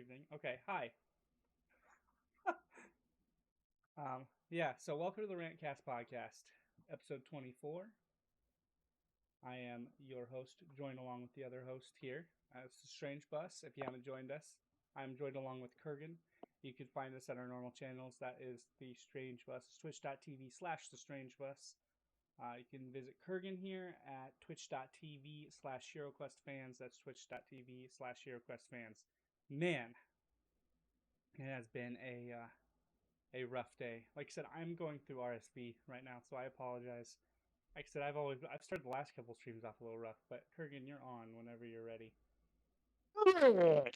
evening. Okay, hi. So welcome to the TheRantCastPodcast, episode 24. I am your host, joined along with the other host here. It's the Strange Bus. If you haven't joined us, I'm joined along with Kurgan. You can find us at our normal channels. That is the Strange Bus, twitch.tv/the Strange Bus. You can visit Kurgan here at twitch.tv/heroquest fans. That's twitch.tv/heroquest fans. Man, it has been a rough day. Like I said, I'm going through RSV right now, so I apologize. Like I said, I've started the last couple streams off a little rough, but Kurgan, you're on whenever you're ready.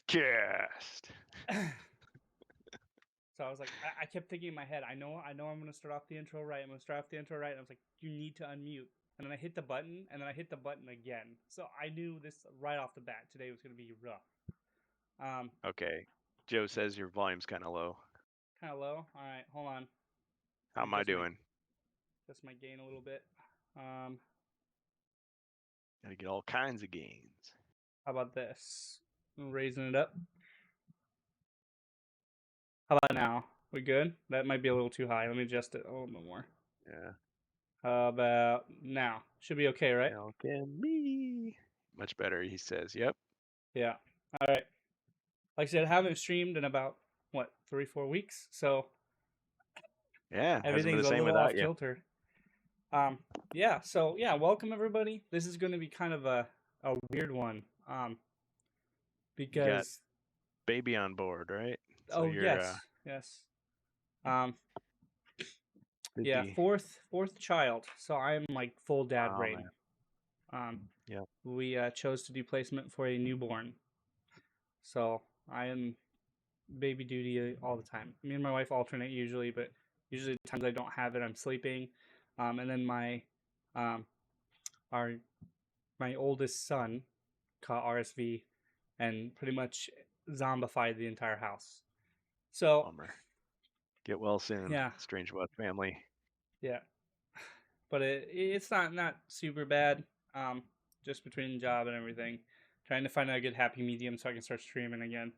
Cast. So I was like, I kept thinking in my head, I know I'm gonna start off the intro right. And I was like, you need to unmute. And then I hit the button, and then I hit the button again. So I knew this right off the bat. Today was gonna be rough. Okay. Joe says your volume's kind of low. Kind of low. All right, hold on. How am I doing? Just my gain a little bit. Gotta get all kinds of gains. How about this? I'm raising it up. How about now? We good? That might be a little too high. Let me adjust it a little bit more. Yeah. How about now? Should be okay, right? Okay, me. Much better, he says. Yep. Yeah. All right. Like I said, I haven't streamed in about, 3-4 weeks, so Yeah, everything's hasn't a been the same little off without you. kilter. Welcome everybody. This is going to be kind of a weird one. Because you got baby on board, right? So yes. Yeah, fourth child. So I'm like full dad brain. Yeah. We chose to do placement for a newborn. So I am baby duty all the time. Me and my wife alternate usually, but usually the times I don't have it, I'm sleeping. And then my oldest son caught RSV and pretty much zombified the entire house. So bummer. Get well soon. Yeah. Strange Wild family. Yeah. But it's not super bad. Just between the job and everything, trying to find a good happy medium so I can start streaming again.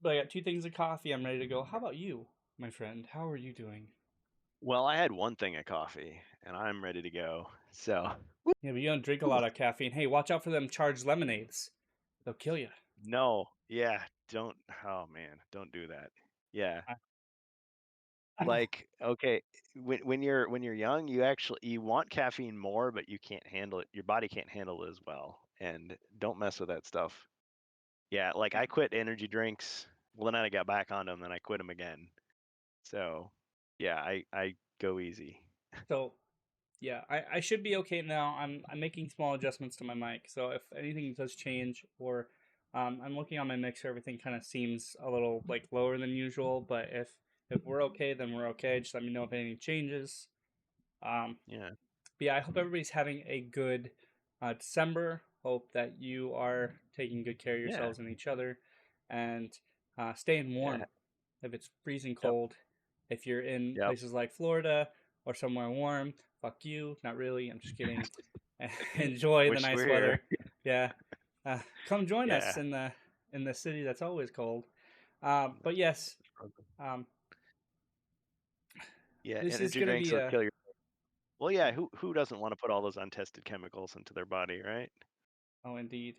But I got 2 things of coffee. I'm ready to go. How about you, my friend? How are you doing? Well, I had 1 thing of coffee, and I'm ready to go. So. Yeah, but you don't drink a lot of caffeine. Hey, watch out for them charged lemonades. They'll kill you. No. Yeah. Don't. Oh man. Don't do that. Yeah. Like, okay, when you're young, you want caffeine more, but you can't handle it. Your body can't handle it as well. And don't mess with that stuff. Yeah, like I quit energy drinks. Well, then I got back on them, then I quit them again. So, yeah, I go easy. So, yeah, I should be okay now. I'm making small adjustments to my mic. So if anything does change, or I'm looking on my mixer, everything kind of seems a little like lower than usual. But if we're okay, then we're okay. Just let me know if anything changes. Yeah. But yeah, I hope everybody's having a good December. Hope that you are taking good care of yourselves and each other, and staying warm. If it's freezing cold, if you're in places like Florida or somewhere warm, fuck you. Not really. I'm just kidding. Enjoy the nice weather. Yeah. Come join us in the city that's always cold. But yes. Yeah, this energy drinks will kill you. Well, yeah, who doesn't want to put all those untested chemicals into their body, right? Oh, indeed.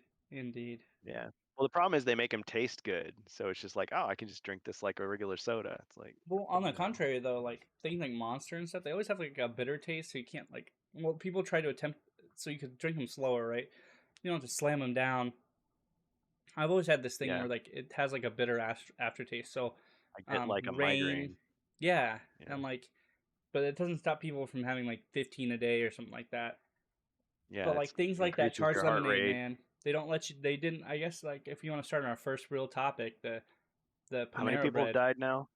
Yeah. Well, the problem is they make them taste good, so it's just like, oh, I can just drink this like a regular soda. It's like, well, on the contrary, though, like things like Monster and stuff, they always have like a bitter taste, so you can't like. Well, people try to attempt so you could drink them slower, right? You don't have to slam them down. I've always had this thing where like it has like a bitter aftertaste. So I get like a migraine. Yeah, and like, but it doesn't stop people from having like 15 a day or something like that. Yeah, but like things like that, charged lemonade, man. They don't let you. They didn't. I guess like if you want to start on our first real topic, the Panera How many people have died now?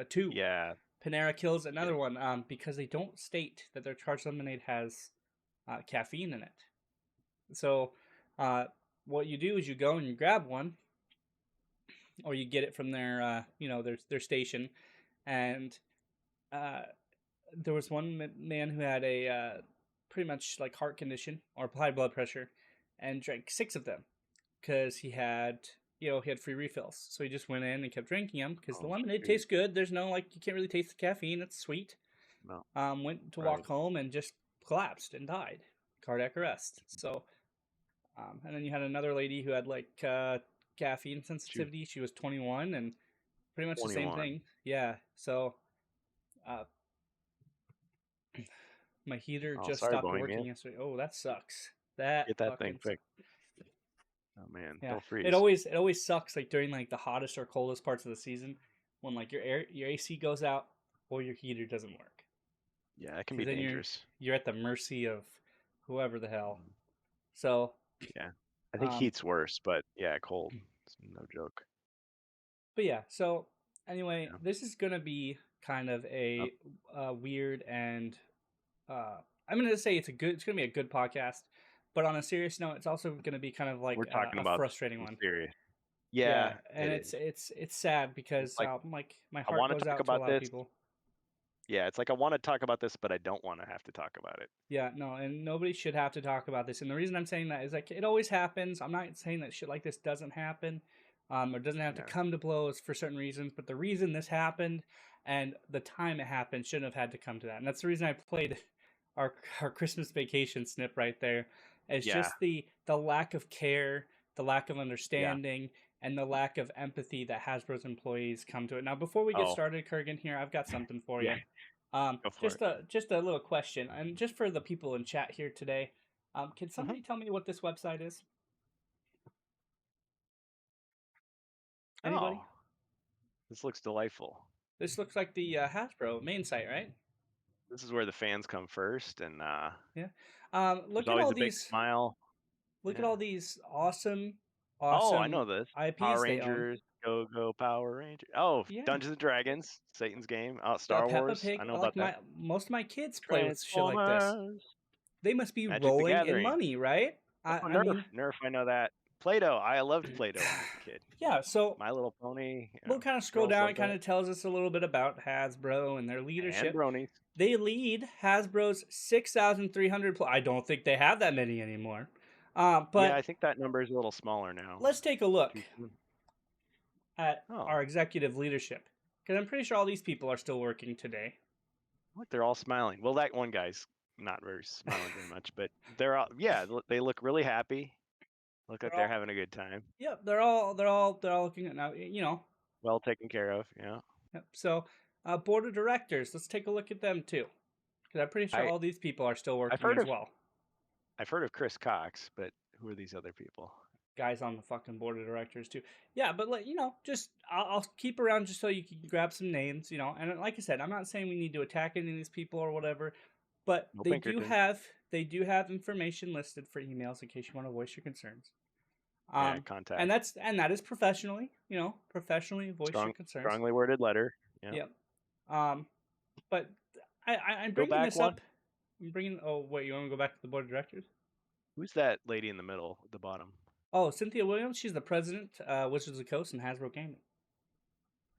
2. Yeah. Panera kills another one because they don't state that their charged lemonade has caffeine in it. So what you do is you go and you grab one, or you get it from their their station, and there was one man who had a pretty much like heart condition or high blood pressure, and drank 6 of them because he had he had free refills. So he just went in and kept drinking them because the Oh, lemonade shoot. tastes good. There's no, like, you can't really taste the caffeine. It's sweet. No. Went to Right. walk home and just collapsed and died. Cardiac arrest. So, and then you had another lady who had like caffeine She was sensitivity. She was 21 and pretty much the same 21. thing. Yeah. So, uh, my heater Oh, just sorry, stopped working Bohemian. yesterday. Oh, that sucks. That Get that thing fucking sucks. fixed. Oh man, Yeah, don't freeze. it always sucks like during like the hottest or coldest parts of the season when like your AC goes out or your heater doesn't work Yeah, that can be because then dangerous. you're at the mercy of whoever the hell. Mhm. So, Yeah. I think um, heat's worse, but yeah, cold. It's no joke. but yeah. So anyway, Yeah. this is gonna be kind of Oh, a weird and I'm gonna say it's gonna be a good podcast, but on a serious note, it's also gonna be kind of we're like talking a about frustrating something one. serious. Yeah, Yeah, and it is. it's sad It's because like like my I heart want to goes talk out to a about lot of this. people. Yeah, it's like I want to talk about this, but I don't want to have to talk about it. Yeah, no, and nobody should have to talk about this. And the reason I'm saying that is like it always happens. I'm not saying that shit like this doesn't happen, or doesn't have to Yeah. come to blows for certain reasons. But the reason this happened and the time it happened shouldn't have had to come to that. And that's the reason I played our Christmas vacation snip right there. It's Yeah. just the lack of care, the lack of Yeah. understanding, and the lack of empathy that Hasbro's employees come to it. Now, before we get Oh, started, Kurgan, here I've got something for yeah. you. Go for it. Just a little question, and just for the people in chat here today, can Hmm. somebody tell me what this website is? Anybody? Oh, this looks delightful. This looks like the Hasbro main site, right? This is where the fans come first, and Yeah. there's Look at always all a big these. smile. Look at Yeah. all these awesome, Oh, I know awesome this. Power IPs they own. Rangers, Go Power Rangers. Oh, Yeah. Dungeons and Dragons, Satan's Game. Oh, The Star Peppa Wars. I Pig, know like about that. most of my kids play with shit like this. Transformers, They must be Magic the rolling in Gathering. money, right? Oh, I mean, Nerf. I know that. Play-Doh. I loved Play-Doh when I was a kid. yeah. So My Little Pony. we'll kind of scroll Girls down. love It kind that. of tells us a little bit about Hasbro and their And leadership. bronies. They lead Hasbro's 6,300. I don't think they have that many anymore. Yeah, I But think that number is a little smaller now. let's take a look Too soon. at Oh, our executive leadership because I'm pretty sure all these people are still working today. look, they're all smiling. Well, that one guy's not very smiling very much, but they're all, yeah, they look really happy. Look like They're they're all, having a good time. yep, they're all looking at now. Well taken care of. Yeah. Yep. So, board of directors. Let's take a look at them too because I'm pretty sure I all these people are still I've working heard as of well. Chris Cox, but who are these other people? Guys on the fucking board of directors too. Yeah, but just I'll keep around just so you can grab some names, And like I said, I'm not saying we need to attack any of these people or whatever, but No Pinkerton. they do have information listed for emails in case you want to voice your concerns. Yeah, And contact. that is professionally, professionally voice your concerns. Strongly worded letter. Yeah. Yep. But I'm Go bringing back this one. up. I'm bringing. Oh wait, you want to go back to the board of directors? Who's that lady in the middle, at the bottom? Oh, Cynthia Williams. She's the president, Wizards of the Coast and Hasbro Gaming.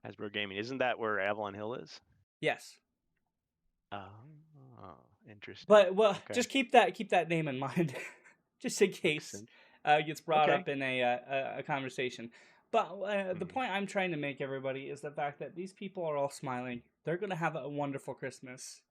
Hasbro Gaming. Isn't that where Avalon Hill is? Yes. Oh, interesting. But Okay. just keep that name in mind, just in case it gets brought up in a conversation. But the point I'm trying to make, everybody, is the fact that these people are all smiling. They're going to have a wonderful Christmas.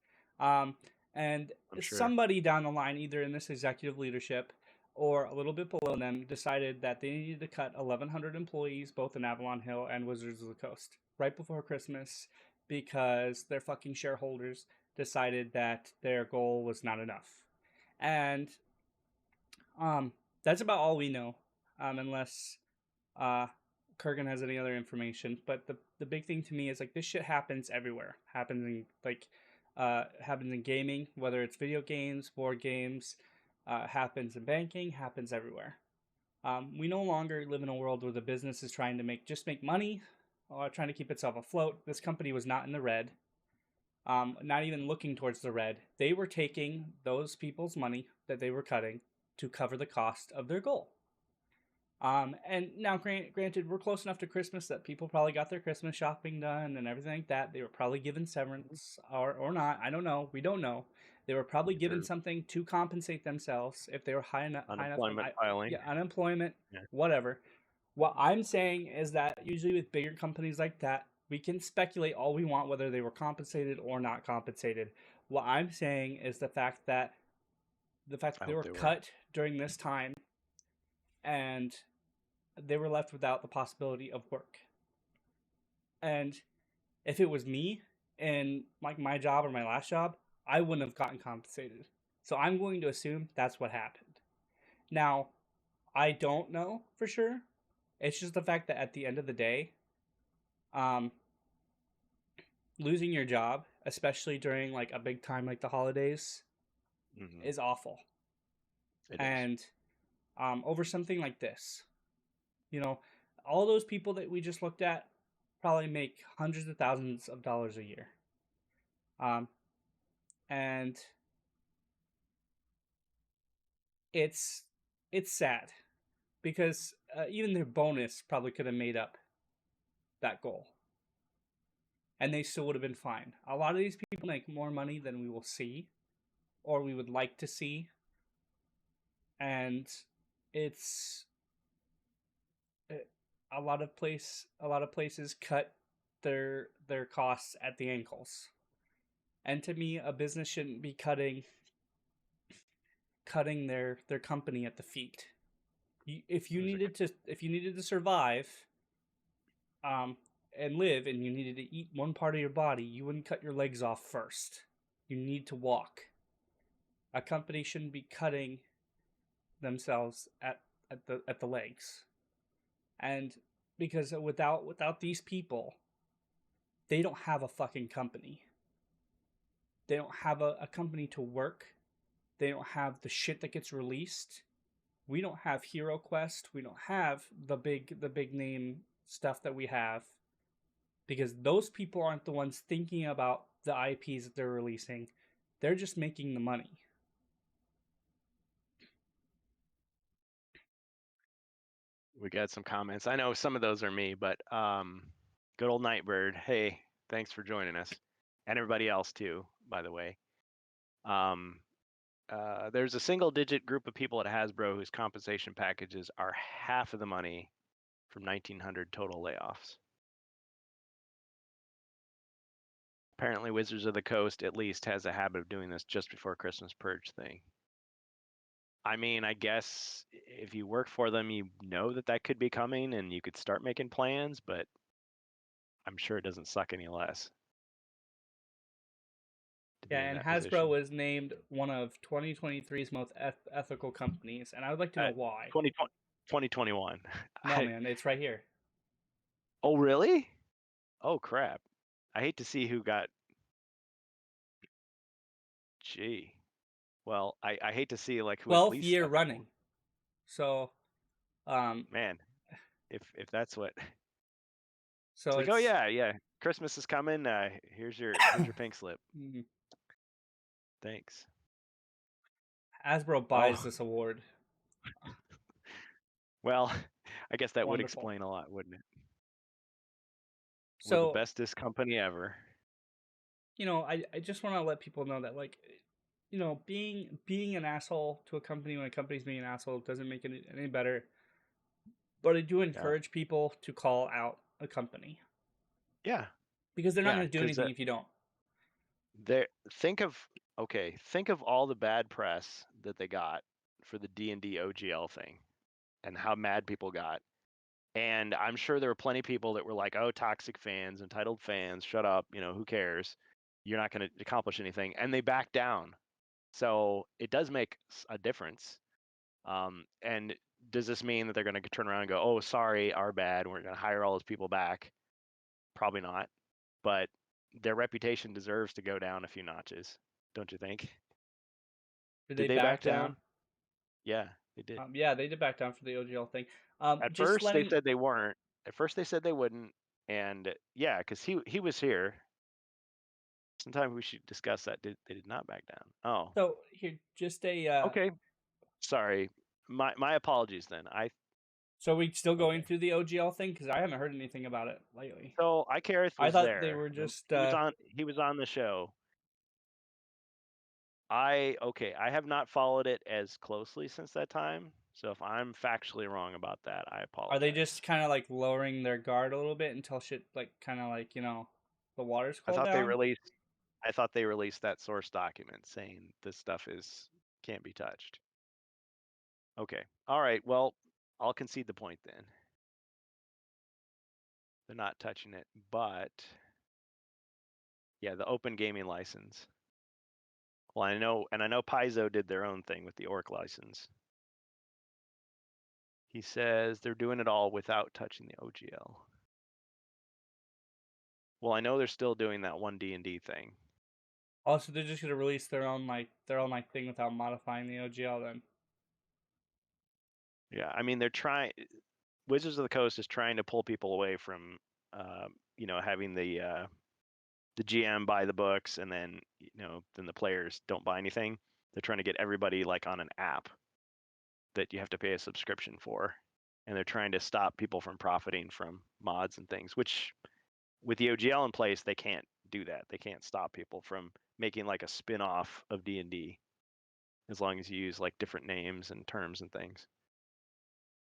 And sure. somebody down the line, either in this executive leadership or a little bit below them, decided that they needed to cut 1,100 employees, both in Avalon Hill and Wizards of the Coast, right before Christmas because their fucking shareholders decided that their goal was not enough. And that's about all we know, unless Kurgan has any other information. But the big thing to me is like this shit happens everywhere. Happens in gaming, whether it's video games, board games, happens in banking, happens everywhere. We no longer live in a world where the business is trying to make money, or trying to keep itself afloat. This company was not in the red. Not even looking towards the red. They were taking those people's money that they were cutting to cover the cost of their goal. And now, granted, we're close enough to Christmas that people probably got their Christmas shopping done and everything like that. They were probably given severance or not. I don't know. We don't know. They were probably given something to compensate themselves if they were high enough. Unemployment filing. Yeah, unemployment, Yeah. whatever. What I'm saying is that usually with bigger companies like that, we can speculate all we want whether they were compensated or not compensated. What I'm saying is the fact I that they hope were they were. cut during this time and they were left without the possibility of work. And if it was me in like my job or my last job, I wouldn't have gotten compensated. So I'm going to assume that's what happened. Now, I don't know for sure. It's just the fact that at the end of the day, um, losing your job, especially during like a big time like the holidays, Mm-hmm. is awful. It is. And over something like this, you know, all those people that we just looked at probably make hundreds of thousands of dollars a year. Um, and it's it's sad because even their bonus probably could have made up that goal, and they still would have been fine. A lot of these people make more money than we will see, or we would like to see, and it's a lot of places cut their costs at the ankles. And to me, a business shouldn't be cutting their company at the feet. If you needed to survive, um, and live, and you needed to eat one part of your body, you wouldn't cut your legs off first. You need to walk. A company shouldn't be cutting themselves at the legs, and because without these people, they don't have a fucking company. They don't have a company to work. They don't have the shit that gets released. We don't have HeroQuest. We don't have the big name stuff that we have because those people aren't the ones thinking about the IPs that they're releasing. They're just making the money. We got some comments. I know some of those are me, but good old Nightbird. Hey, thanks for joining us, and everybody else too, by the way. There's a single-digit group of people at Hasbro whose compensation packages are half of the money from 1,900 total layoffs. Apparently, Wizards of the Coast at least has a habit of doing this just before Christmas purge thing. I mean, I guess if you work for them, you know that could be coming and you could start making plans, but I'm sure it doesn't suck any less to Yeah, be in and that Hasbro position. was named one of 2023's most ethical companies, and I would like to know why. 2020, 2021. No, man, it's right here. Oh, really? Oh, crap. I hate to see who got. Gee. Well, I hate to see like who at 12th least year ethical. running. So, um, Man, if that's what it's so like. Oh it's yeah, Christmas is coming. Here's your pink slip. Thanks. Hasbro buys Oh, this award. well, I guess that would Wonderful. explain a lot, wouldn't it? We're the So, bestest company ever. I just want to let people know that like being an asshole to a company when a company's being an asshole doesn't make it any better. But I do Yeah. encourage people to call out a company Yeah. because they're not Yeah. going to do Because anything if you don't. there. Think of all the bad press that they got for the D&D OGL thing, and how mad people got. And I'm sure there were plenty of people that were like, "Oh, toxic fans, entitled fans, shut up. Who cares? You're not going to accomplish anything." And they backed down. So it does make a difference. And does this mean that they're going to turn around and go, "Oh, sorry, our bad. We're going to hire all those people back"? Probably not. But their reputation deserves to go down a few notches, don't you think? Did Did they they back back down? down? Yeah, they did. Yeah, they did back down for the OGL thing. At Just first, they letting. said they weren't. At first, they said they wouldn't. And yeah, because he was here. Sometime we should discuss that. They did not back down. Oh, So here, just a. okay. Sorry. My apologies then. So we still going Okay. through the OGL thing because I haven't heard anything about it lately. So Icarus I was thought they there. were just. He was on the show. I have not followed it as closely since that time. So if I'm factually wrong about that, I Are they apologize. just kind of like lowering their guard a little bit until shit like kind of like the waters I cool thought they down? released I thought they released that source document saying this stuff can't be touched. Okay. All right. Well, I'll concede the point then. They're not touching it, but yeah, the open gaming license. Well, I know Paizo did their own thing with the orc license. He says they're doing it all without touching the OGL. Well, I know they're still doing that one D&D thing. Also, they're just gonna release their own thing without modifying the OGL then. Yeah, I mean they're trying. Wizards of the Coast is trying to pull people away from, having the GM buy the books and then then the players don't buy anything. They're trying to get everybody like on an app that you have to pay a subscription for, and they're trying to stop people from profiting from mods and things. Which, with the OGL in place, they can't do that. They can't stop people from making like a spin-off of D&D as long as you use like different names and terms and things.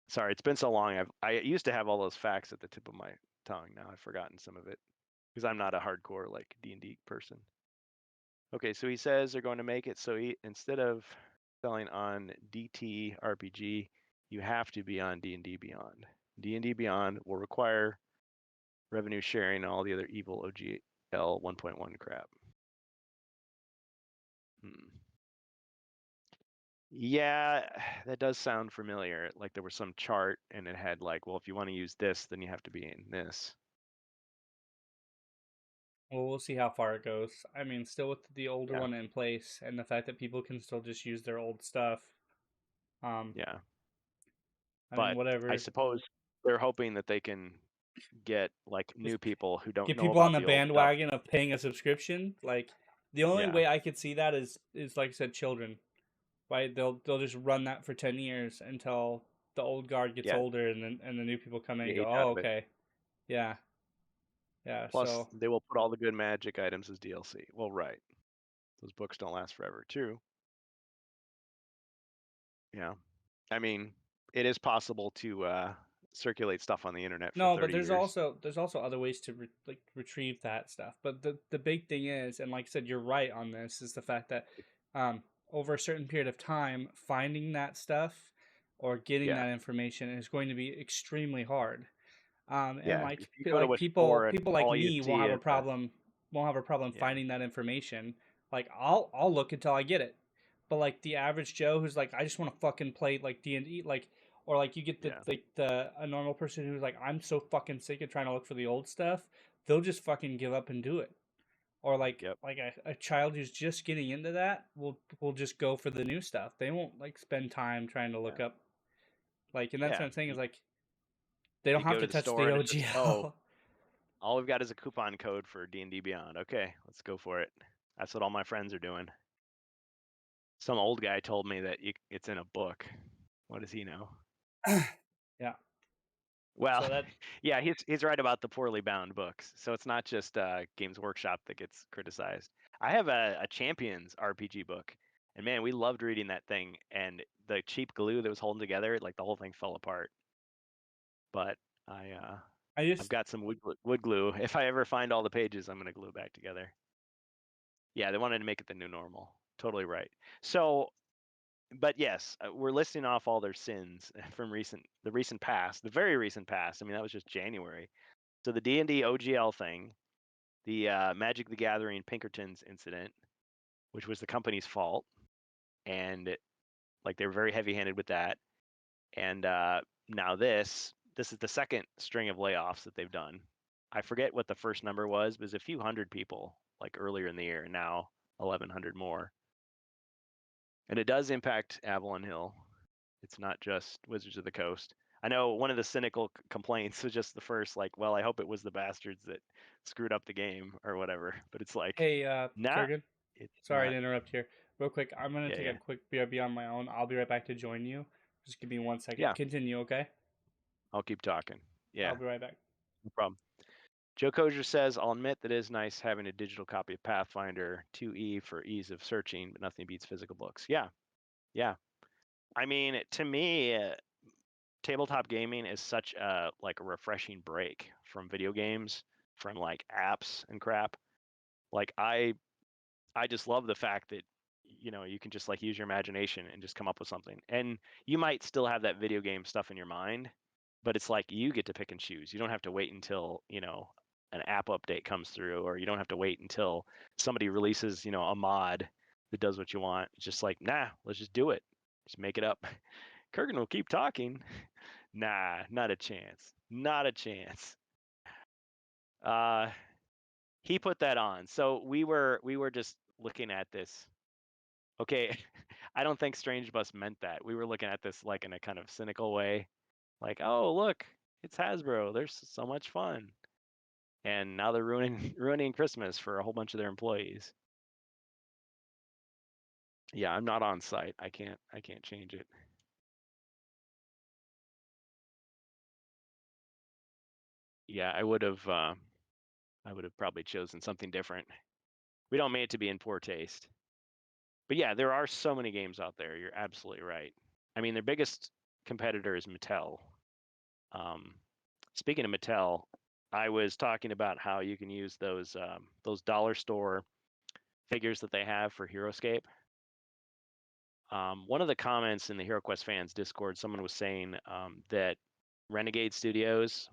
Sorry, it's been so long. I used to have all those facts at the tip of my tongue. Now I've forgotten some of it because I'm not a hardcore like D&D person. Okay, so he says they're going to make it so instead of selling on DT RPG, you have to be on D&D Beyond. D&D Beyond will require revenue sharing and all the other evil OGL 1.1 crap. Yeah, that does sound familiar. Like there was some chart and it had like, well, if you want to use this, then you have to be in this. Well, we'll see how far it goes. I mean, still with the older Yeah. one in place, and the fact that people can still just use their old stuff. Yeah. I mean, But I whatever. suppose they're hoping that they can get like Just new people who don't get know people on about the the old stuff. bandwagon of paying a subscription. Like the only Yeah. way I could see that is like I said, children. Right? They'll just run that for 10 years until the old guard gets Yeah. older, and the new people come in They and go, age oh, out of it. okay, yeah, yeah. Plus, So they will put all the good magic items as DLC. Well, right. Those books don't last forever, too. Yeah. I mean, it is possible to circulate stuff on the internet for no, but 30 years. there's also other ways to retrieve that stuff. But the big thing is, and like I said, you're right on this, is the fact that um, over a certain period of time, finding that stuff or getting Yeah. that information is going to be extremely hard. And Yeah. If you go to a people store and like all you me see is won't have a problem yeah. finding that information. Like I'll look until I get it. But like the average Joe who's like I just want to fucking play like D&D, like, or like you get Yeah. the a normal person who's like I'm so fucking sick of trying to look for the old stuff, they'll just fucking give up and do it. Or Yep. like a child who's just getting into that will just go for the new stuff. They won't like spend time trying to Yeah. look up, like, and that's what Yeah. I'm saying is like they don't You have go to to the touch store the and it says, "Oh, OGL. all we've got is a coupon code for D&D Beyond." Okay, let's go for it. That's what all my friends are doing. Some old guy told me that it's in a book. What does he know? Yeah. Well, So that yeah, he's right about the poorly bound books. So it's not just Games Workshop that gets criticized. I have a Champions RPG book, and man, we loved reading that thing. And the cheap glue that was holding together, like the whole thing fell apart. But I I've just got some wood glue. If I ever find all the pages, I'm gonna glue it back together. Yeah, they wanted to make it the new normal. Totally right. So, but yes, we're listing off all their sins from the recent past, the very recent past. I mean, that was just January. So the D&D OGL thing, the Magic the Gathering Pinkertons incident, which was the company's fault, and like they were very heavy-handed with that. And now this is the second string of layoffs that they've done. I forget what the first number was, but it was a few hundred people like earlier in the year, and now 1,100 more. And it does impact Avalon Hill. It's not just Wizards of the Coast. I know one of the cynical complaints was just the first, like, well, I hope it was the bastards that screwed up the game or whatever. But it's like, hey nah, Kurgan, it's sorry not. to interrupt here. Real quick, I'm gonna Yeah, take a yeah, quick BRB on my own. I'll be right back to join you. Just give me 1 second. yeah. Continue, okay? I'll keep talking. I'll Yeah, be right back. no problem. Joe Kozer says, I'll admit that it is nice having a digital copy of Pathfinder 2E for ease of searching, but nothing beats physical books. Yeah, yeah. I mean, to me, tabletop gaming is such a like a refreshing break from video games, from like apps and crap. Like I just love the fact that you can just like use your imagination and just come up with something. And you might still have that video game stuff in your mind, but it's like you get to pick and choose. You don't have to wait until, an app update comes through, or you don't have to wait until somebody releases, a mod that does what you want. It's just like, nah, let's just do it. Just make it up. Kurgan will keep talking. Nah, not a chance. Not a chance. He put that on. So we were just looking at this. Okay, I don't think Strange Bus meant that. We were looking at this like in a kind of cynical way. Like, oh, look, it's Hasbro. There's so much fun. And now they're ruining Christmas for a whole bunch of their employees. Yeah, I'm not on site. I can't change it. Yeah, I would have probably chosen something different. We don't mean it to be in poor taste. But yeah, there are so many games out there. You're absolutely right. I mean, their biggest competitor is Mattel. Speaking of Mattel, I was talking about how you can use those dollar store figures that they have for HeroScape. One of the comments in the HeroQuest fans Discord, someone was saying that Renegade Studios,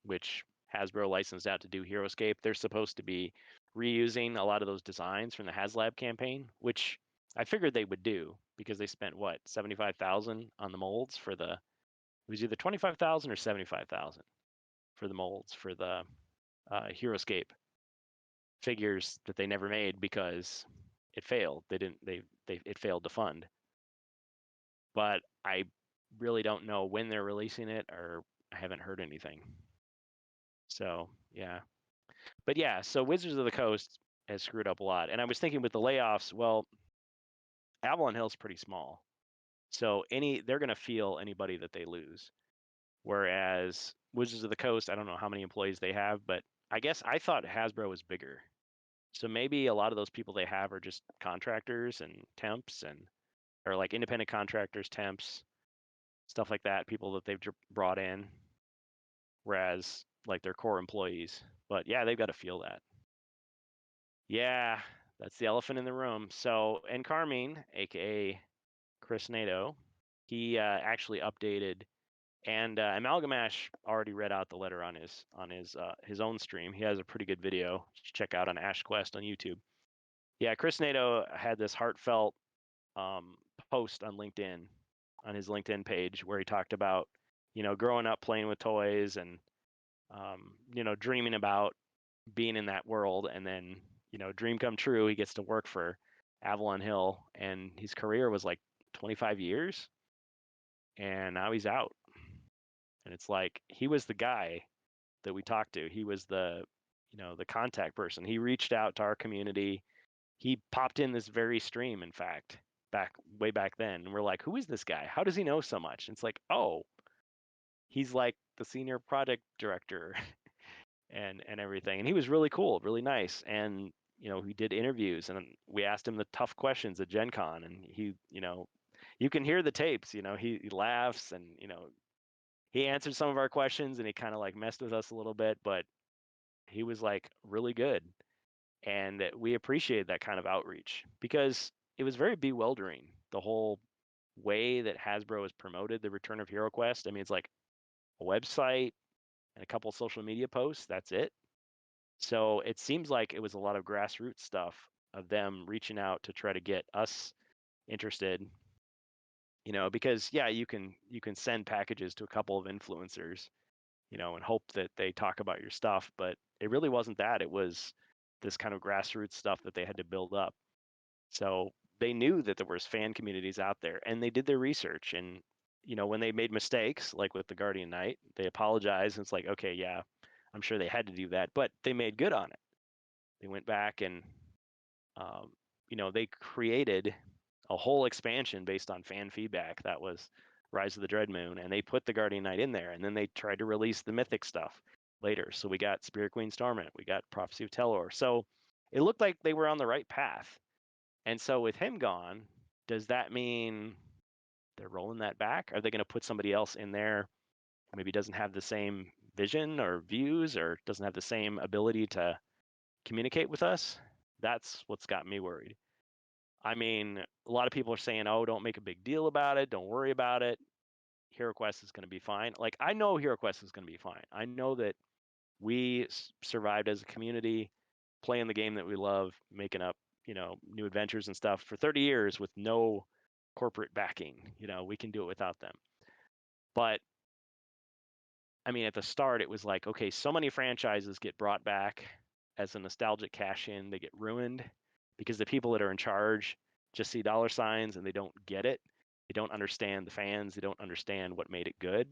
which Hasbro licensed out to do HeroScape, they're supposed to be reusing a lot of those designs from the HasLab campaign, which I figured they would do because they spent what, 75,000 on the molds for it was either 25,000 or 75,000 for the molds for the HeroScape figures that they never made because it failed. It failed to fund. But I really don't know when they're releasing it, or I haven't heard anything. So yeah, but yeah, so Wizards of the Coast has screwed up a lot. And I was thinking with the layoffs, well, Avalon Hill's pretty small, so they're going to feel anybody that they lose. Whereas Wizards of the Coast, I don't know how many employees they have, but I guess I thought Hasbro was bigger. So maybe a lot of those people they have are just contractors and temps or like independent contractors, temps, stuff like that, people that they've brought in, whereas like their core employees. But yeah, they've got to feel that. Yeah, that's the elephant in the room. So, and Carmine, aka Chris Nato, he actually updated, and Amalgamash already read out the letter on his own stream. He has a pretty good video. Check out on AshQuest on YouTube. Yeah, Chris Nato had this heartfelt post on LinkedIn, on his LinkedIn page, where he talked about, growing up playing with toys and, dreaming about being in that world, and then, dream come true. He gets to work for Avalon Hill, and his career was like 25 years, and now he's out. And it's like he was the guy that we talked to. He was the contact person. He reached out to our community. He popped in this very stream, in fact, way back then. And we're like, who is this guy? How does he know so much? And it's like, oh, he's like the senior project director and everything. And he was really cool, really nice. And he did interviews, and we asked him the tough questions at Gen Con, and he, you can hear the tapes, he laughs, and he answered some of our questions, and he kind of like messed with us a little bit, but he was like really good. And we appreciated that kind of outreach because it was very bewildering, the whole way that Hasbro has promoted the return of HeroQuest. I mean, it's like a website and a couple of social media posts. That's it. So it seems like it was a lot of grassroots stuff of them reaching out to try to get us interested. Because yeah, you can send packages to a couple of influencers, and hope that they talk about your stuff, but it really wasn't that. It was this kind of grassroots stuff that they had to build up. So they knew that there was fan communities out there, and they did their research. And when they made mistakes, like with the Guardian Knight, they apologized, and it's like, okay, yeah, I'm sure they had to do that, but they made good on it. They went back and they created a whole expansion based on fan feedback. That was Rise of the Dread Moon, and they put the Guardian Knight in there, and then they tried to release the Mythic stuff later. So we got Spirit Queen's Torment, we got Prophecy of Telor. So it looked like they were on the right path. And so with him gone, does that mean they're rolling that back? Are they going to put somebody else in there who maybe doesn't have the same vision or views or doesn't have the same ability to communicate with us? That's what's got me worried. I mean, a lot of people are saying, oh, don't make a big deal about it. Don't worry about it. HeroQuest is going to be fine. Like, I know HeroQuest is going to be fine. I know that we survived as a community, playing the game that we love, making up, new adventures and stuff for 30 years with no corporate backing. We can do it without them. But I mean, at the start, it was like, okay, so many franchises get brought back as a nostalgic cash in. They get ruined because the people that are in charge just see dollar signs and they don't get it. They don't understand the fans. They don't understand what made it good.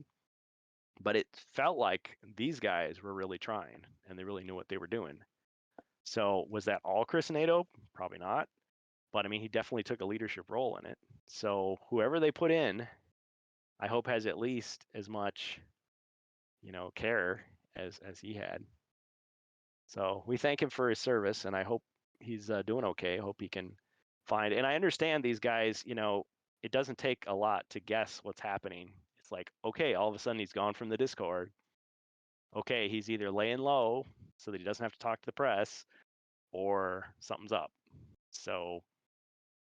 But it felt like these guys were really trying and they really knew what they were doing. So was that all Chris Nato? Probably not. But I mean, he definitely took a leadership role in it. So whoever they put in, I hope has at least as much, care as he had. So we thank him for his service, and I hope he's doing okay. I hope he can find. And I understand these guys. It doesn't take a lot to guess what's happening. It's like, okay, all of a sudden he's gone from the Discord. Okay, he's either laying low so that he doesn't have to talk to the press, or something's up. So,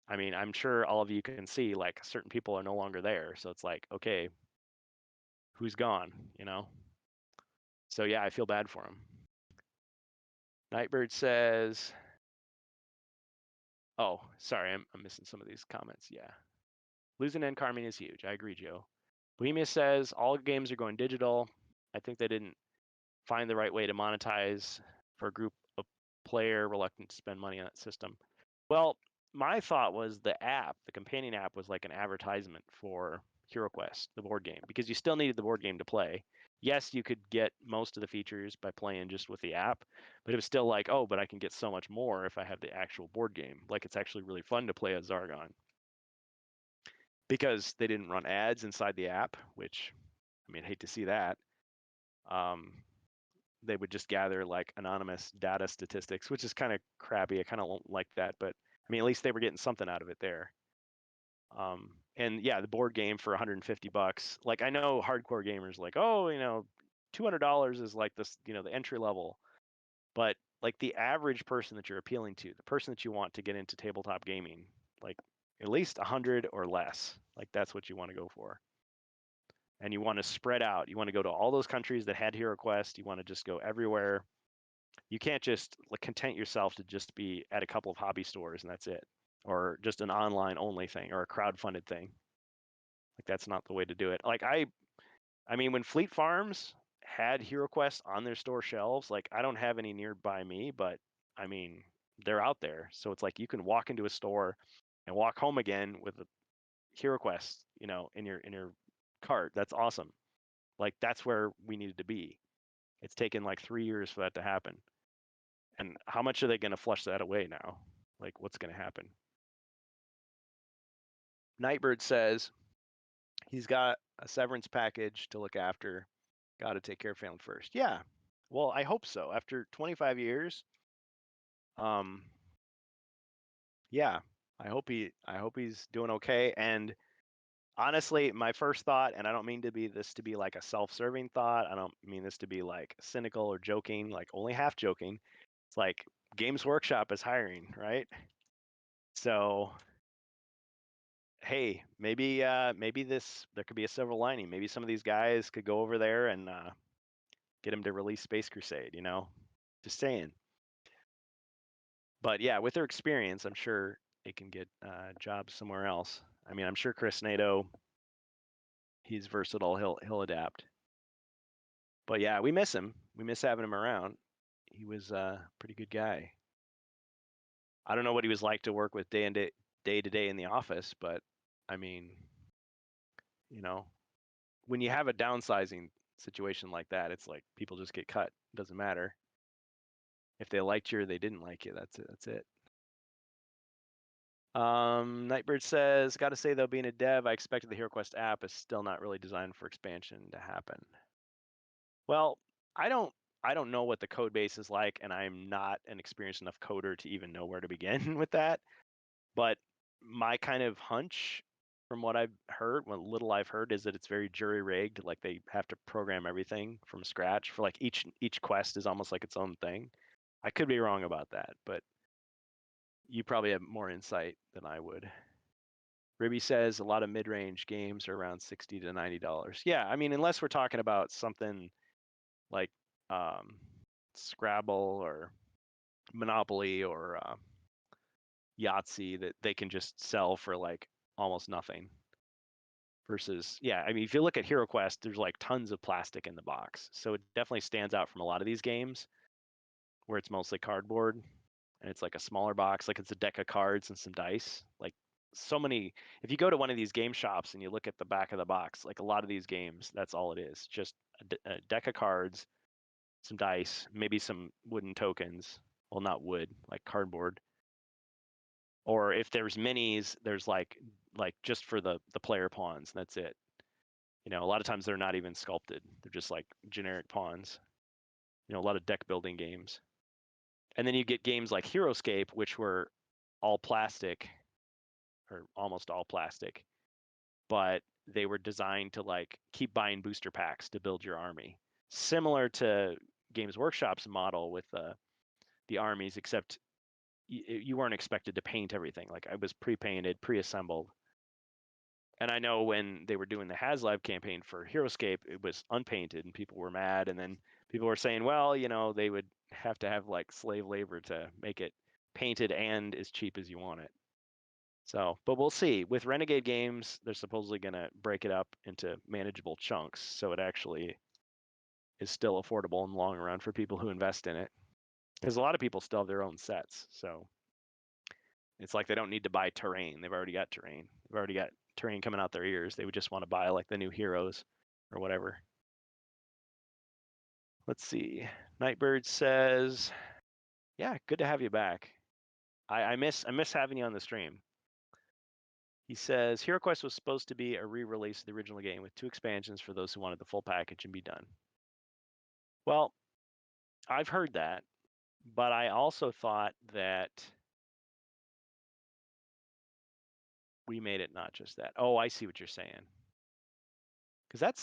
I mean, I'm sure all of you can see like certain people are no longer there. So it's like, okay, who's gone? So yeah, I feel bad for him. Nightbird says, oh, sorry, I'm missing some of these comments. Yeah. Losing end carming is huge. I agree, Joe. Bohemia says all games are going digital. I think they didn't find the right way to monetize for a group of player reluctant to spend money on that system. Well, my thought was the companion app was like an advertisement for HeroQuest, the board game, because you still needed the board game to play. Yes, you could get most of the features by playing just with the app, but it was still like, oh, but I can get so much more if I have the actual board game. Like, it's actually really fun to play as Zargon. Because they didn't run ads inside the app, which, I mean, I hate to see that. They would just gather like anonymous data statistics, which is kind of crappy. I kind of don't like that, but I mean, at least they were getting something out of it there. And yeah, the board game for $150. Like, I know hardcore gamers like, oh, $200 is like this, the entry level. But like the average person that you're appealing to, the person that you want to get into tabletop gaming, like at least 100 or less. Like, that's what you want to go for. And you want to spread out. You want to go to all those countries that had HeroQuest. You want to just go everywhere. You can't just like content yourself to just be at a couple of hobby stores and that's it, or just an online only thing or a crowd-funded thing. Like, that's not the way to do it. Like, I mean, when Fleet Farms had HeroQuest on their store shelves, like, I don't have any nearby me, but I mean, they're out there. So it's like you can walk into a store and walk home again with a HeroQuest, in your cart. That's awesome. Like, that's where we needed to be. It's taken like 3 years for that to happen. And how much are they going to flush that away now? Like, what's going to happen? Nightbird says he's got a severance package to look after. Got to take care of family first. Yeah. Well, I hope so. After 25 years, yeah, I hope he's doing okay. And honestly, my first thought, and I don't mean to be like a self-serving thought. I don't mean this to be like cynical or joking, like only half joking. It's like Games Workshop is hiring, right? So, hey, maybe there could be a silver lining. Maybe some of these guys could go over there and get them to release Space Crusade. Just saying. But yeah, with their experience, I'm sure they can get jobs somewhere else. I mean, I'm sure Chris Nato, he's versatile. He'll adapt. But yeah, we miss him. We miss having him around. He was a pretty good guy. I don't know what he was like to work with day to day in the office, but I mean, when you have a downsizing situation like that, it's like people just get cut. It doesn't matter if they liked you or they didn't like you. That's it. That's it. Nightbird says, got to say though, being a dev, I expected the HeroQuest app is still not really designed for expansion to happen. Well, I don't know what the code base is like, and I'm not an experienced enough coder to even know where to begin with that. But my kind of hunch from what I've heard, what little I've heard, is that it's very jury rigged. Like they have to program everything from scratch for like each quest is almost like its own thing. I could be wrong about that, but you probably have more insight than I would. Ribby says a lot of mid-range games are around $60 to $90. Yeah, I mean, unless we're talking about something like Scrabble or Monopoly or Yahtzee that they can just sell for like almost nothing. Versus, yeah, I mean, if you look at HeroQuest, there's like tons of plastic in the box. So it definitely stands out from a lot of these games where it's mostly cardboard and it's like a smaller box, like it's a deck of cards and some dice. Like so many, if you go to one of these game shops and you look at the back of the box, like a lot of these games, that's all it is. Just a deck of cards, some dice, maybe some wooden tokens. Well, not wood, like cardboard. Or if there's minis, there's like just for the player pawns, and that's it. You know, a lot of times they're not even sculpted. They're just like generic pawns. You know, a lot of deck building games. And then you get games like Heroescape, which were all plastic or almost all plastic, but they were designed to like keep buying booster packs to build your army. Similar to Games Workshop's model with the armies, except you weren't expected to paint everything. Like I was pre-painted, pre-assembled. And I know when they were doing the HasLab campaign for Heroescape, it was unpainted and people were mad. And then people were saying, well, you know, they would have to have like slave labor to make it painted and as cheap as you want it. So, but we'll see. With Renegade Games, they're supposedly going to break it up into manageable chunks. So it actually is still affordable in the long run for people who invest in it. Because a lot of people still have their own sets. So it's like they don't need to buy terrain. They've already got terrain. They've already got terrain coming out their ears. They would just want to buy like the new heroes or whatever. Let's see. Nightbird says, yeah, good to have you back. I miss having you on the stream. He says, HeroQuest was supposed to be a re-release of the original game with 2 expansions for those who wanted the full package and be done. Well, I've heard that, but I also thought that we made it not just that. Oh, I see what you're saying. Because that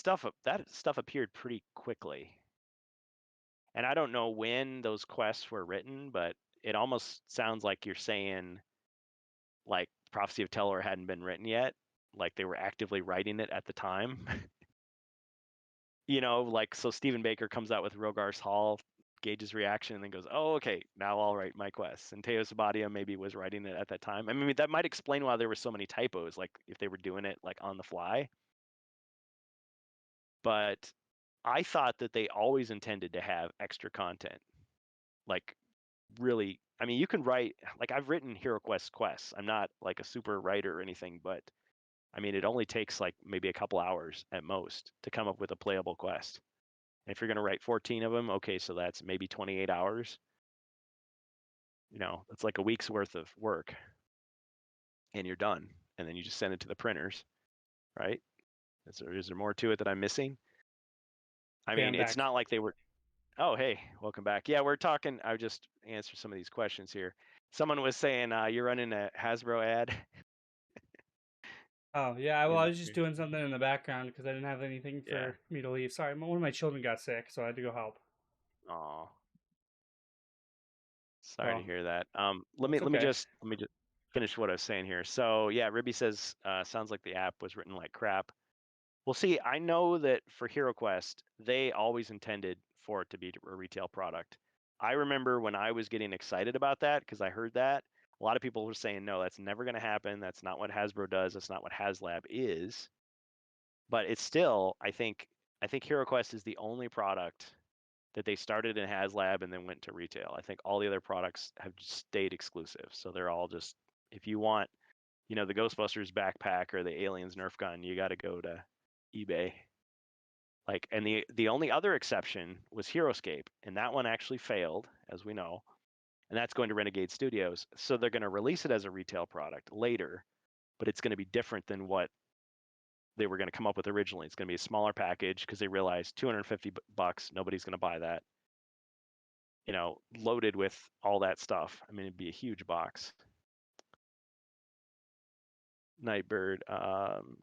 stuff appeared pretty quickly. And I don't know when those quests were written, but it almost sounds like you're saying like Prophecy of Telor hadn't been written yet, like they were actively writing it at the time. You know, like so Stephen Baker comes out with Rogar's Hall, gauges reaction, and then goes, "Oh, okay, now I'll write my quests." And Teo Sabadia maybe was writing it at that time. I mean, that might explain why there were so many typos, like if they were doing it like on the fly. But I thought that they always intended to have extra content, like really. I mean, you can write, like I've written HeroQuest quests. I'm not like a super writer or anything, but I mean, it only takes like maybe a couple hours at most to come up with a playable quest. And if you're going to write 14 of them, okay, so that's maybe 28 hours. You know, it's like a week's worth of work and you're done. And then you just send it to the printers, right? Is there more to it that I'm missing? I mean, it's not like they were. Oh, hey, welcome back. Yeah, we're talking. I just answered some of these questions here. Someone was saying you're running a Hasbro ad. Oh, yeah. Well, I was just doing something in the background because I didn't have anything for me to leave. Sorry, one of my children got sick, so I had to go help. Oh, sorry to hear that. Let It's me okay. just finish what I was saying here. So yeah, Ribby says sounds like the app was written like crap. Well, see, I know that for HeroQuest, they always intended for it to be a retail product. I remember when I was getting excited about that because I heard that a lot of people were saying, no, that's never going to happen. That's not what Hasbro does. That's not what HasLab is. But it's still, I think HeroQuest is the only product that they started in HasLab and then went to retail. I think all the other products have just stayed exclusive. So they're all just, if you want, you know, the Ghostbusters backpack or the Aliens Nerf gun, you got to go to eBay. Like, and the only other exception was Heroescape, and that one actually failed, as we know, and that's going to Renegade Studios. So they're going to release it as a retail product later, but it's going to be different than what they were going to come up with originally. It's going to be a smaller package because they realized $250, nobody's going to buy that. You know, loaded with all that stuff. I mean, it'd be a huge box. Nightbird.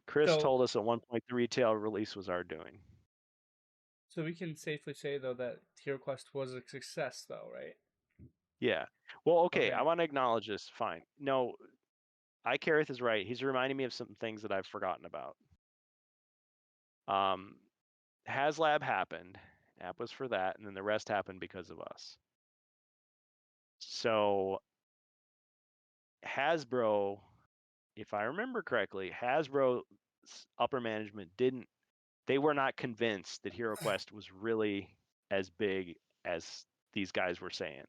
Chris So, told us at one point the retail release was our doing. so we can safely say though that HeroQuest was a success, though, right? Yeah. Well, okay. Okay. I want to acknowledge this. Fine. No, Icarith is right. He's reminding me of some things that I've forgotten about. HasLab happened. App was for that, and then the rest happened because of us. So Hasbro, if I remember correctly, Hasbro's upper management they were not convinced that HeroQuest was really as big as these guys were saying.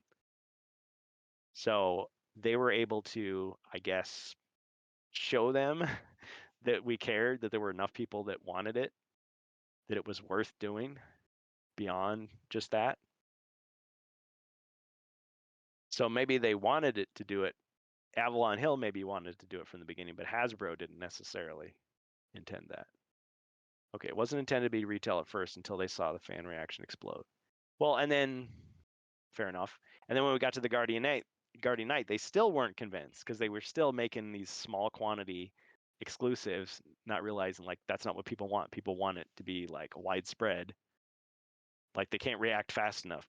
So they were able to, I guess, show them that we cared, that there were enough people that wanted it, that it was worth doing beyond just that. So maybe they wanted it to do it. Avalon Hill maybe wanted to do it from the beginning, but Hasbro didn't necessarily intend that. Okay, it wasn't intended to be retail at first until they saw the fan reaction explode. Well, and then, fair enough. And then when we got to the Guardian Knight, they still weren't convinced because they were still making these small quantity exclusives, not realizing like that's not what people want. People want it to be like widespread. Like they can't react fast enough.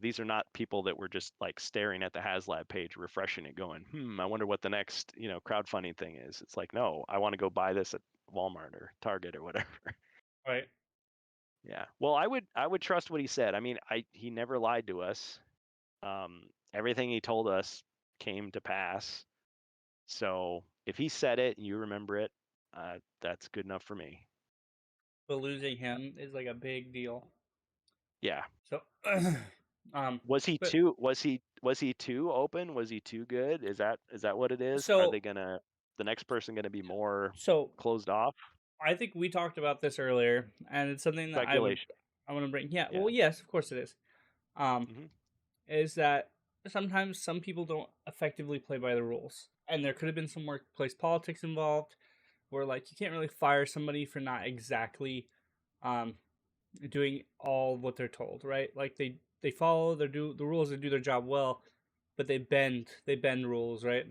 These are not people that were just like staring at the HasLab page, refreshing it, going, I wonder what the next, crowdfunding thing is. It's like, no, I want to go buy this at Walmart or Target or whatever. Right. Yeah. Well, I would trust what he said. I mean, he never lied to us. Everything he told us came to pass. So if he said it and you remember it, that's good enough for me. But losing him is like a big deal. Yeah. So, Was he but too open? Was he too good? Is that what it is? Are so they gonna the next person gonna be more so closed off? I think we talked about this earlier, and it's something that Speculation. I want to bring. Yeah. Yeah. Well, yes, of course it is. Um, Hmm. is that sometimes some people don't effectively play by the rules, and there could have been some workplace politics involved, where like you can't really fire somebody for not exactly um doing all what they're told, right? Like they follow their do the rules and do their job well, but they bend rules, right?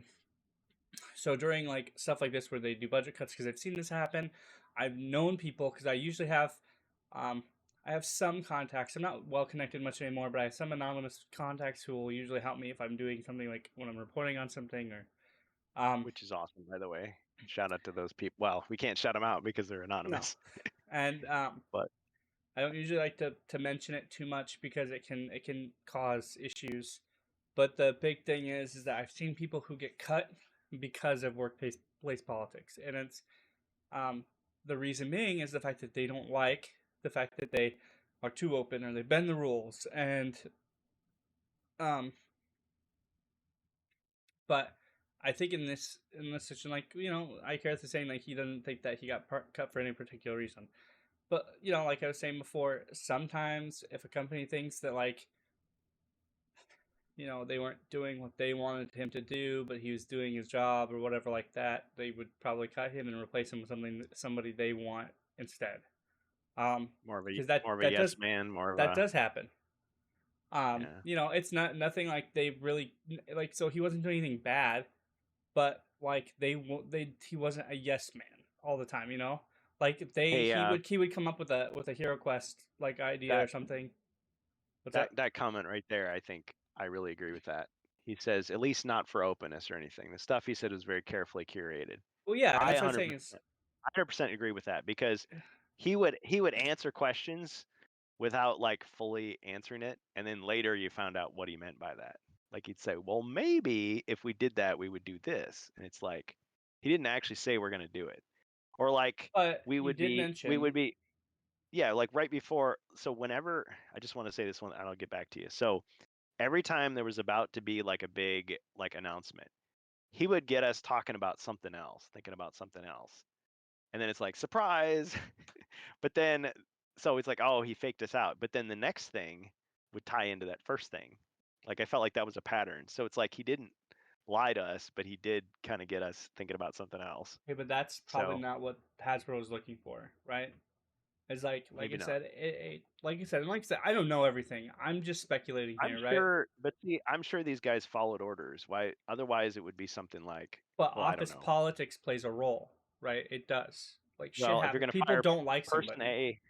So during like stuff like this where they do budget cuts, because I've seen this happen, I've known people because I usually have, I have some contacts. I'm not well connected much anymore, but I have some anonymous contacts who will usually help me if I'm doing something like when I'm reporting on something or, Which is awesome, by the way. Shout out to those people. Well, we can't shout them out because they're no, anonymous. and But I don't usually like to mention it too much because it can cause issues. But the big thing is that I've seen people who get cut because of workplace place politics, and it's um, the reason being is the fact that they don't like the fact that they are too open or they bend the rules, and um, but I think in this situation, like Icarus is saying like he doesn't think that he got cut for any particular reason. But like I was saying before, sometimes if a company thinks that like they weren't doing what they wanted him to do, but he was doing his job or whatever like that, they would probably cut him and replace him with somebody they want instead. Because that more of a that yes does man, more of that a does happen. yeah. It's nothing like they really like. So he wasn't doing anything bad, but like he wasn't a yes man all the time. Like if Hey, he would come up with a hero quest like idea or that something. What's that up? that comment right there, I think I really agree with that. He says at least not for openness or anything. The stuff he said was very carefully curated. Well, yeah, and I that's what I'm saying 100% is 100% agree with that because he would answer questions without like fully answering it, and then later you found out what he meant by that. Like he'd say, "Well, maybe if we did that, we would do this," and it's like he didn't actually say we're going to do it, or like but we you would did be we mention would be yeah, like right before. So whenever I just want to say this one, and I'll get back to you. So every time there was about to be like a big like announcement, he would get us talking about something else, thinking about something else, and then it's like surprise. But then so it's like, oh, he faked us out, but then the next thing would tie into that first thing. Like I felt like that was a pattern, so it's like he didn't lie to us, but he did kind of get us thinking about something else. okay, but that's probably So not what Hasbro is looking for, right? It's like Maybe I not. said, like I said, I don't know everything. I'm just speculating I'm here, right? sure, but see, I'm sure these guys followed orders. Why? Otherwise, it would be something like, But well, I don't office know. politics plays a role, right? It does. Like shit Well, if you're happens. going to People fire don't like person somebody. A,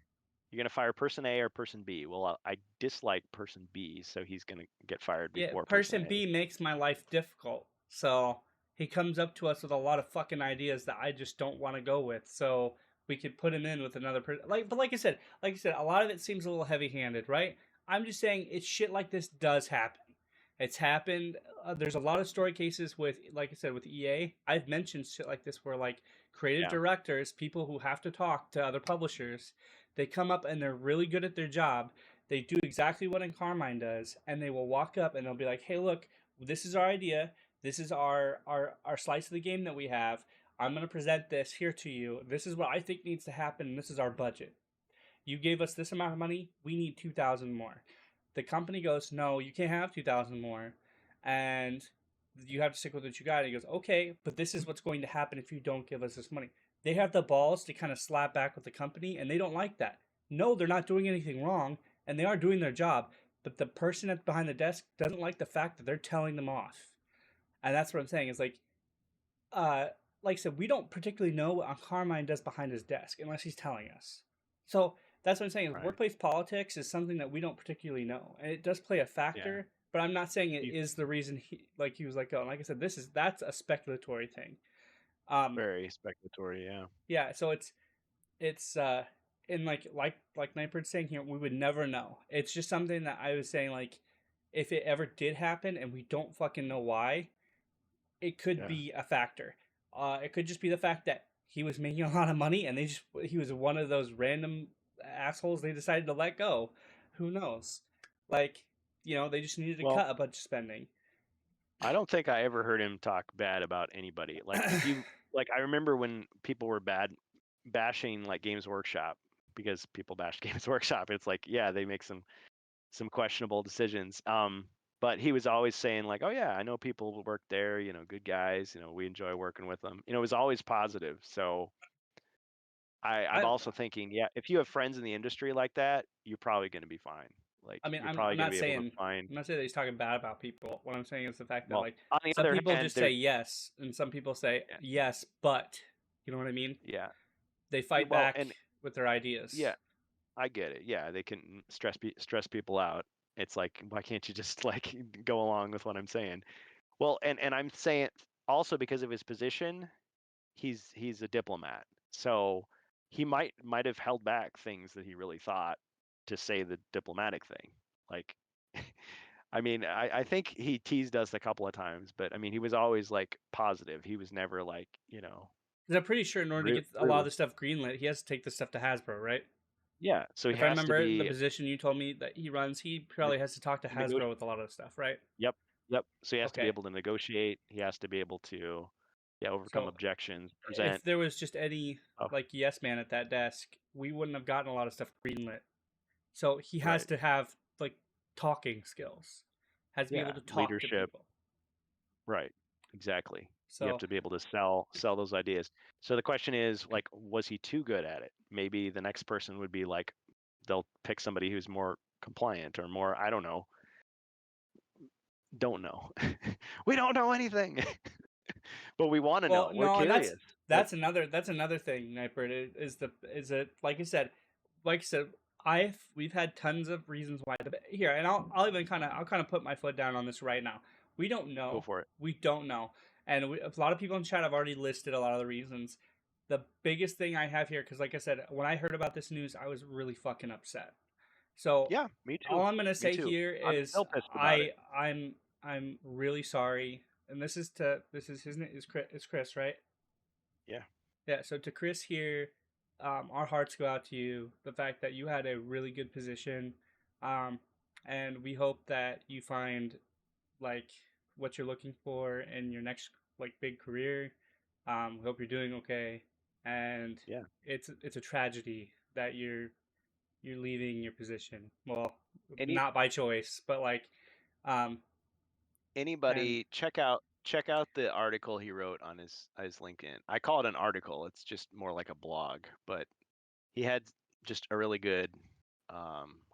you're going to fire person A or person B. Well, I dislike person B, so he's going to get fired Yeah, before person person A. B makes my life difficult. So he comes up to us with a lot of fucking ideas that I just don't want to go with. So we could put him in with another person. But like I said, a lot of it seems a little heavy-handed, right? I'm just saying it's shit like this does happen. It's happened. There's a lot of story cases with, like I said, with EA. I've mentioned shit like this where like creative Yeah. directors, people who have to talk to other publishers, they come up and they're really good at their job. They do exactly what in Carmine does, and they will walk up and they'll be like, "Hey, look, this is our idea. This is our slice of the game that we have. I'm going to present this here to you. This is what I think needs to happen. And this is our budget. You gave us this amount of money. We need 2,000 more." The company goes, "No, you can't have 2,000 more, and you have to stick with what you got." And he goes, "Okay, but this is what's going to happen if you don't give us this money." They have the balls to kind of slap back with the company, and they don't like that. No, they're not doing anything wrong, and they are doing their job. But the person at behind the desk doesn't like the fact that they're telling them off, and that's what I'm saying. Is uh, like I said, we don't particularly know what Carmine does behind his desk unless he's telling us. So that's what I'm saying. Is Right. workplace politics is something that we don't particularly know, and it does play a Yeah. factor. But I'm not saying it You, is the reason he was let go. And like I said, that's a speculatory thing. Um, very speculatory. Yeah. yeah. So it's and like Nightbird's saying here, we would never know. It's just something that I was saying like, if it ever did happen and we don't fucking know why, it could Yeah. be a factor. It could just be the fact that he was making a lot of money and he was one of those random assholes they decided to let go. Who knows? Like, they just needed to Well, cut a bunch of spending. I don't think I ever heard him talk bad about anybody. Like if you like, I remember when people were bashing like Games Workshop because people bash Games Workshop. It's like, yeah, they make some questionable decisions. But he was always saying like, oh yeah, I know people who work there. Good guys. We enjoy working with them. It was always positive. So I'm I also thinking, yeah, if you have friends in the industry like that, you're probably going to be fine. Like I mean, you're I'm probably going to not be able to saying find. that he's talking bad about people. What I'm saying is the fact that Well, like on the some other people hand, just say there's yes and some people say yeah, yes, but you know what I mean? yeah. They fight Well, back and with their ideas. yeah, I get it. Yeah, they can stress people out. It's like, why can't you just like go along with what I'm saying? Well, and I'm saying also because of his position, he's a diplomat. So he might have held back things that he really thought to say the diplomatic thing. Like I mean, I think he teased us a couple of times, but I mean, he was always like positive. He was never like, 'Cause I'm pretty sure in order to get a lot of rude. the stuff greenlit, he has to take the stuff to Hasbro, right? Yeah, so he If I has to remember the be position you told me that he runs, he probably has to talk to Hasbro with a lot of the stuff, right? Yep, yep. So he has to be Okay. able to negotiate. He has to be able to, yeah, overcome So objections, if present. there was just any Oh, like yes man at that desk, we wouldn't have gotten a lot of stuff greenlit. So he has right. to have like talking skills, has to be able Yeah, to talk to leadership. people. Right. Exactly. You have So to be able to sell those ideas. So the question is, like, was he too good at it? Maybe the next person would be like, they'll pick somebody who's more compliant or more, I don't know. Don't know. We don't know anything. But we want to well, know. We're no, and curious. that's another thing, Nightbird, is it like I said, we've had tons of reasons why here, and I'll kind of put my foot down on this right now. We don't Go know. for it. We don't know. And a lot of people in chat have already listed a lot of the reasons. The biggest thing I have here, because like I said, when I heard about this news, I was really fucking upset. So Yeah, me all too. I'm gonna Me say too. here I'm is still pissed about it. I'm really sorry, and this is his name is Chris, right? Yeah. Yeah. So to Chris here, our hearts go out to you. The fact that you had a really good position, um, and we hope that you find like what you're looking for in your next like big career. We hope you're doing okay, and Yeah. it's a tragedy that you're leaving your position. Well, Any not by choice, but like, um, and anybody check out the article he wrote on his LinkedIn. I call it an article. It's just more like a blog, but he had just a really good,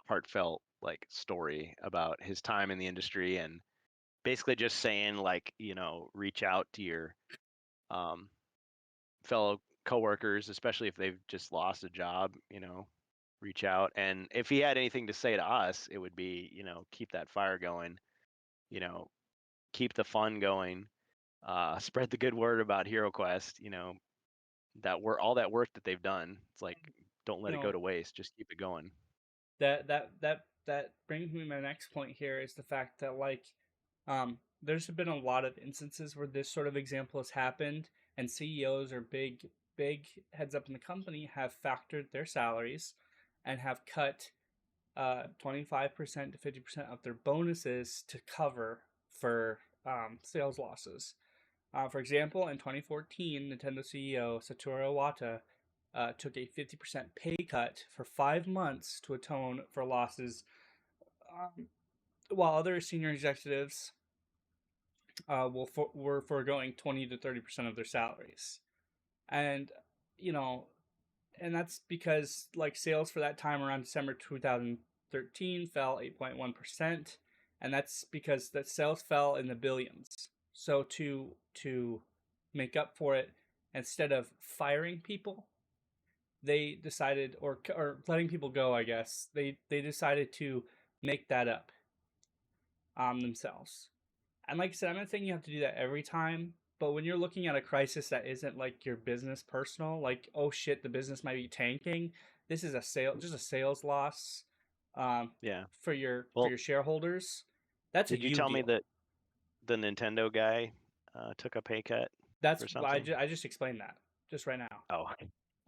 heartfelt like story about his time in the industry, and basically just saying like, reach out to your fellow coworkers, especially if they've just lost a job, reach out. And if he had anything to say to us, it would be, keep that fire going, you know, keep the fun going, spread the good word about HeroQuest, all that work that they've done. It's like, don't let You it go know, to waste. Just keep it going. that brings me to my next point here is the fact that there's been a lot of instances where this sort of example has happened, and CEOs or big heads up in the company have factored their salaries and have cut 25% to 50% of their bonuses to cover for sales losses. For example, in 2014, Nintendo CEO Satoru Iwata took a 50% pay cut for 5 months to atone for losses, um, while other senior executives were foregoing 20 to 30% of their salaries. And, you know, and that's because like sales for that time around December 2013 fell 8.1%, and that's because that sales fell in the billions. So to make up for it, instead of firing people, they decided, or letting people go, I guess they decided to make that up themselves. And like I said, I'm not saying you have to do that every time, but when you're looking at a crisis that isn't like your business personal, like oh shit, the business might be tanking. This is just a sales loss, Yeah. for your Well, shareholders. That's a did you you tell me deal. that the Nintendo guy took a pay cut That's for something? I just explained that just right now. Oh,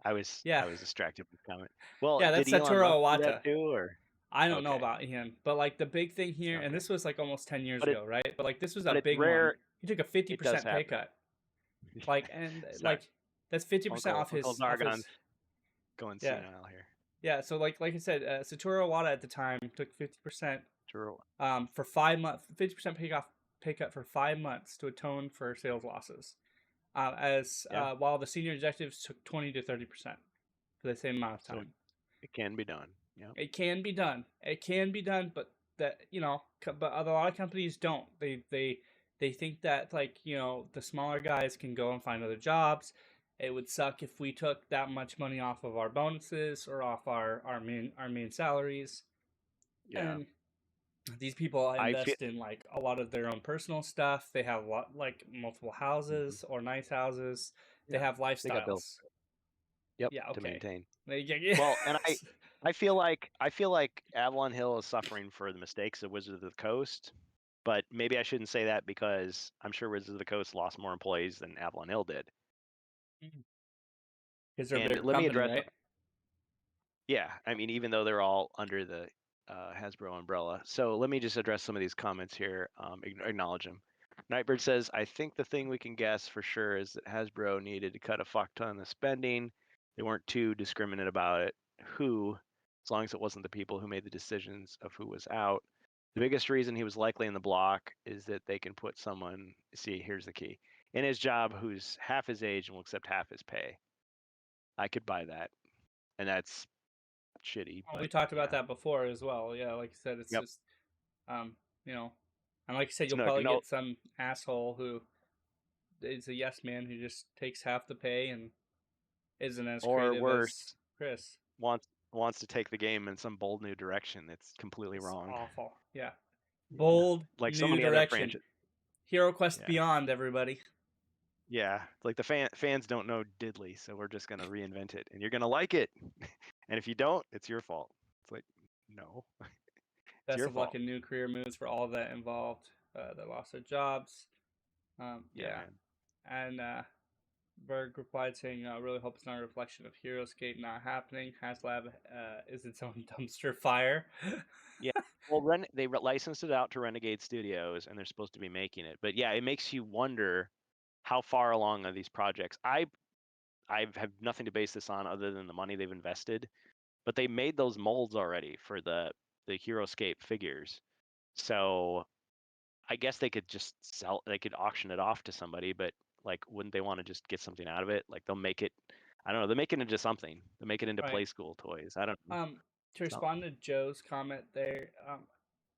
I was Yeah, I was distracted with the comment. Well, yeah, did that's Elon Satoru Musk do that Iwata. too, or I don't know okay, about him, but like the big thing here, and okay, this was like almost 10 years but ago, right? But like this was a but it's big one. rare. He took a fifty It does percent pay happen. cut, and Sorry, like that's 50% Uncle off his Zargon's going yeah. senile here. Yeah, so like I said, Satoru Iwata at the time took 50% True. for 5 months, 50% pay cut for 5 months to atone for sales losses. As Yeah. While the senior executives took 20 to 30% for the same amount of So time. it can be done. Yeah. It can be done. It can be done, but but a lot of companies don't. They think that the smaller guys can go and find other jobs. It would suck if we took that much money off of our bonuses or off our main salaries. Yeah. And these people I feel. invest in like a lot of their own personal stuff. They have a lot like multiple Mhm. houses or nice houses. They Yeah. have They got bills. lifestyles. Yep. Yeah, To okay. maintain. Yeah. Well, and I feel like Avalon Hill is suffering for the mistakes of Wizards of the Coast, but maybe I shouldn't say that because I'm sure Wizards of the Coast lost more employees than Avalon Hill did. Because they're a And bigger let me company, address. right? Yeah, I mean, even though they're all under the Hasbro umbrella. So let me just address some of these comments here, acknowledge them. Nightbird says, I think the thing we can guess for sure is that Hasbro needed to cut a fuck ton of spending. They weren't too discriminate about it. Who, as long as it wasn't the people who made the decisions of who was out. The biggest reason he was likely in the block is that they can put someone, see, here's the key, in his job who's half his age and will accept half his pay. I could buy that. And that's shitty, Well, but we talked about yeah. that before as well. Yeah, like I said, it's Yep. just, um, you know, and like I said, So you'll no, probably no, get some asshole who is a yes man who just takes half the pay and isn't as or creative worse, as Chris. wants to take the game in some bold new direction that's completely It's wrong. awful. Yeah, Yeah. bold Like so new many other direction. franchises. HeroQuest Yeah. Beyond, everybody. Yeah. Like the fans don't know diddly, so we're just gonna reinvent it, and you're gonna like it. And if you don't, it's your fault. It's like, no, it's Best your of luck fault. in new career moves for all that involved. That lost their jobs. Yeah, Yeah, man. and Berg replied saying, "Really hope it's not a reflection of HeroScape not happening. HasLab is its own dumpster fire." Yeah. Well, licensed it out to Renegade Studios, and they're supposed to be making it. But yeah, it makes you wonder how far along are these projects. I have nothing to base this on other than the money they've invested, but they made those molds already for the HeroScape figures. So I guess they could just they could auction it off to somebody, but like, wouldn't they want to just get something out of it? Like they'll make it. I don't know. They make it into something. They make it into Right. play school toys. I don't know. To respond Something. to Joe's comment there,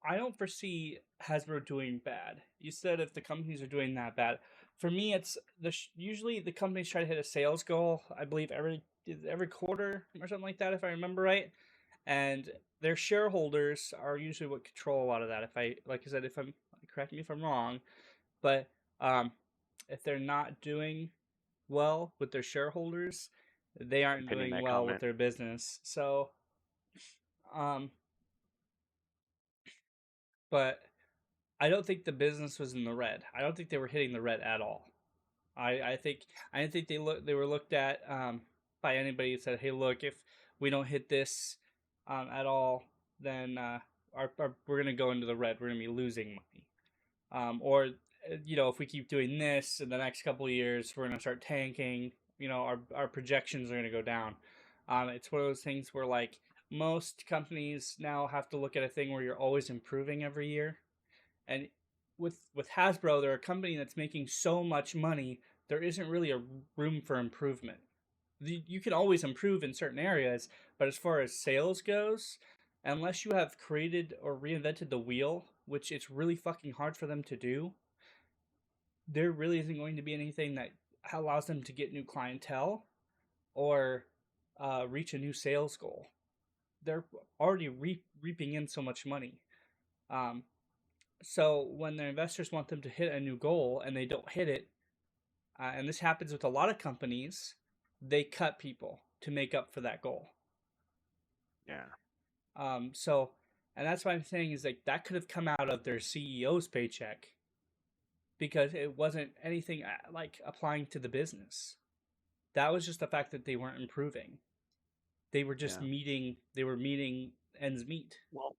I don't foresee Hasbro doing bad. You said if the companies are doing that bad. For me, it's usually the companies try to hit a sales goal. I believe every quarter or something like that, if I remember right. And their shareholders are usually what control a lot of that. If I like I said, if I'm correct me if I'm wrong, but um, if they're not doing well with their shareholders, they aren't Opinion doing that well with comment. their business. So um, but I don't think the business was in the red. I don't think they were hitting the red at all. I think I didn't think they were looked at by anybody who said, "Hey, look, if we don't hit this at all, then we're gonna go into the red. We're gonna be losing money." Or if we keep doing this in the next couple of years, we're gonna start tanking. Our projections are gonna go down. It's one of those things where like most companies now have to look at a thing where you're always improving every year. And with Hasbro, they're a company that's making so much money, there isn't really a room for improvement. You can always improve in certain areas, but as far as sales goes, unless you have created or reinvented the wheel, which it's really fucking hard for them to do, there really isn't going to be anything that allows them to get new clientele or reach a new sales goal. They're already reaping in so much money. Um, So when the investors want them to hit a new goal and they don't hit it, and this happens with a lot of companies, they cut people to make up for that goal. Yeah. So, and that's what I'm saying is like that could have come out of their CEO's paycheck because it wasn't anything like applying to the business. That was just the fact that they weren't improving. They were just Yeah. meeting. They were meeting ends meet. Well,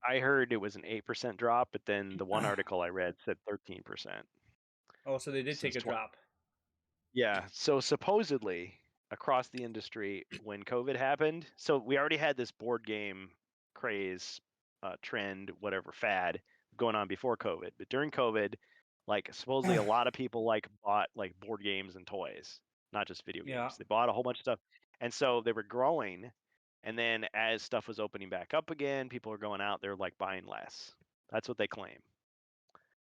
I heard it was an 8% drop, but then the one article I read said 13%. Oh, so they did take Since a drop. Yeah. So supposedly across the industry, when COVID happened, so we already had this board game craze, trend, whatever fad going on before COVID. But during COVID, like supposedly a lot of people like bought like board games and toys, not just video Yeah. games. They bought a whole bunch of stuff. And so they were growing. And then as stuff was opening back up again, people are going out, they're like buying less. That's what they claim.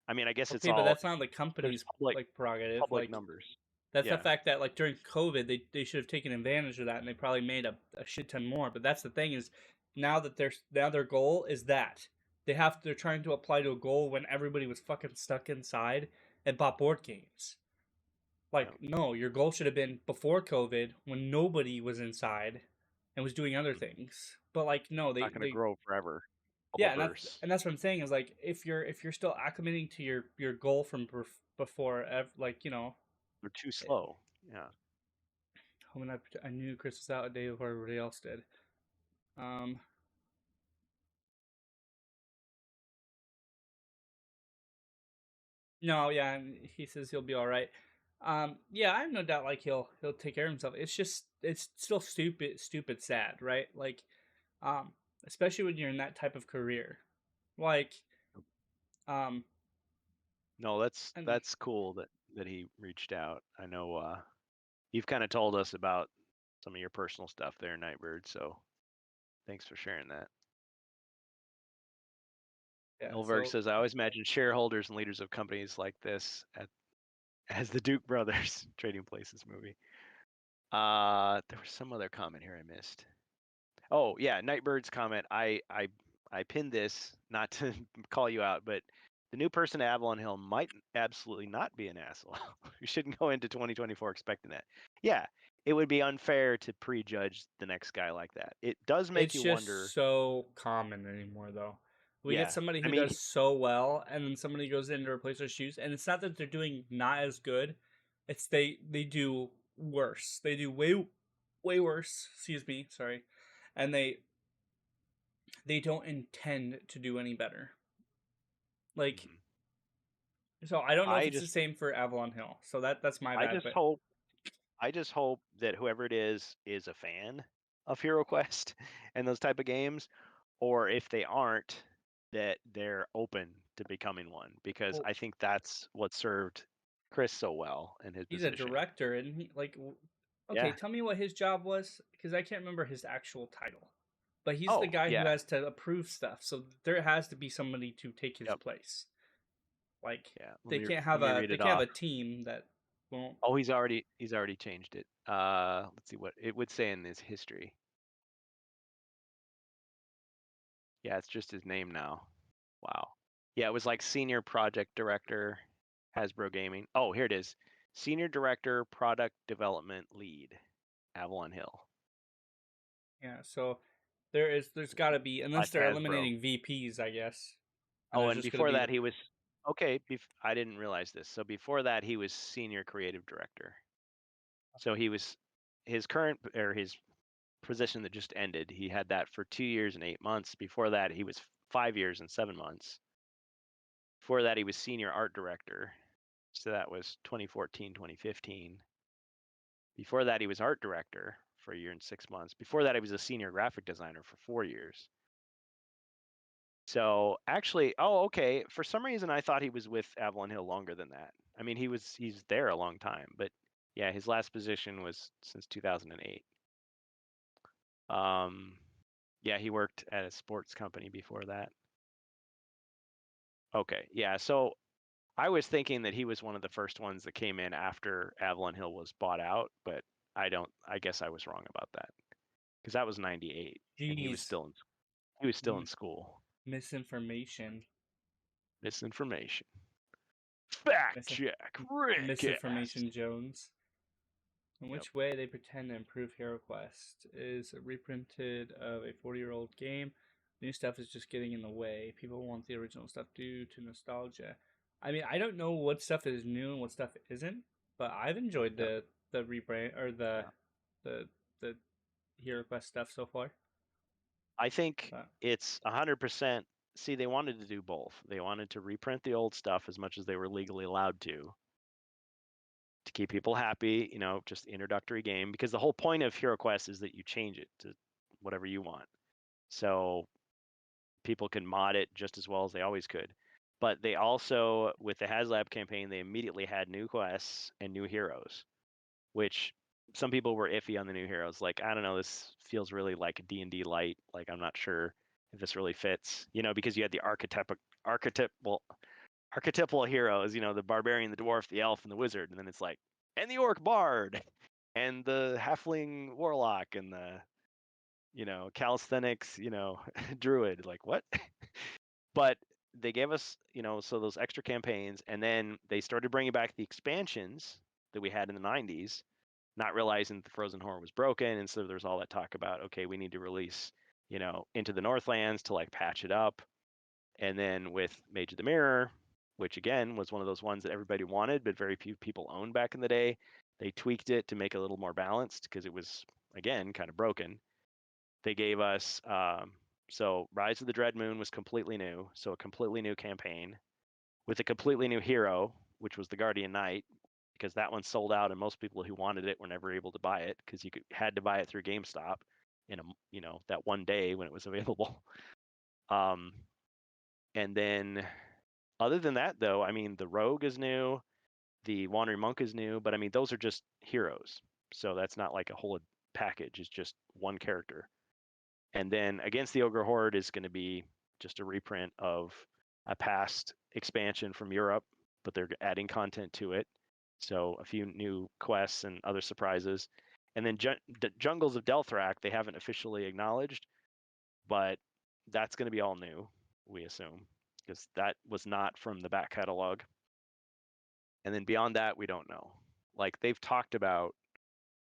I mean, I guess it's Okay, but all that's not the there's company's like prerogative. public Like numbers. that's the Yeah. fact that like during COVID they should have taken advantage of that and they probably made a shit ton more. But that's the thing is now their goal is that they're trying to apply to a goal when everybody was fucking stuck inside and bought board games. Yeah. Like no, your goal should have been before COVID when nobody was inside and was doing other Mhm. things. But like no, Not going to they grow forever. yeah, Bubbleverse. and that's what I'm saying is like if you're still acclimating to your goal from before, like They're too it, slow. Yeah. when I knew Chris was out a day before everybody else did. Um, no, yeah, and he says he'll be all right. Yeah, I have no doubt like he'll take care of himself. It's just it's still stupid sad, right? Like, um, especially when you're in that type of career, like, um, No, that's and that's cool that he reached out. I know you've kind of told us about some of your personal stuff there, Nightbird, so thanks for sharing that. yeah, Elberg so says, I always imagine shareholders and leaders of companies like this as the Duke brothers Trading Places movie. There was some other comment here I missed. Oh yeah, Nightbird's comment. I pinned this not to call you out, but the new person at Avalon Hill might absolutely not be an asshole. You shouldn't go into 2024 expecting that. Yeah, it would be unfair to prejudge the next guy like that. It does make it's you wonder. just so common anymore, though. We get Yeah, somebody I who mean, does so well, and then somebody goes in to replace their shoes, and it's not that they're doing not as good. It's they do worse. They do way worse. Excuse me, sorry, and they don't intend to do any better. Like mhm. so, I don't know if I it's the just same for Avalon Hill. So that's my I bad, just but hope I just hope that whoever it is a fan of HeroQuest and those type of games, or if they aren't, that they're open to becoming one, because well, I think that's what served Chris so well in his he's a position. director, and he like Okay, Yeah. tell me what his job was, because I can't remember his actual title. But he's the Oh, guy who yeah. has to approve stuff, so there has to be somebody to take his Yep. place. Like Yeah. they can't Let have me read they it can't have off. a team that won't. Oh, he's already changed it. Let's see what it would say in his history. Yeah, it's just his name now. Wow. Yeah, it was like senior project director, Hasbro Gaming. Oh, here it is. Senior director, product development lead, Avalon Hill. Yeah, so there's got to be, unless Slash they're Hasbro. eliminating VPs, I guess, and Oh, there's and just going to before be that the he was okay. I didn't realize this. So before that he was senior creative director. So he was his current or his position that just ended. He had that for 2 years and 8 months. Before that he was 5 years and 7 months. Before that he was senior art director. So that was 2014, 2015. Before that he was art director for a year and 6 months. Before that he was a senior graphic designer for 4 years. So actually, oh, okay. For some reason, I thought he was with Avalon Hill longer than that. I mean, he's there a long time, but yeah, his last position was since 2008. Yeah, he worked at a sports company before that. Okay, yeah. So I was thinking that he was one of the first ones that came in after Avalon Hill was bought out, but I don't. I guess I was wrong about that because that was '98, and Jeez, he was still in m- school. misinformation, Misinformation. Fact Mis- check. Rickcast. misinformation Jones. In Yep. which way they pretend to improve HeroQuest is a reprinted of a 40-year-old game. New stuff is just getting in the way. People want the original stuff due to nostalgia. I mean, I don't know what stuff is new and what stuff isn't, but I've enjoyed Yep. the rebrand or Yeah. the the HeroQuest stuff so far. I think But it's 100%. See, they wanted to do both. They wanted to reprint the old stuff as much as they were legally allowed to keep people happy, just the introductory game, because the whole point of HeroQuest is that you change it to whatever you want. So people can mod it just as well as they always could. But they also, with the HasLab campaign, they immediately had new quests and new heroes, which some people were iffy on the new heroes. Like, I don't know, this feels really like D&D light. Like, I'm not sure if this really fits, because you had the archetypal heroes, the barbarian, the dwarf, the elf, and the wizard, and then it's like, and the orc bard, and the halfling warlock, and the, calisthenics, druid. Like, what? But they gave us, so those extra campaigns, and then they started bringing back the expansions that we had in the 90s, not realizing that the Frozen Horror was broken, and so there's all that talk about, okay, we need to release, Into the Northlands to like patch it up. And then with Mage of the Mirror, which again was one of those ones that everybody wanted, but very few people owned back in the day, they tweaked it to make it a little more balanced because it was, again, kind of broken. They gave us, so Rise of the Dread Moon was completely new, so a completely new campaign with a completely new hero, which was the Guardian Knight, because that one sold out, and most people who wanted it were never able to buy it because had to buy it through GameStop in that one day when it was available. Um, and then other than that, though, I mean, the Rogue is new, the Wandering Monk is new, but I mean, those are just heroes. So that's not like a whole package, it's just one character. And then Against the Ogre Horde is going to be just a reprint of a past expansion from Europe, but they're adding content to it. So a few new quests and other surprises. And then Jungles of Delthrak, they haven't officially acknowledged, but that's going to be all new, we assume, because that was not from the back catalog. And then beyond that, we don't know. Like, they've talked about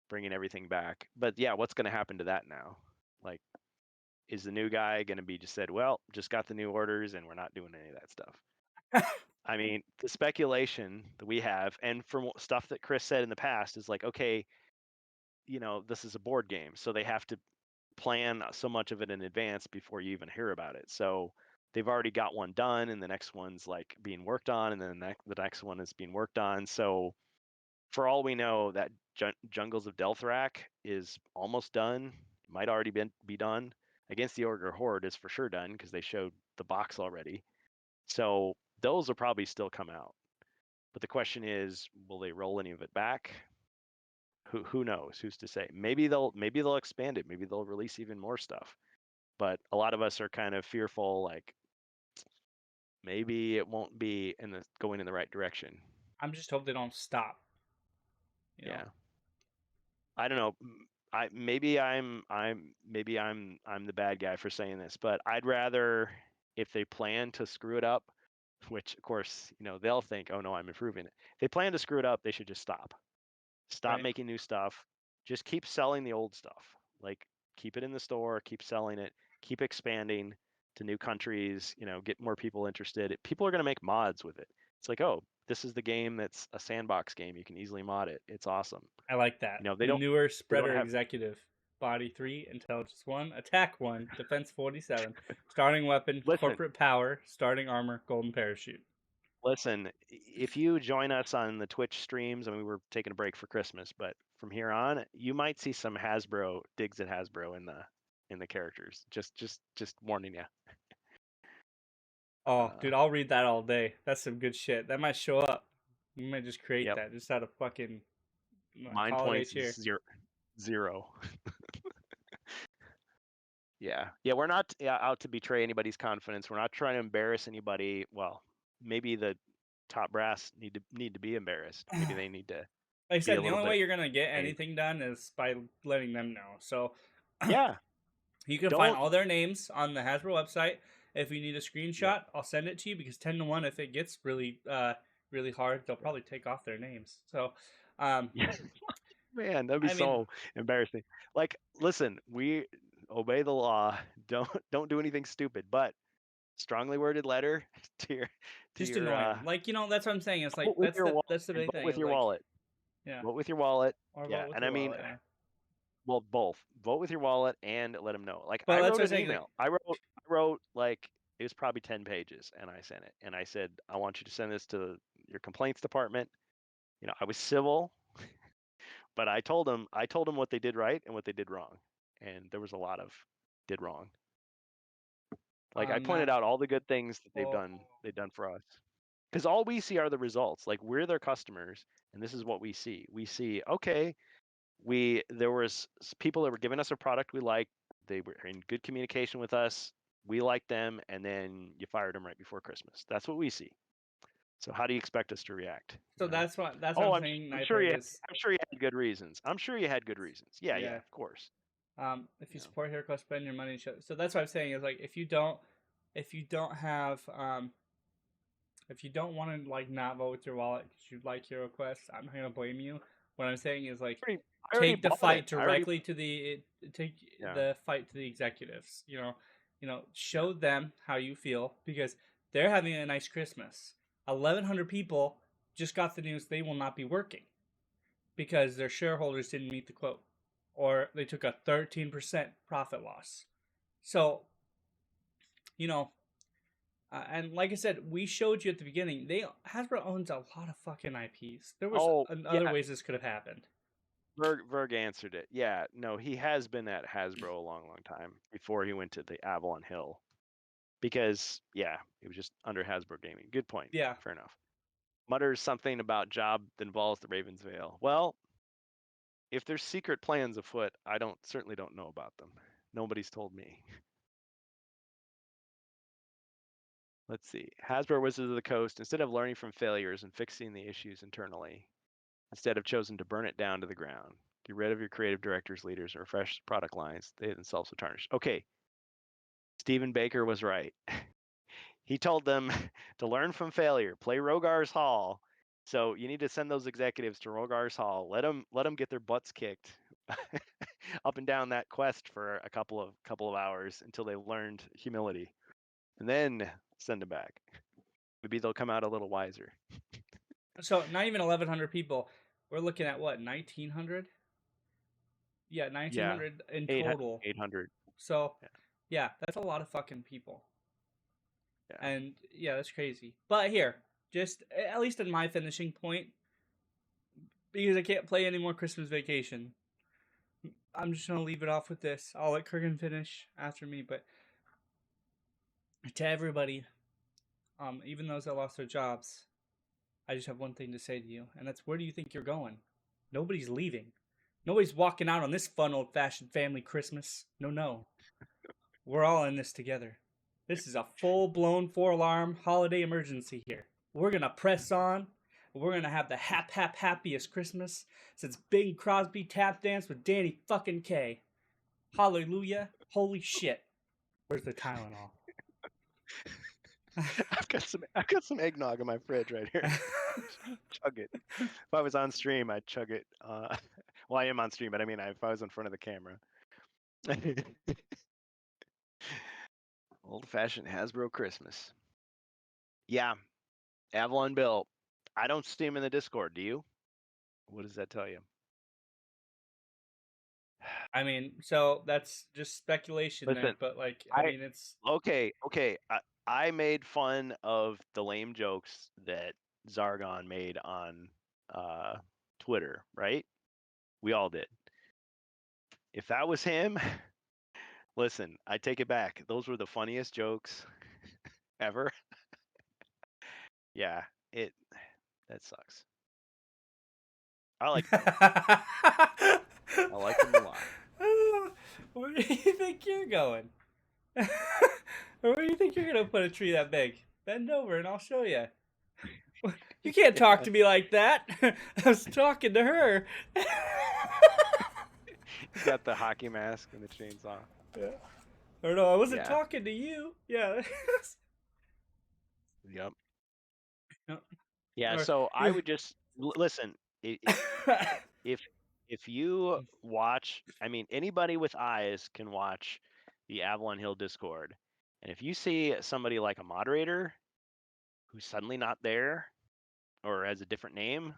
bringing everything back, but yeah, what's going to happen to that now? Like, is the new guy going to be just said, well, just got the new orders and we're not doing any of that stuff? I mean, the speculation that we have, and from stuff that Chris said in the past, is like, okay, this is a board game, so they have to plan so much of it in advance before you even hear about it. So they've already got one done, and the next one's like being worked on, and then the next one is being worked on. So for all we know, that Jungles of Delthrak is almost done. It might already be done. Against the Ogre Horde is for sure done because they showed the box already. So those will probably still come out. But the question is, will they roll any of it back? Who knows? Who's to say? Maybe they'll expand it. Maybe they'll release even more stuff. But a lot of us are kind of fearful, like maybe it won't be going in the right direction. I'm just hope they don't stop. Yeah. I don't know. Maybe I'm the bad guy for saying this, but I'd rather, if they plan to screw it up, which of course, they'll think, oh no, I'm improving it. If they plan to screw it up, they should just stop. Stop Right. making new stuff. Just keep selling the old stuff. Like keep it in the store, keep selling it, keep expanding to new countries, get more people interested. People are going to make mods with it. It's like, oh, this is the game that's a sandbox game. You can easily mod it. It's awesome. I like that. They Manure don't spreader have executive. Body 3, intelligence 1, attack 1, defense 47, starting weapon, listen, corporate power, starting armor, golden parachute. listen, if you join us on the Twitch streams, I mean, we're taking a break for Christmas, but from here on, you might see some Hasbro digs at Hasbro in the characters. Just warning you. Oh, dude, I'll read that all day. That's some good shit. That might show up. You might just create that just out of fucking Mine holiday points cheer. zero. Yeah, we're not out to betray anybody's confidence. We're not trying to embarrass anybody. Well, maybe the top brass need to be embarrassed. Maybe they need to Like I be a said, the little only bit. way you're gonna get anything done is by letting them know. So Yeah, you can find all their names on the Hasbro website. If you need a screenshot, I'll send it to you because 10-1, if it gets really really hard, they'll probably take off their names. So man, that'd be so embarrassing. Like, listen, we obey the law. Don't do anything stupid, but strongly worded letter to your just annoy them. Like, that's what I'm saying. It's like vote with your wallet. that's the big Vote thing. with Is your like, wallet. yeah, Vote with your wallet. or Yeah, vote with and your I mean, wallet. Yeah. well, both. Vote with your wallet and let them know. Like, But I that's wrote what I'm an saying. email. Like, I wrote like it was probably 10 pages, and I sent it. And I said, I want you to send this to your complaints department. I was civil, but I told them what they did right and what they did wrong, and there was a lot of did wrong. Like I pointed out all the good things that they've done for us, because all we see are the results. Like we're their customers, and this is what we see. We see, okay, there was people that were giving us a product we liked. They were in good communication with us. We liked them, and then you fired them right before Christmas. That's what we see. So how do you expect us to react? so that's what I'm saying. I'm I've sure heard you. is I'm sure you had good reasons. I'm sure you had good reasons. Yeah, of course. if you support HeroQuest, spend your money. So that's what I'm saying is like if you don't have if you don't want to like not vote with your wallet because you like HeroQuest, I'm not gonna blame you. What I'm saying is like take the fight directly to the fight to the executives. Show them how you feel because they're having a nice Christmas. 1,100 people just got the news they will not be working because their shareholders didn't meet the quote or they took a 13% profit loss. So, and like I said, we showed you at the beginning, Hasbro owns a lot of fucking IPs. There was other ways this could have happened. Berg answered it. Yeah, no, he has been at Hasbro a long, long time before he went to the Avalon Hill. Because, yeah, it was just under Hasbro Gaming. Good point. Yeah. Fair enough. Mutters something about job that involves the Ravens Veil. Well, if there's secret plans afoot, I certainly don't know about them. Nobody's told me. Let's see. Hasbro Wizards of the Coast, instead of learning from failures and fixing the issues internally, instead have chosen to burn it down to the ground. Get rid of your creative directors, leaders, and refresh product lines. They themselves will tarnish. Okay. Stephen Baker was right. He told them to learn from failure, play Rogar's Hall. So you need to send those executives to Rogar's Hall. Let them get their butts kicked up and down that quest for a couple of hours until they learned humility, and then send them back. Maybe they'll come out a little wiser. So not even 1,100 people. We're looking at what, 1,900? Yeah, 1,900 in total. 800. So yeah, that's a lot of fucking people. Yeah. And yeah, that's crazy. But here, just at least in my finishing point, because I can't play any more Christmas Vacation, I'm just gonna leave it off with this. I'll let Kurgan finish after me, but to everybody, even those that lost their jobs, I just have one thing to say to you, and that's where do you think you're going? Nobody's leaving. Nobody's walking out on this fun old-fashioned family Christmas. No. We're all in this together. This is a full-blown 4-alarm holiday emergency here. We're gonna press on. We're gonna have the happiest Christmas since Bing Crosby tap danced with Danny fucking K. Hallelujah. Holy shit. Where's the Tylenol? I've got some eggnog in my fridge right here. Chug it. If I was on stream, I'd chug it. Well, I am on stream, but I mean, if I was in front of the camera. Old-fashioned Hasbro Christmas. Yeah, Avalon Bill. I don't see him in the Discord. Do you? What does that tell you? I mean, so that's just speculation. Listen, there, but like, I mean, it's okay. I made fun of the lame jokes that Zargon made on Twitter, right? We all did. If that was him, listen, I take it back. Those were the funniest jokes ever. Yeah, that sucks. I like Bill. I like him a lot. Where do you think you're going? Where do you think you're gonna put a tree that big? Bend over and I'll show you. You can't talk to me like that. I was talking to her. He's got the hockey mask and the chainsaw. Yeah. Or no, I wasn't talking to you. Yeah. Yep. Yep. Yeah. So I would just listen. If you watch, I mean, anybody with eyes can watch the Avalon Hill Discord, and if you see somebody like a moderator who's suddenly not there or has a different name,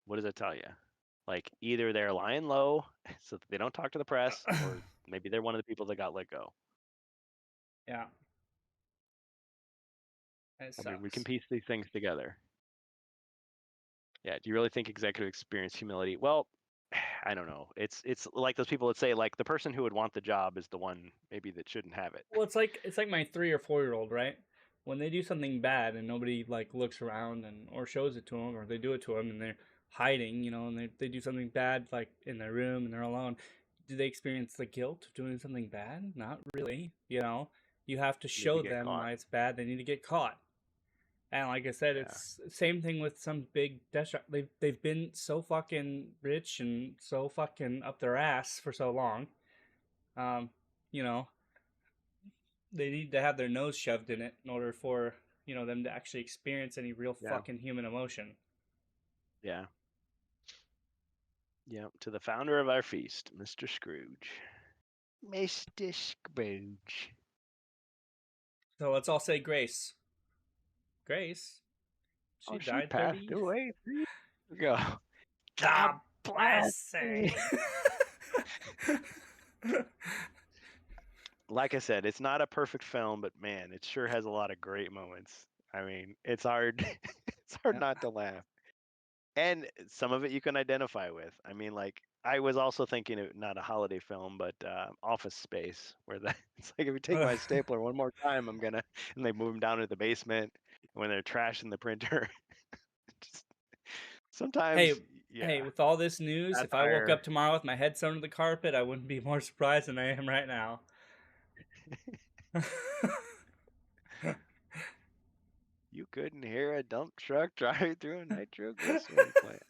what does that tell you? Like either they're lying low so that they don't talk to the press, or maybe they're one of the people that got let go. Yeah. I mean, we can piece these things together. Yeah. Do you really think executive experience humility? Well, I don't know. It's like those people that say like the person who would want the job is the one maybe that shouldn't have it. Well, it's like my 3 or 4-year-old, right? When they do something bad and nobody like looks around and or shows it to them, or they do it to them and they're hiding, you know, and they do something bad like in their room and they're alone. Do they experience the guilt of doing something bad? Not really. You know, you have to show them why it's bad. They need to get caught. And like I said, it's same thing with some big death shot. They've been so fucking rich and so fucking up their ass for so long. You know, they need to have their nose shoved in it in order for, you know, them to actually experience any real fucking human emotion. Yeah. Yeah, to the founder of our feast, Mr. Scrooge. Mr. Scrooge. So let's all say grace. Grace? She died passed 30 away 3 years ago. God bless her. Like I said, it's not a perfect film, but man, it sure has a lot of great moments. I mean, it's hard it's hard not to laugh. And some of it you can identify with. I mean, like I was also thinking of not a holiday film, but Office Space, where it's like if you take my stapler one more time, I'm gonna, and they move him down to the basement when they're trashing the printer. Just, sometimes, hey, with all this news, if I woke up tomorrow with my head sewn to the carpet, I wouldn't be more surprised than I am right now. You couldn't hear a dump truck driving through a nitroglycerin plant.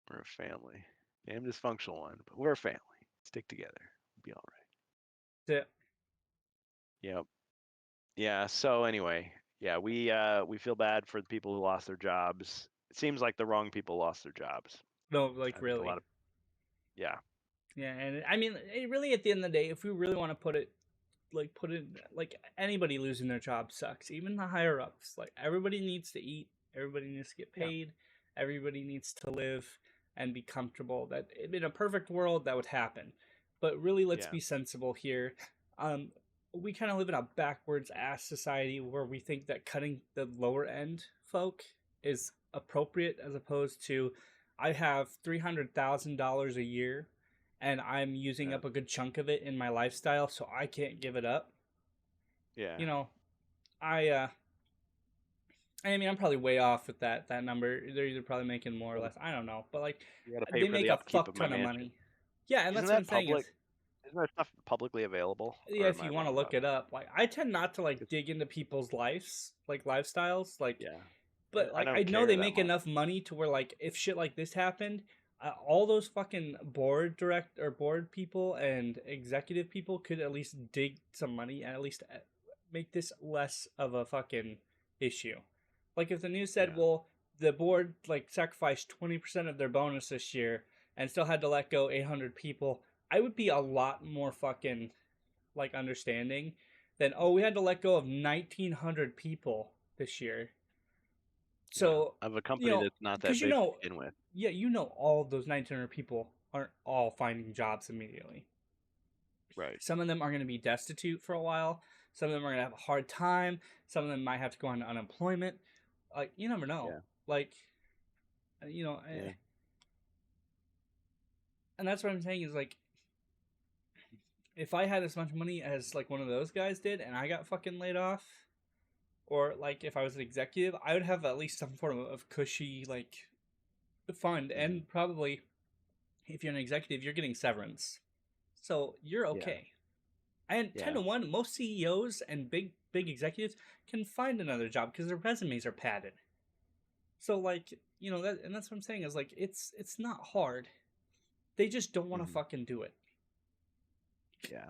We're a family. Damn dysfunctional one, but we're a family. Stick together. We'll be all right. Yep. Yeah. So anyway, yeah, we feel bad for the people who lost their jobs. It seems like the wrong people lost their jobs. No, like really. Yeah. Yeah, and I mean, really, at the end of the day, if we really want to put it like anybody losing their job sucks. Even the higher ups, like everybody needs to eat, everybody needs to get paid, everybody needs to live and be comfortable. That in a perfect world that would happen, but really, let's be sensible here. We kind of live in a backwards ass society where we think that cutting the lower end folk is appropriate as opposed to I have $300,000 a year and I'm using up a good chunk of it in my lifestyle, so I can't give it up. Yeah. You know, I I mean, I'm probably way off with that number. They're either probably making more or less. I don't know, but like You got to pay they for make the a upkeep fuck of my ton of mansion. money. Yeah, and Isn't that's what that I'm saying is, public? Isn't that stuff publicly available, yeah, or am if I you want to wrong look about it that? up, like I tend not to like 'Cause- dig into people's lives, like lifestyles, like, Yeah, but I like I don't know care they that make much. enough money to where like if shit like this happened, all those fucking board people and executive people could at least dig some money and at least make this less of a fucking issue. Like if the news said, Yeah, well, the board like sacrificed 20% of their bonus this year and still had to let go 800 people, I would be a lot more fucking like understanding than, oh, we had to let go of 1900 people this year. yeah. So, Of a company that's not that because big to begin with. yeah, all of those 1900 people aren't all finding jobs immediately. Right. Some of them are going to be destitute for a while. Some of them are going to have a hard time. Some of them might have to go on unemployment. Like, you never know. Yeah. Like, you know, Yeah. and that's what I'm saying is like, if I had as much money as like one of those guys did and I got fucking laid off, or like if I was an executive, I would have at least some form of cushy like fund, Hmm. and probably if you're an executive, you're getting severance, so you're Yeah. okay. And ten Yeah. to one, most CEOs and big executives can find another job because their resumes are padded. So like that, and that's what I'm saying is like it's not hard. They just don't want to Hmm. fucking do it. Yeah.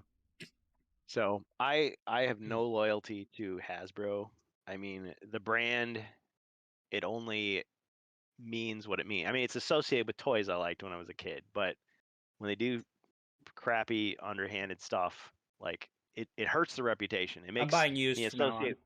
So I have no loyalty to Hasbro. I mean, the brand, it only means what it means. I mean, it's associated with toys I liked when I was a kid, but when they do crappy, underhanded stuff, like it hurts the reputation. It I'm makes buying used me from now associate.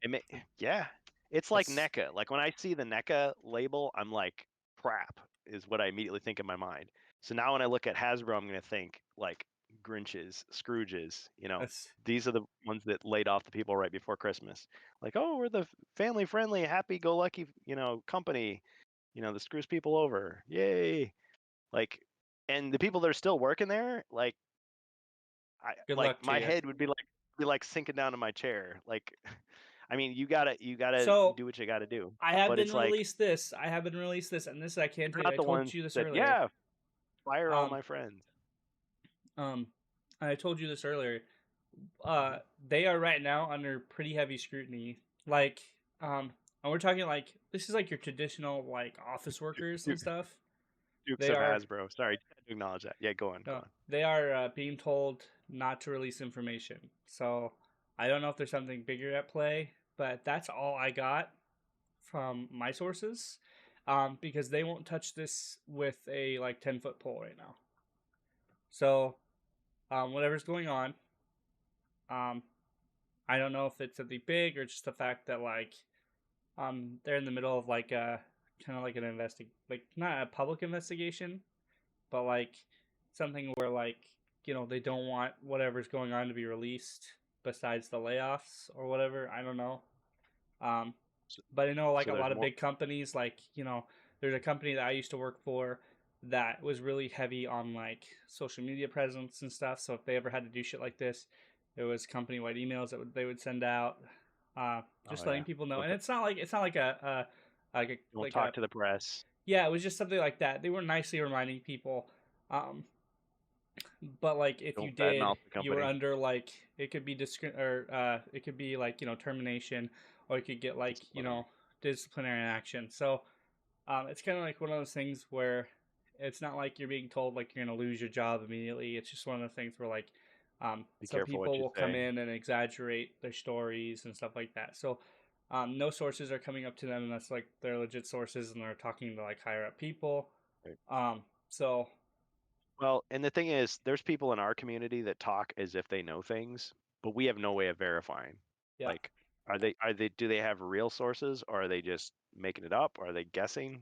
on. Yeah, it's like That's NECA. Like when I see the NECA label, I'm like, crap, is what I immediately think in my mind. So now when I look at Hasbro, I'm gonna think like Grinches, Scrooges. that's These are the ones that laid off the people right before Christmas. Like, oh, we're the family-friendly, happy-go-lucky, company, that screws people over. Yay! Like, and the people that are still working there, like, good like luck to my you. head would be like sinking down to my chair. Like, I mean, you gotta So do what you gotta do. I have But been it's like released this. I have been released this, and this I can they're tell you. not I the told ones you this that, earlier. yeah, fire all Um, my friends. um, I told you this earlier. Mhm. They are right now under pretty heavy scrutiny. Like, and we're talking like this is like your traditional like office workers and Du- stuff. Dukes They of are Hasbro. Sorry, just had to acknowledge that. Yeah, go on, go no, on. they are being told not to release information. So I don't know if there's something bigger at play, but that's all I got from my sources. Because they won't touch this with a like 10-foot pole right now. So whatever's going on, um, I don't know if it's something big or just the fact that like they're in the middle of like a kind of like an like not a public investigation, but like something where like they don't want whatever's going on to be released besides the layoffs or whatever. I don't know. Um, So, but I know like so a there's lot of more. big companies, like there's a company that I used to work for that was really heavy on like social media presence and stuff. So if they ever had to do shit like this, it was company wide emails that they would send out, Oh just letting yeah, people know. don't And it's not like don't like talk a to the press. yeah, it was just something like that. They were nicely reminding people. Um, but like if you Don't did, badmouth the you were company. under like it could be it could be like termination, or you could get like Disciplinary. disciplinary action. So it's kind of like one of those things where it's not like you're being told like you're gonna lose your job immediately. It's just one of the things where like Be some careful what people you will come say. in and exaggerate their stories and stuff like that. So no sources are coming up to them unless like they're legit sources and they're talking to like higher up people. Right. So Well, and the thing is, there's people in our community that talk as if they know things, but we have no way of verifying. yeah, Like, are they do they have real sources, or are they just making it up? Or are they guessing?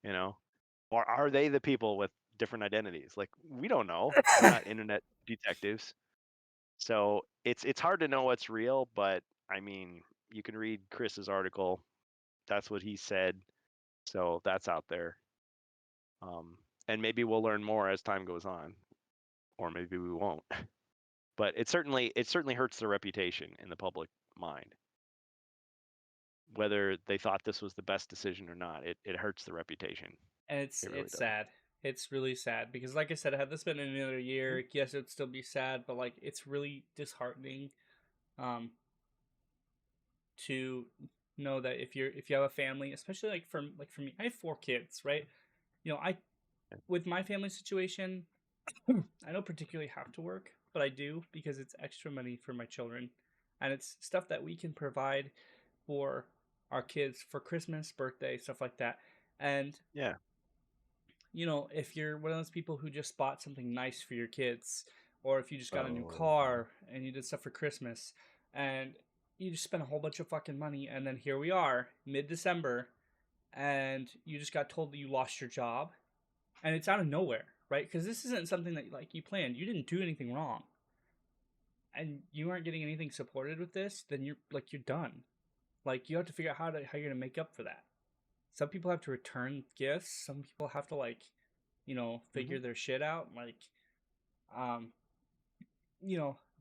You know, or are they the people with different identities? Like, we don't know. We're not internet detectives. So it's hard to know what's real, but I mean, you can read Chris's article. That's what he said. So that's out there. And maybe we'll learn more as time goes on, or maybe we won't. But it certainly hurts the reputation in the public mind. whether they thought this was the best decision or not. It hurts the reputation. And It really it's does. sad. It's really sad because, like I said, had this been another year, yes, it would still be sad, but like it's really disheartening, um, to know that if you have a family, especially like for me, I have 4 kids, right? I with my family situation, I don't particularly have to work, but I do because it's extra money for my children, and it's stuff that we can provide for our kids for Christmas, birthday, stuff like that. And Yeah. if you're one of those people who just bought something nice for your kids, or if you just got a new Oh. car and you did stuff for Christmas, and you just spent a whole bunch of fucking money, and then here we are, mid-December, and you just got told that you lost your job, and it's out of nowhere, right? Because this isn't something that like you planned. You didn't do anything wrong, and you aren't getting anything supported with this. Then you're done. Like you have to figure out how you're gonna make up for that. Some people have to return gifts. Some people have to figure Hmm. their shit out. Like, um,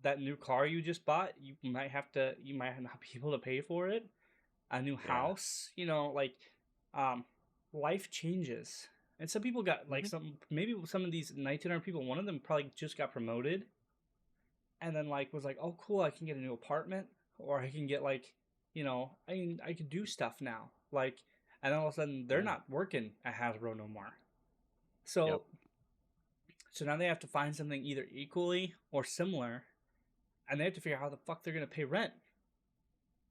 that new car you just bought, you might not be able to pay for it. A new Yeah. house, um, life changes. And some people got like Hmm. maybe some of these 1900 people, one of them probably just got promoted and then like was like, oh cool, I can get a new apartment or I can get I can do stuff now. Like, and then all of a sudden they're Yeah. not working at Hasbro no more. Yep. So now they have to find something either equally or similar, and they have to figure out how the fuck they're gonna pay rent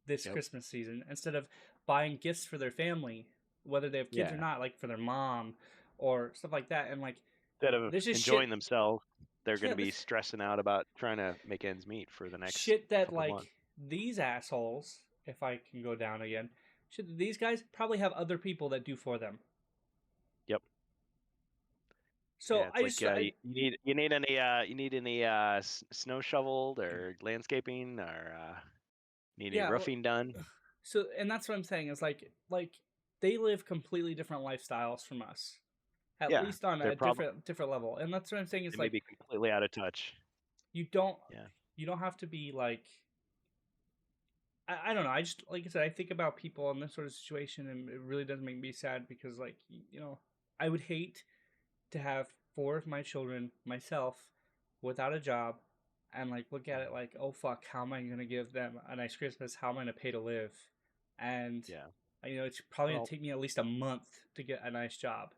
this Yep. Christmas season instead of buying gifts for their family, whether they have kids or Yeah. not, like for their mom or stuff like that. And like Instead of this is enjoying shit. themselves, they're going Yeah, to be this stressing out about trying to make ends meet for the next shit that couple months. like these assholes, if I can go down again, shit that these guys probably have other people that do for them. Yep. So Yeah, it's like you need any snow shoveled or landscaping or need any yeah. roofing done. So and that's what I'm saying is like they live completely different lifestyles from us, at Yeah, least on they're a probably different level. And that's what I'm saying they is may like be completely out of touch. you don't Yeah. you don't have to be like I don't know. I just like I said, I think about people in this sort of situation, and it really does make me sad because like I would hate to have 4 of my children myself without a job and like look at it like, oh fuck, how am I gonna give them a nice Christmas? How am I gonna pay to live? And Yeah. it's probably gonna Well, take me at least a month to get a nice job.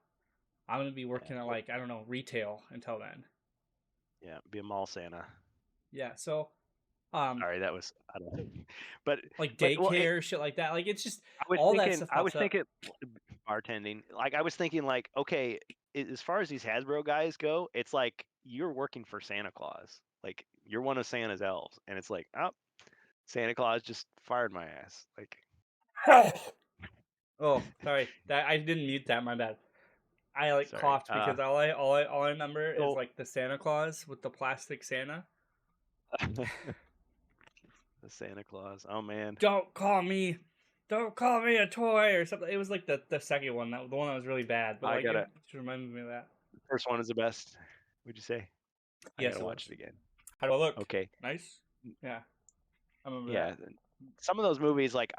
I'm gonna be yeah. working at like I don't know retail until then. Yeah, be a mall Santa. Yeah, so um Sorry, that was I don't know. But like well, daycare shit like that. Like it's just all that stuff I pops was up. thinking bartending. Like I was thinking like, okay, as far as these Hasbro guys go, it's like you're working for Santa Claus. Like you're one of Santa's elves, and it's like, oh, Santa Claus just fired my ass. Like, Oh, sorry. That I didn't mute that. My bad. I like sorry. coughed because all I remember is So like the Santa Claus with the plastic Santa. the Santa Claus. Oh man, Don't call me, don't call me a toy or something. It was like the second one, the one that was really bad, but I like it gotta. just reminded me of that. The first one is the best. Would you say? I Yes, gotta it watch was. it again. How do I look? Okay. Nice. Yeah, I remember Yeah. that. Some of those movies, like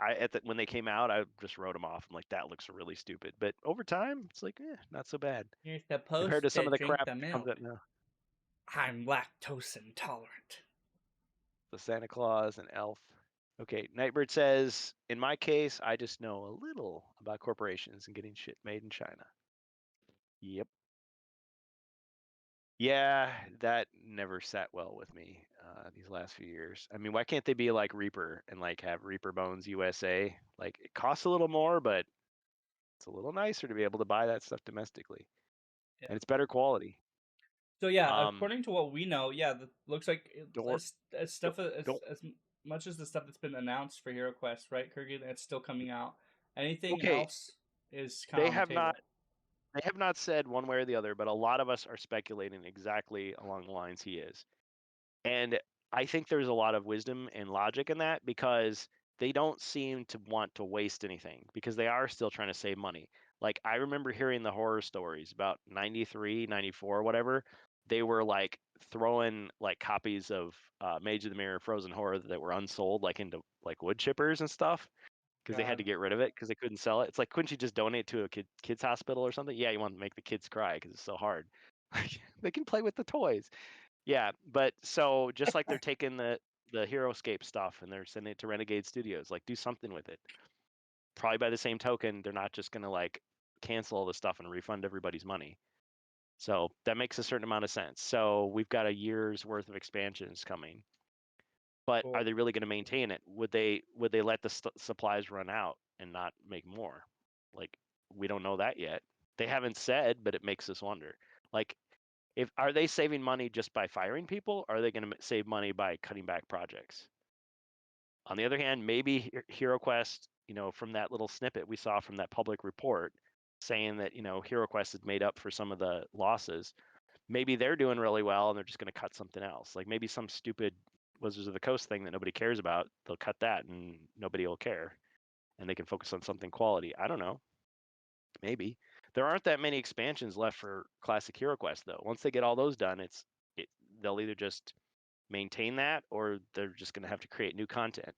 when they came out, I just wrote them off. I'm like, that looks really stupid. But over time, it's like, not so bad You're compared to supposed some to of the drink crap the that comes milk. out now. I'm lactose intolerant. The Santa Claus and Elf. Okay, Nightbird says, in my case, I just know a little about corporations and getting shit made in China. Yep. Yeah, that never sat well with me these last few years. I mean, why can't they be like Reaper and like have Reaper Bones USA? Like it costs a little more, but it's a little nicer to be able to buy that stuff domestically, Yeah. and it's better quality. So yeah, Um, according to what we know, yeah, looks like don't as don't stuff as much as the stuff that's been announced for HeroQuest, right, Kirby? That's still coming out. Anything okay. else is kind of They on the have not table. they have not said one way or the other, but a lot of us are speculating exactly along the lines he is. And I think there's a lot of wisdom and logic in that because they don't seem to want to waste anything because they are still trying to save money. Like I remember hearing the horror stories about 93, 94, whatever. They were like throwing like copies of Mage of the Mirror Frozen Horror that were unsold like into like wood chippers and stuff. because they had to get rid of it because they couldn't sell it. It's like, couldn't you just donate to a kids hospital or something? Yeah, you want to make the kids cry because it's so hard. They can play with the toys. Yeah, but so just like they're taking the HeroScape stuff and they're sending it to Renegade Studios, like do something with it. Probably by the same token, they're not just gonna like cancel all the stuff and refund everybody's money. So that makes a certain amount of sense. So we've got a year's worth of expansions coming. But Cool. are they really going to maintain it? Would they let the supplies run out and not make more? Like, we don't know that yet. They haven't said, but it makes us wonder. Like, if are they saving money just by firing people? Or are they going to save money by cutting back projects? On the other hand, maybe HeroQuest, from that little snippet we saw from that public report saying that, HeroQuest has made up for some of the losses. Maybe they're doing really well and they're just going to cut something else. Like maybe some stupid Wizards of the Coast thing that nobody cares about, they'll cut that and nobody will care. And they can focus on something quality. I don't know. Maybe. There aren't that many expansions left for Classic HeroQuest though. Once they get all those done, they'll either just maintain that or they're just going to have to create new content.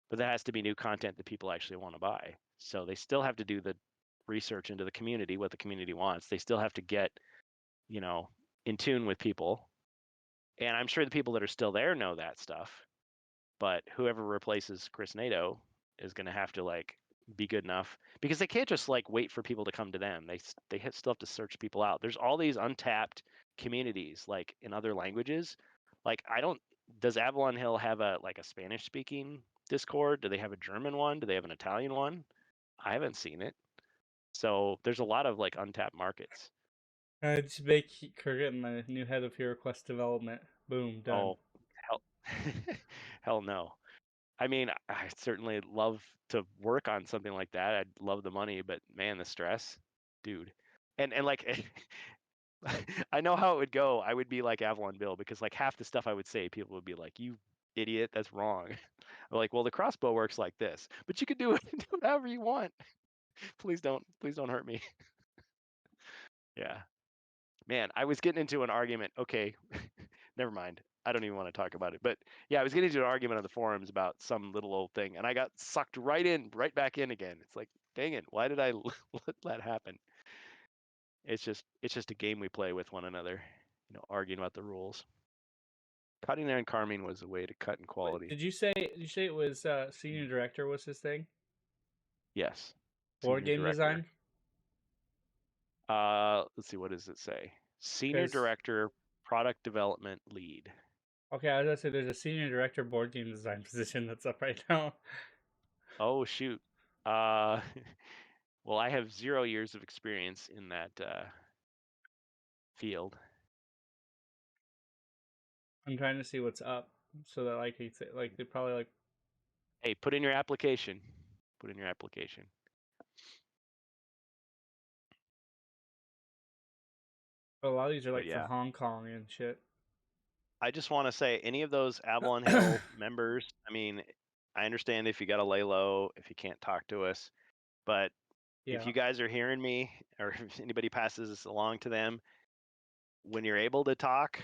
But that has to be new content that people actually want to buy. So they still have to do the research into the community, what the community wants. They still have to get, in tune with people. And I'm sure the people that are still there know that stuff. But whoever replaces Chris Nato is going to have to like be good enough because they can't just like wait for people to come to them. They still have to search people out. There's all these untapped communities like in other languages. Like does Avalon Hill have a Spanish speaking Discord? Do they have a German one? Do they have an Italian one? I haven't seen it. So there's a lot of like untapped markets. Just make Kurgan the new head of HeroQuest development. Boom, done. Oh, hell, hell no. I mean, I certainly love to work on something like that. I'd love the money, but man, the stress, dude. And like, I know how it would go. I would be like Avalon Bill because like half the stuff I would say, people would be like, "You idiot, that's wrong." I'm like, "Well, the crossbow works like this, but you can do it do whatever you want. Please don't hurt me." Yeah, man, I was getting into an argument. Okay, never mind. I don't even want to talk about it. But yeah, I was getting into an argument on the forums about some little old thing, and I got sucked right back in again. It's like, dang it, why did I let that happen? It's just a game we play with one another, arguing about the rules. Cutting and carming was a way to cut in quality. Did you say it was senior director was his thing? Yes. Board Senior game director. design? Let's see, what does it say? Senior director, product development lead. Okay, I was gonna say there's a senior director board game design position that's up right now. Oh shoot. Well, I have 0 years of experience in that field. I'm trying to see what's up so that like they probably like. Hey, put in your application. Put in your application. A lot of these are like for Hong Kong and shit. I just want to say, any of those Avalon Hill members, I mean, I understand if you got to lay low, if you can't talk to us, but if you guys are hearing me, or if anybody passes this along to them, when you're able to talk,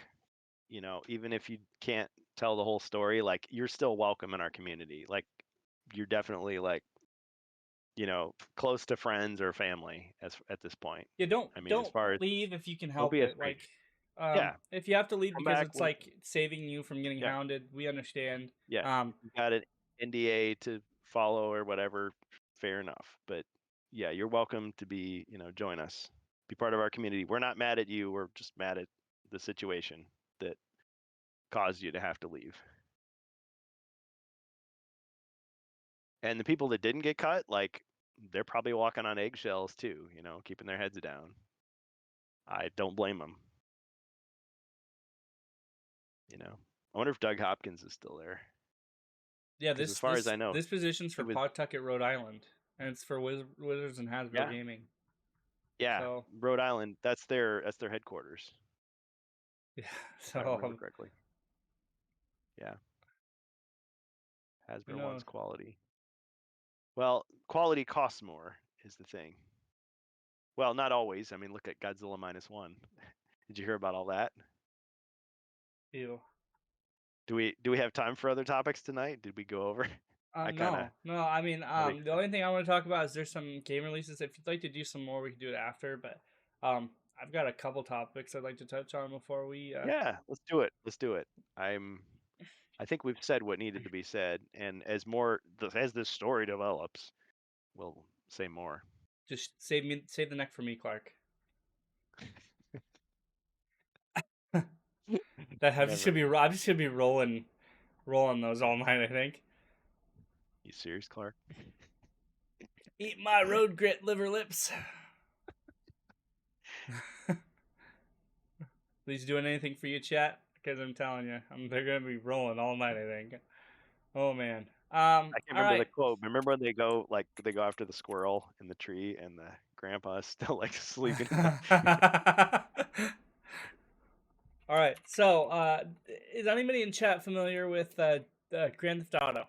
even if you can't tell the whole story, like you're still welcome in our community. Like you're definitely like, close to friends or family at this point. Yeah, don't as far as leave if you can don't help be a it. Like, yeah, if you have to leave come because back it's when like saving you from getting hounded, we understand. you got an NDA to follow or whatever, fair enough. But yeah, you're welcome to be, join us, be part of our community. We're not mad at you. We're just mad at the situation that caused you to have to leave. And the people that didn't get cut, like they're probably walking on eggshells too, keeping their heads down. I don't blame them. I wonder if Doug Hopkins is still there. Yeah, this as far as I know, this position's for Pawtucket, Rhode Island, and it's for Wizards and Hasbro Gaming. Yeah, so, Rhode Island. That's their headquarters. Yeah, so if I remember correctly. Yeah. Hasbro wants quality. Well, quality costs more is the thing. Well, not always. I mean, look at Godzilla -1. Did you hear about all that? Ew. Do we have time for other topics tonight? Did we go over? No. I mean, I the only thing I want to talk about is there's some game releases. If you'd like to do some more, we can do it after. But I've got a couple topics I'd like to touch on before we. Yeah, let's do it. Let's do it. I think we've said what needed to be said, and as this story develops, we'll say more. Just save the neck for me, Clark. I'm just gonna be rolling those all night. I think. You serious, Clark? Eat my road grit liver lips. These doing anything for you, chat? Because I'm telling you, they're gonna be rolling all night. I think. Oh man. I can remember the quote. Remember when they go after the squirrel in the tree, and the grandpa is still like sleeping. All right. So, is anybody in chat familiar with Grand Theft Auto?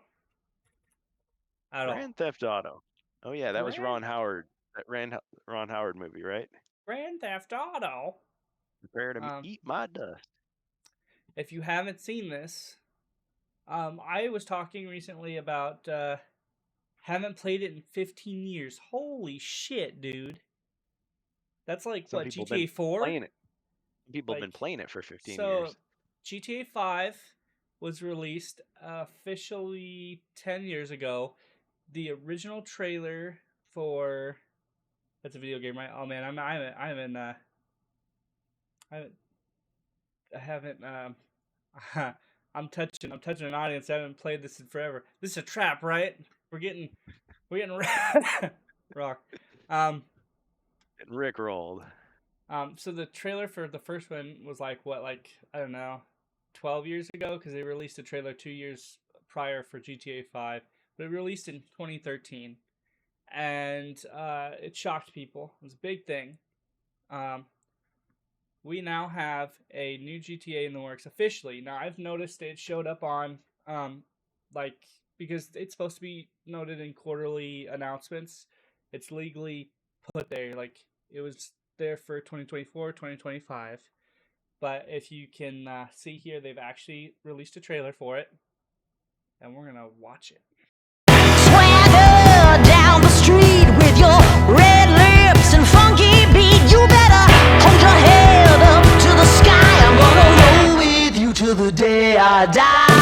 Grand Theft Auto. Oh yeah, that was Ron Howard. That Ron Howard movie, right? Grand Theft Auto. Prepare to eat my dust. If you haven't seen this, I was talking recently about haven't played it in 15 years. Holy shit, dude! That's like Some what, people GTA 4? Playing it. People have been playing it for 15 years. GTA 5 was released officially 10 years ago. The original trailer for that's a video game, right? Oh man, I'm touching an audience. I haven't played this in forever. This is a trap, right? We're getting rock. Getting Rick rolled. So the trailer for the first one was like I don't know, 12 years ago, because they released a trailer 2 years prior for GTA 5, but it released in 2013, and it shocked people. It was a big thing. We now have a new GTA in the works officially. Now I've noticed it showed up on because it's supposed to be noted in quarterly announcements. It's legally put there, like it was there for 2024, 2025. But if you can see here, they've actually released a trailer for it, and we're gonna watch it. Swagger down the street with your red lips and funky beat. You better hold your head up to the sky. I'm gonna roll with you till the day I die.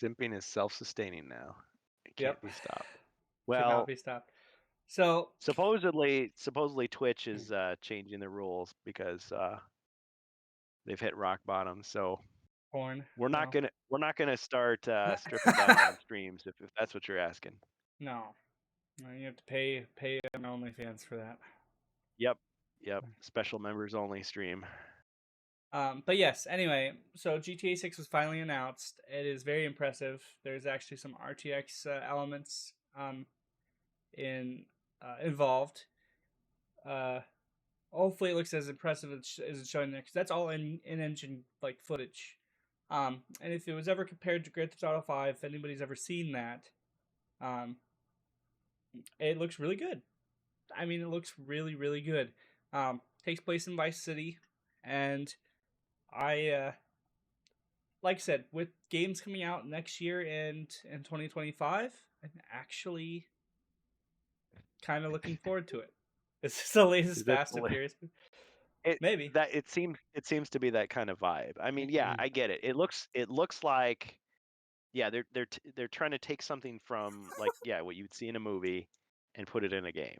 Simping is self-sustaining now. It can't be stopped. Well, cannot be stopped. So supposedly Twitch is changing the rules because they've hit rock bottom. So porn. We're not gonna start stripping down on streams if that's what you're asking. No, you have to pay on OnlyFans for that. Yep. Special members only stream. But yes, anyway, so GTA 6 was finally announced. It is very impressive. There's actually some RTX elements involved. Hopefully it looks as impressive as it's showing there, because that's all in-engine footage. And if it was ever compared to Grand Theft Auto 5, if anybody's ever seen that, it looks really good. I mean, it looks really, really good. Takes place in Vice City, and like I said, with games coming out next year and in 2025, I'm actually kind of looking forward to it. Is this the latest Fast and Furious? Maybe. It seems to be that kind of vibe. I mean, yeah, I get it. It looks like, yeah, they're trying to take something from like, yeah, what you would see in a movie and put it in a game.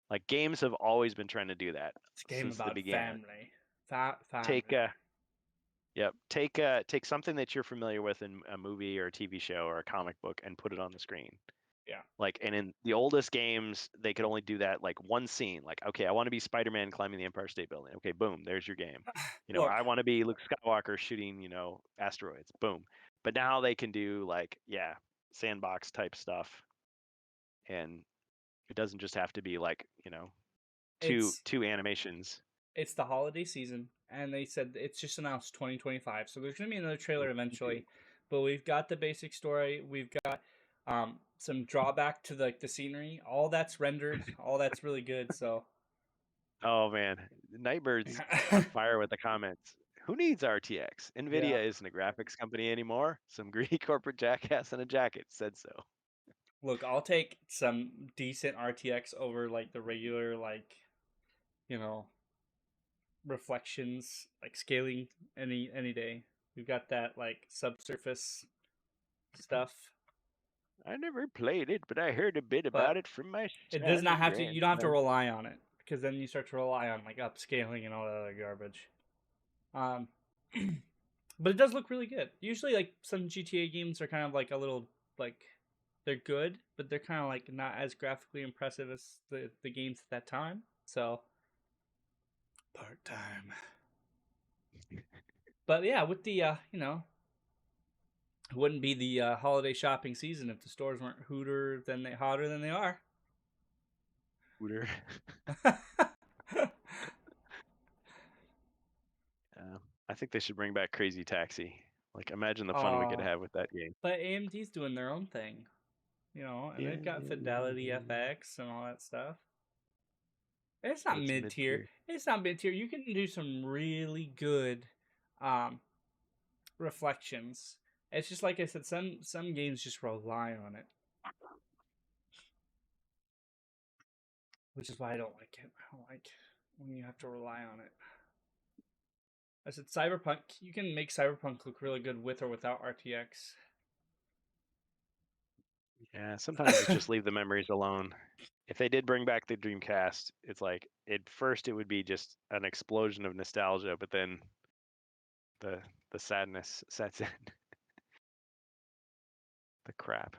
Like games have always been trying to do that It's a game since they about began. family. Take something that you're familiar with in a movie or a TV show or a comic book and put it on the screen. Yeah. Like, and in the oldest games, they could only do that like one scene. Like, okay, I want to be Spider-Man climbing the Empire State Building. Okay, boom, there's your game. Look, I want to be Luke Skywalker shooting, asteroids. Boom. But now they can do like, yeah, sandbox type stuff, and it doesn't just have to be like, two animations. It's the holiday season, and they said it's just announced 2025, so there's gonna be another trailer eventually. But we've got the basic story. We've got some drawback to the scenery. All that's rendered. All that's really good. So. Oh man, Nightbird's on fire with the comments. Who needs RTX? Nvidia isn't a graphics company anymore. Some greedy corporate jackass in a jacket said so. Look, I'll take some decent RTX over like the regular reflections, like scaling any day. We've got that like subsurface stuff. I never played it, but I heard a bit about it from my. It does not have to. You don't have to rely on it, because then you start to rely on like upscaling and all that other garbage. But it does look really good. Usually, like some GTA games are kind of like a little like they're good, but they're kind of like not as graphically impressive as the games at that time. So part time. But yeah, with the it wouldn't be the holiday shopping season if the stores weren't hotter than they are. Hooter. I think they should bring back Crazy Taxi. Like, imagine the fun we could have with that game. But AMD's doing their own thing, and they've got Fidelity FX and all that stuff. It's not mid tier. It's not mid tier. You can do some really good reflections. It's just like I said, some games just rely on it, which is why I don't like it. I don't like when you have to rely on it. I said Cyberpunk. You can make Cyberpunk look really good with or without RTX. Yeah, sometimes it's just leave the memories alone. If they did bring back the Dreamcast, it's like at first it would be just an explosion of nostalgia, but then the sadness sets in. The crap.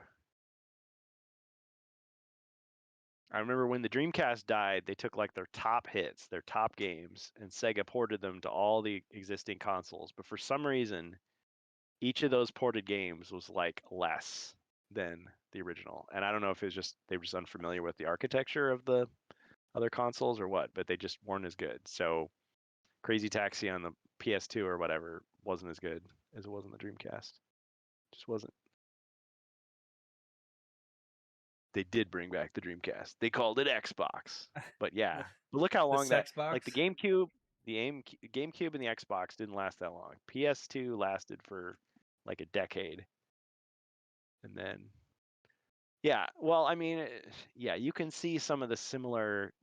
I remember when the Dreamcast died, they took like their top hits, their top games, and Sega ported them to all the existing consoles. But for some reason, each of those ported games was like less than the original. And I don't know if it was just they were just unfamiliar with the architecture of the other consoles or what, but they just weren't as good. So Crazy Taxi on the PS2 or whatever wasn't as good as it was on the Dreamcast. Just wasn't. They did bring back the Dreamcast. They called it Xbox. But yeah, but look how long that Xbox? like the GameCube, GameCube and the Xbox didn't last that long. PS2 lasted for like a decade. And then yeah, well, I mean, yeah, you can see some of the similar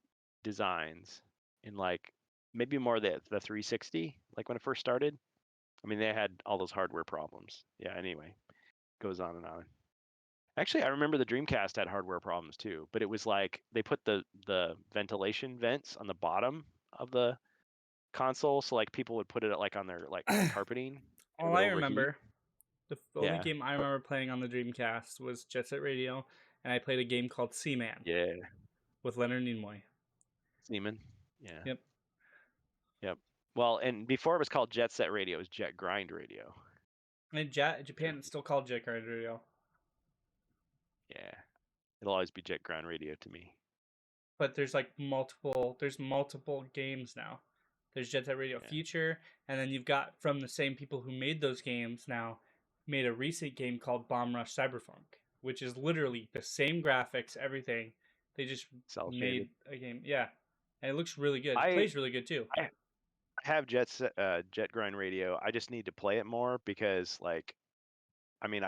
designs in like maybe more the 360, like when it first started. I mean, they had all those hardware problems. Yeah, anyway, goes on and on. Actually, I remember the Dreamcast had hardware problems too, but it was like they put the ventilation vents on the bottom of the console, so like people would put it like on their like carpeting. All I remember, the only game I remember playing on the Dreamcast was Jet Set Radio, and I played a game called Seaman. Yeah. With Leonard Nimoy. Seaman. Yeah. Yep. Yep. Well, and before it was called Jet Set Radio, it was Jet Grind Radio. And Japan, it's still called Jet Grind Radio. Yeah, it'll always be Jet Grind Radio to me. But there's multiple games now. There's Jet Set Radio Future, and then you've got from the same people who made those games now made a recent game called Bomb Rush Cyberpunk, which is literally the same graphics, everything. They just made a game, and it looks really good. It plays really good too. I have Jet Grind Radio. I just need to play it more because, like, I mean,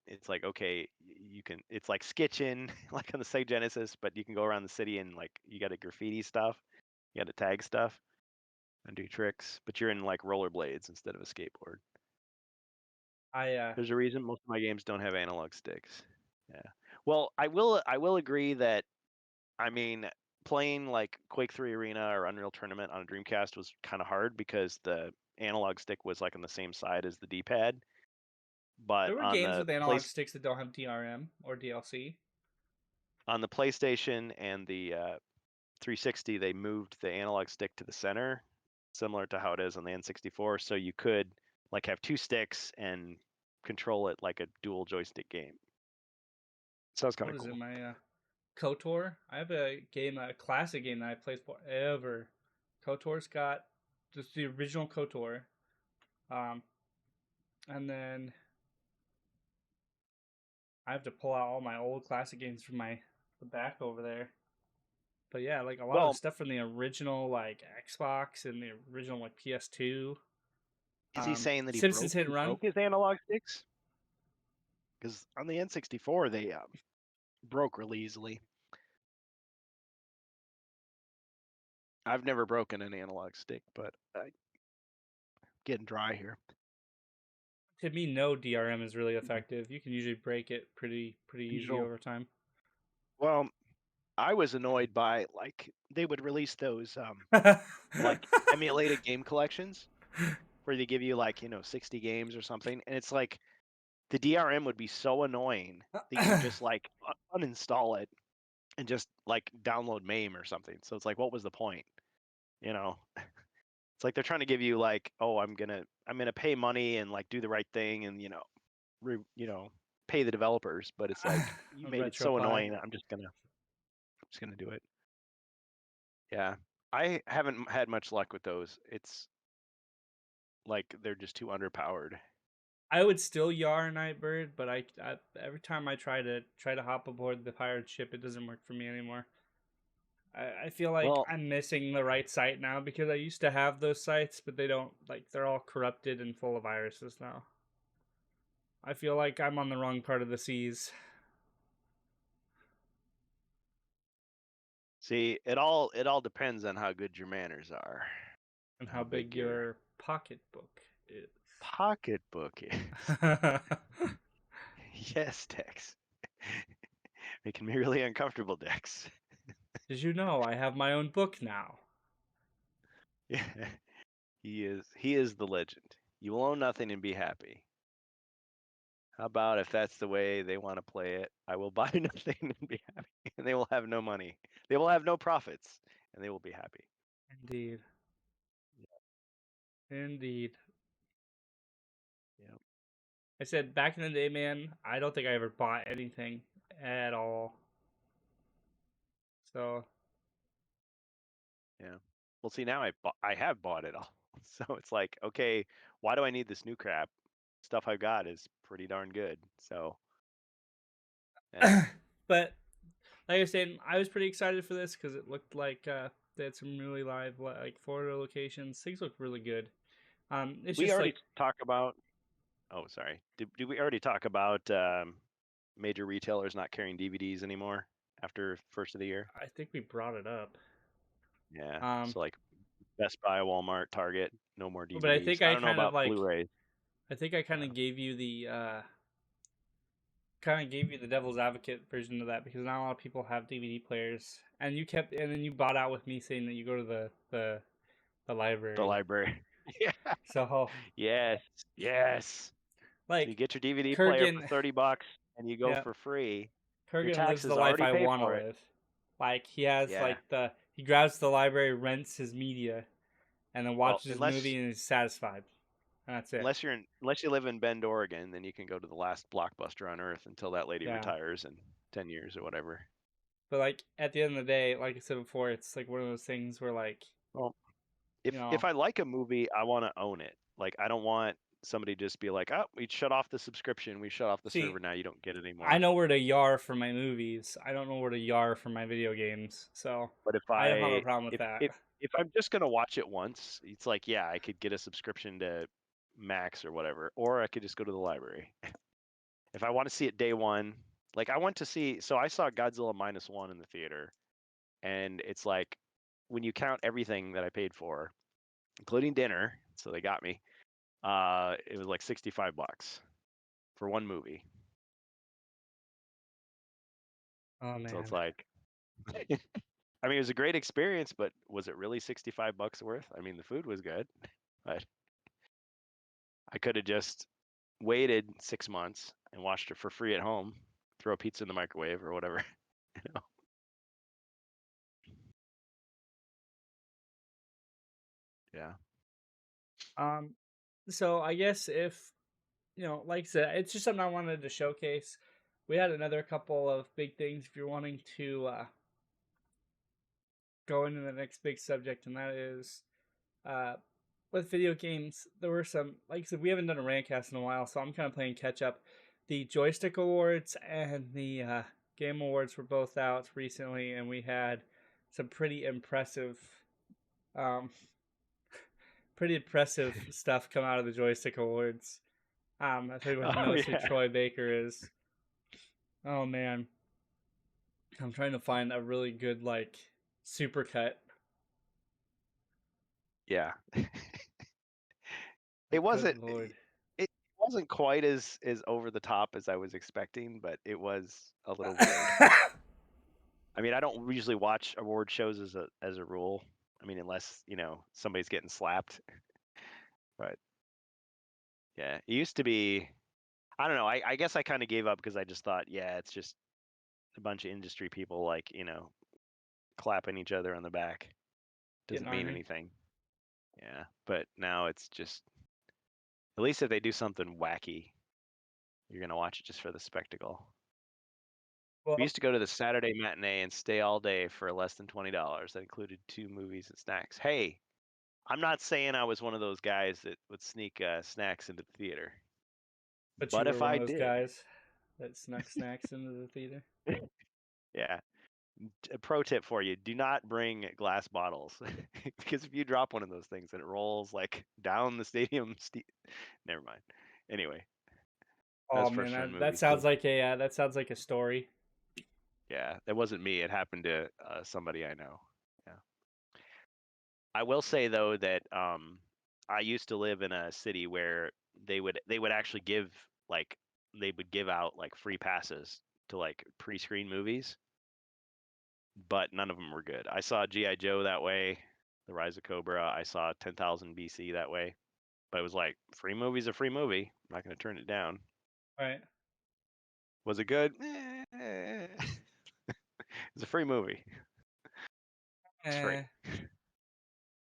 it's like, okay, you can, it's like Skitchin, like on the Sega Genesis, but you can go around the city and like you got to graffiti stuff, you got to tag stuff and do tricks, but you're in like rollerblades instead of a skateboard. There's a reason most of my games don't have analog sticks. Yeah. Well, I will agree that, I mean, playing like Quake 3 Arena or Unreal Tournament on a Dreamcast was kind of hard because the analog stick was like on the same side as the D-pad. But there were on games the with analog sticks that don't have DRM or DLC. On the PlayStation and the 360, they moved the analog stick to the center, similar to how it is on the N64. So you could like have two sticks and control it like a dual joystick game. So that's kind of cool. What is it, my KOTOR? I have a classic game that I played forever. KOTOR's got just the original KOTOR. And then I have to pull out all my old classic games from the back over there. But yeah, like a lot of the stuff from the original like Xbox and the original like PS2. Is he saying that he broke his analog sticks? Because on the N64 they broke really easily. I've never broken an analog stick, but getting dry here. To me, no DRM is really effective. You can usually break it pretty easy over time. Well, I was annoyed by like they would release those like emulated game collections where they give you like 60 games or something, and it's like the DRM would be so annoying that you just like uninstall it and just like download MAME or something. So it's like, what was the point? It's like they're trying to give you like, oh, I'm gonna pay money and like do the right thing and pay the developers, but it's like you made it so annoying. I'm just gonna do it. Yeah, I haven't had much luck with those. It's like they're just too underpowered. I would still Yar Nightbird, but I every time I try to hop aboard the pirate ship, it doesn't work for me anymore. I feel like I'm missing the right site now because I used to have those sites, but they don't, like, they're all corrupted and full of viruses now. I feel like I'm on the wrong part of the seas. See, it all depends on how good your manners are. And how big your pocketbook is. Pocketbook is. Yes, Dex. Making me really uncomfortable, Dex. Did you know I have my own book now? Yeah, he is the legend. You will own nothing and be happy. How about if that's the way they want to play it? I will buy nothing and be happy, and they will have no money. They will have no profits, and they will be happy. Indeed. Yeah. Indeed. Yep. I said back in the day, man, I don't think I ever bought anything at all. So. Yeah. Well, see, now I have bought it all. So it's like, okay, why do I need this new crap? Stuff I've got is pretty darn good. So. Yeah. But like I said, I was pretty excited for this because it looked like they had some really live like photo locations. Things look really good. It's we just already like talk about. Oh, sorry. Did we already talk about major retailers not carrying DVDs anymore after first of the year? I think we brought it up. Yeah. So like Best Buy, Walmart, Target, no more DVDs. But I think I don't know about Blu-rays. I think I kind of gave you the devil's advocate version of that because not a lot of people have DVD players, and then you bought out with me saying that you go to the library. The library. Yeah. So yes. Like so you get your DVD player for $30 and you go for free. Kurgan lives the life I want to live. Like he has he grabs the library, rents his media, and then watches his movie and is satisfied. And that's it. Unless you live in Bend, Oregon, then you can go to the last Blockbuster on Earth until that lady retires in 10 years or whatever. But like at the end of the day, like I said before, it's like one of those things where like, well, if I like a movie, I want to own it. Like I don't want somebody just be like, oh, we shut off the subscription, we shut off the server, now you don't get it anymore. I know where to yar for my movies. I don't know where to yar for my video games. So but if I don't have a problem with that. if I'm just gonna watch it once, it's like, yeah, I could get a subscription to Max or whatever, or I could just go to the library. If I want to see it day one, like I saw Godzilla -1 in the theater, and it's like when you count everything that I paid for, including dinner, so they got me, it was like $65 for one movie. Oh So it's man. like, I mean, it was a great experience, but was it really $65 worth? I mean, the food was good, but I could have just waited 6 months and watched it for free at home, throw a pizza in the microwave or whatever. You know? Yeah. So I guess if like I said, it's just something I wanted to showcase. We had another couple of big things if you're wanting to go into the next big subject, and that is with video games. There were some, like I said, we haven't done a rantcast in a while, so I'm kind of playing catch up. The Joystick Awards and the Game Awards were both out recently, and we had some um, pretty impressive stuff come out of the Joystick Awards. If anyone knows who Troy Baker is. Oh man, I'm trying to find a really good supercut. Yeah. Good It wasn't Lord. it wasn't quite as over the top as I was expecting, but it was a little weird. I mean, I don't usually watch award shows as a rule. I mean, unless, somebody's getting slapped. But yeah, it used to be, I don't know, I guess I kind of gave up because I just thought, yeah, it's just a bunch of industry people clapping each other on the back. Doesn't mean anything. Yeah, but now it's just, at least if they do something wacky, you're gonna watch it just for the spectacle. Well, We used to go to the Saturday matinee and stay all day for less than $20. That included 2 movies and snacks. Hey, I'm not saying I was one of those guys that would sneak snacks into the theater. but you But were if one I of those did, guys that snuck snacks into the theater. yeah. A pro tip for you: do not bring glass bottles because if you drop one of those things and it rolls down the stadium, never mind. Anyway, Oh that's first man, run that movies. sounds like a story. Yeah, that wasn't me. It happened to somebody I know. Yeah. I will say though that I used to live in a city where they would actually they would give out free passes to pre-screen movies, but none of them were good. I saw G.I. Joe that way, The Rise of Cobra. I saw 10,000 BC that way, but it was like, free movie's a free movie. I'm not going to turn it down. Right. Was it good? It's a free movie. It's free.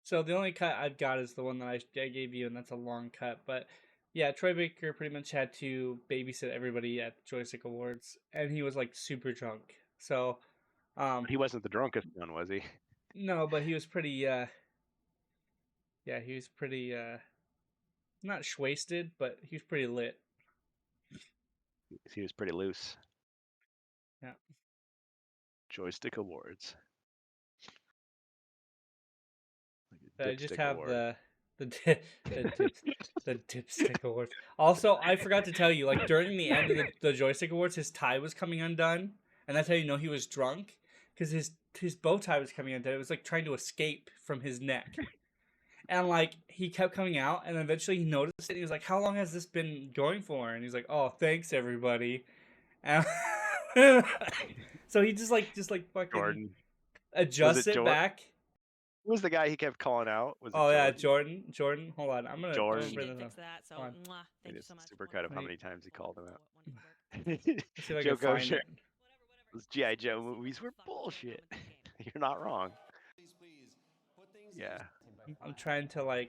So the only cut I've got is the one that I gave you, and that's a long cut. But yeah, Troy Baker pretty much had to babysit everybody at the Joystick Awards, and he was super drunk. So, He wasn't the drunkest one, was he? No, but he was pretty. Yeah, he was pretty. Not wasted, but he was pretty lit. He was pretty loose. Yeah. Joystick Awards. I just have the dipstick awards. Also, I forgot to tell you, during the end of the joystick awards, his tie was coming undone, and that's how you know he was drunk, because his bow tie was coming undone. It was trying to escape from his neck, and he kept coming out, and eventually he noticed it. And he was like, "How long has this been going for?" And he's like, "Oh, thanks everybody." And so he just fucking Jordan. adjusts it back. Who was the guy he kept calling out? Was it Jordan? Yeah, Jordan. Hold on, I'm gonna fix that. So, thank you so much. Super cut of how many times he called him out. Let's see if I Joe can find it. Those G.I. Joe movies were bullshit. You're not wrong. Yeah. I'm trying to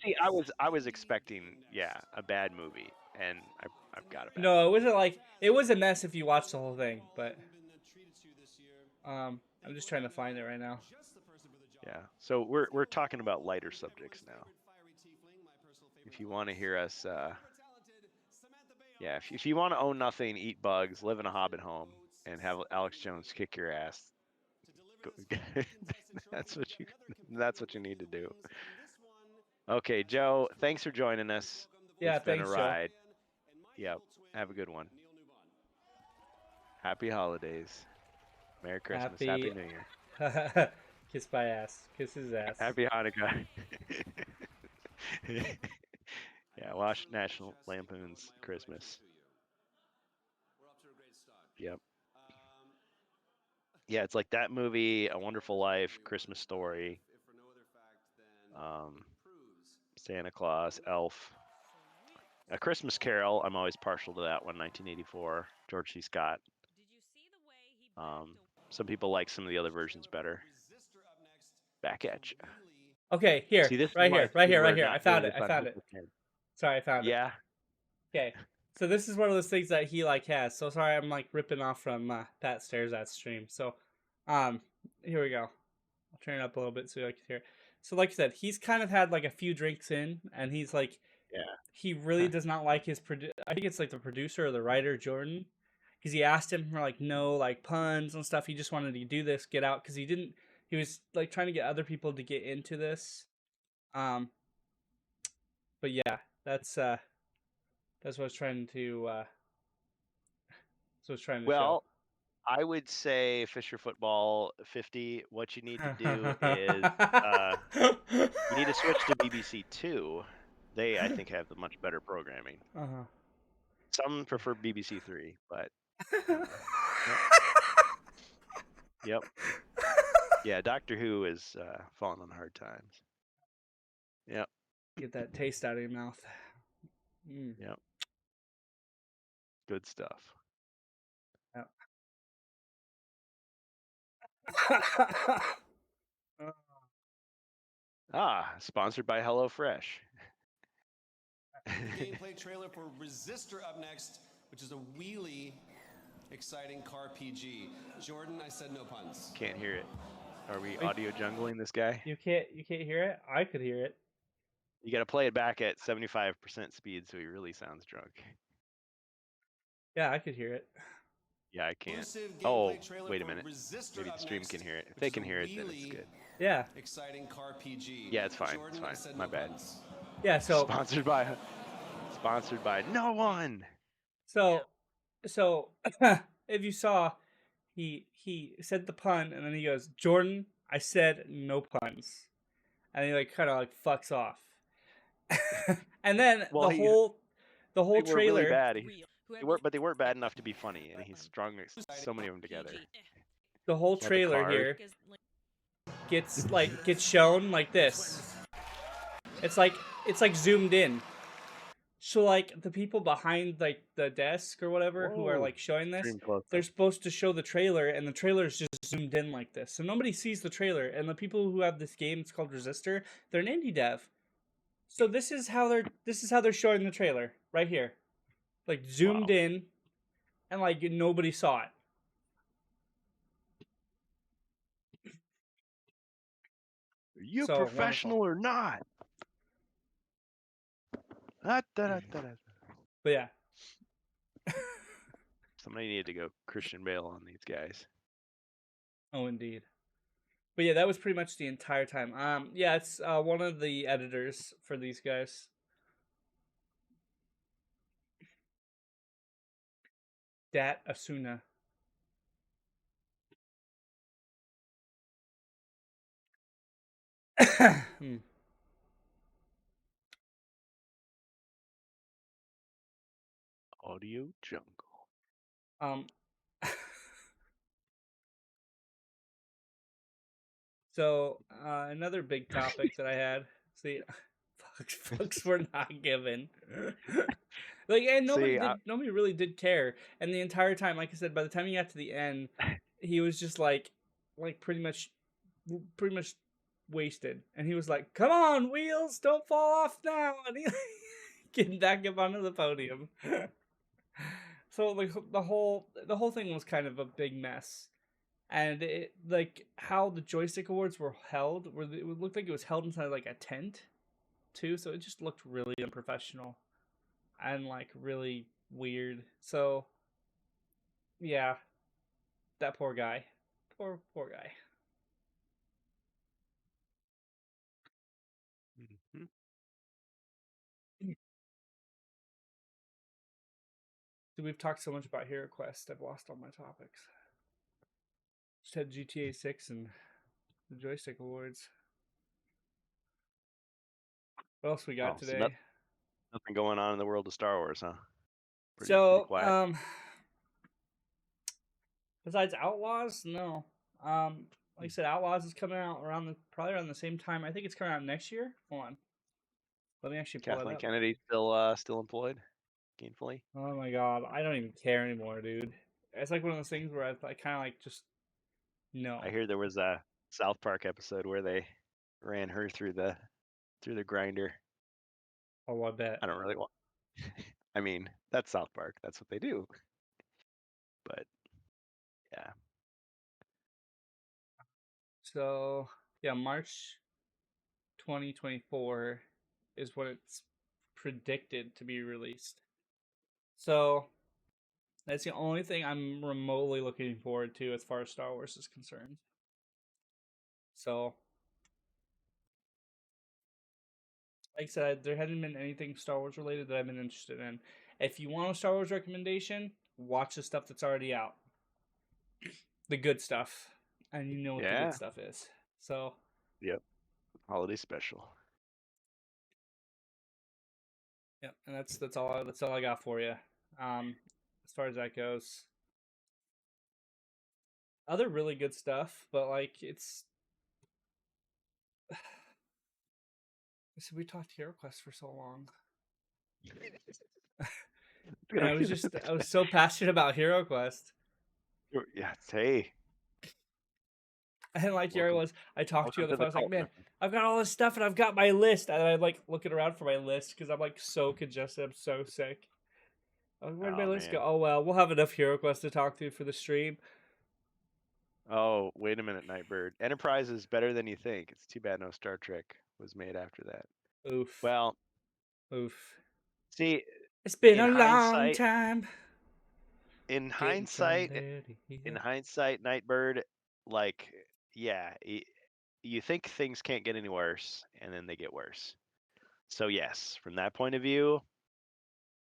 See, I was expecting a bad movie, and I've got it. No, it wasn't it was a mess if you watched the whole thing, but I'm just trying to find it right now. Yeah. So we're talking about lighter subjects now. If you want to hear us, if you want to own nothing, eat bugs, live in a hobbit home, and have Alex Jones kick your ass, That's what you need to do. Okay, Joe, thanks for joining us. Yeah, it's been thanks, a ride. Yep. Have a good one. Happy holidays. Merry Christmas. Happy New Year. Kiss my ass. Kiss his ass. Happy Hanukkah. Yeah, watch National Lampoon's Christmas. Yep. Yeah, it's like that movie, A Wonderful Life, Christmas Story, Santa Claus, Elf. A Christmas Carol, I'm always partial to that one, 1984, George C. Scott. Some people like some of the other versions better. Back at you. Okay, here, See, this right is here. we're I not found doing it. this on Christmas Day. Sorry, I found it. Yeah. Okay, so this is one of those things that he like has. So sorry, I'm like ripping off from Pat Stares at stream. So, here we go. I'll turn it up a little bit so I can hear it. So, like I said, he's kind of had like a few drinks in, and he's like, Yeah. he really does not like his I think it's like the producer or the writer, Jordan, because he asked him for like no like puns and stuff. He just wanted to do this, get out, because he was like trying to get other people to get into this. But yeah, that's what I was trying to Well, I would say Fisher Football 50. What you need to do is you need to switch to BBC Two. They, I think, have the much better programming. Some prefer BBC Three, but yep. Yeah, Doctor Who is falling on hard times. Yep. Get that taste out of your mouth. Yep. Good stuff. Yep. Sponsored by HelloFresh. Gameplay trailer for Resistor up next, which is a wheelie exciting car PG. Jordan, I said no puns. Can't hear it. Are we audio jungling this guy? You can't hear it? I could hear it. You got to play it back at 75% speed so he really sounds drunk. Yeah, I could hear it. Yeah, I can't. Oh, wait a minute. Maybe the stream can hear it. If they can hear it, then it's good. Yeah. Exciting car PG. Yeah, it's fine. It's fine. My bad. Yeah, so sponsored by no one. So if you saw, he said the pun and then he goes, "Jordan, I said no puns," and he like kind of like fucks off. And then the whole trailer. Really bad. They weren't bad enough to be funny, and he's strung so many of them together. The whole trailer here gets shown like this. It's like zoomed in. So like the people behind like the desk or whatever who are like showing this, they're supposed to show the trailer, and the trailer is just zoomed in like this. So nobody sees the trailer, and the people who have this game, it's called Resistor, they're an indie dev. So this is how they're showing the trailer right here. Like zoomed in, and like nobody saw it. Are you professional or not? But yeah. Somebody needed to go Christian Bale on these guys. Oh, indeed. But yeah, that was pretty much the entire time. Yeah, it's one of the editors for these guys. Dat Asuna. Audio jungle. So another big topic that I had. See, fucks were not given. Like, and nobody really did care. And the entire time, like I said, by the time he got to the end, he was just like pretty much wasted. And he was like, "Come on, wheels, don't fall off now!" And he getting back up onto the podium. So like the whole thing was kind of a big mess. And it like how the joystick awards were held, it looked like it was held inside like a tent, too. So it just looked really unprofessional, and like really weird. So, yeah, that poor guy, poor guy. we've talked so much about HeroQuest, I've lost all my topics. Just had GTA 6 and the Joystick Awards. What else we got today? So nothing going on in the world of Star Wars, huh? Pretty quiet. Besides Outlaws, no. Like I said, Outlaws is coming out probably around the same time. I think it's coming out next year. Hold on. Let me actually pull Kathleen it up. Kennedy still employed gainfully. Oh my god, I don't even care anymore, dude. It's like one of those things where I kind of like just no. I hear there was a South Park episode where they ran her through the grinder. Oh, I bet. I don't really want. I mean, that's South Park. That's what they do. But yeah. So yeah, March 2024 is when it's predicted to be released. So that's the only thing I'm remotely looking forward to as far as Star Wars is concerned. So, like I said, there hasn't been anything Star Wars related that I've been interested in. If you want a Star Wars recommendation, watch the stuff that's already out. The good stuff. And you know what the good stuff is. So. Yep. Holiday special. Yep, and that's all I got for you. As far as that goes. Other really good stuff, but like it's we talked HeroQuest for so long. And I was so passionate about HeroQuest. Yeah, hey. And like here I was, I talked to you on the phone. I was like, man, I've got all this stuff and I've got my list. And I'm like looking around for my list because I'm like so congested. I'm so sick. Where'd my list go? Oh, well, we'll have enough HeroQuest to talk to for the stream. Oh, wait a minute, Nightbird. Enterprise is better than you think. It's too bad no Star Trek was made after that. Oof. Well, oof. See, it's been a long time. In hindsight, Nightbird, like, yeah, you think things can't get any worse, and then they get worse. So yes, from that point of view,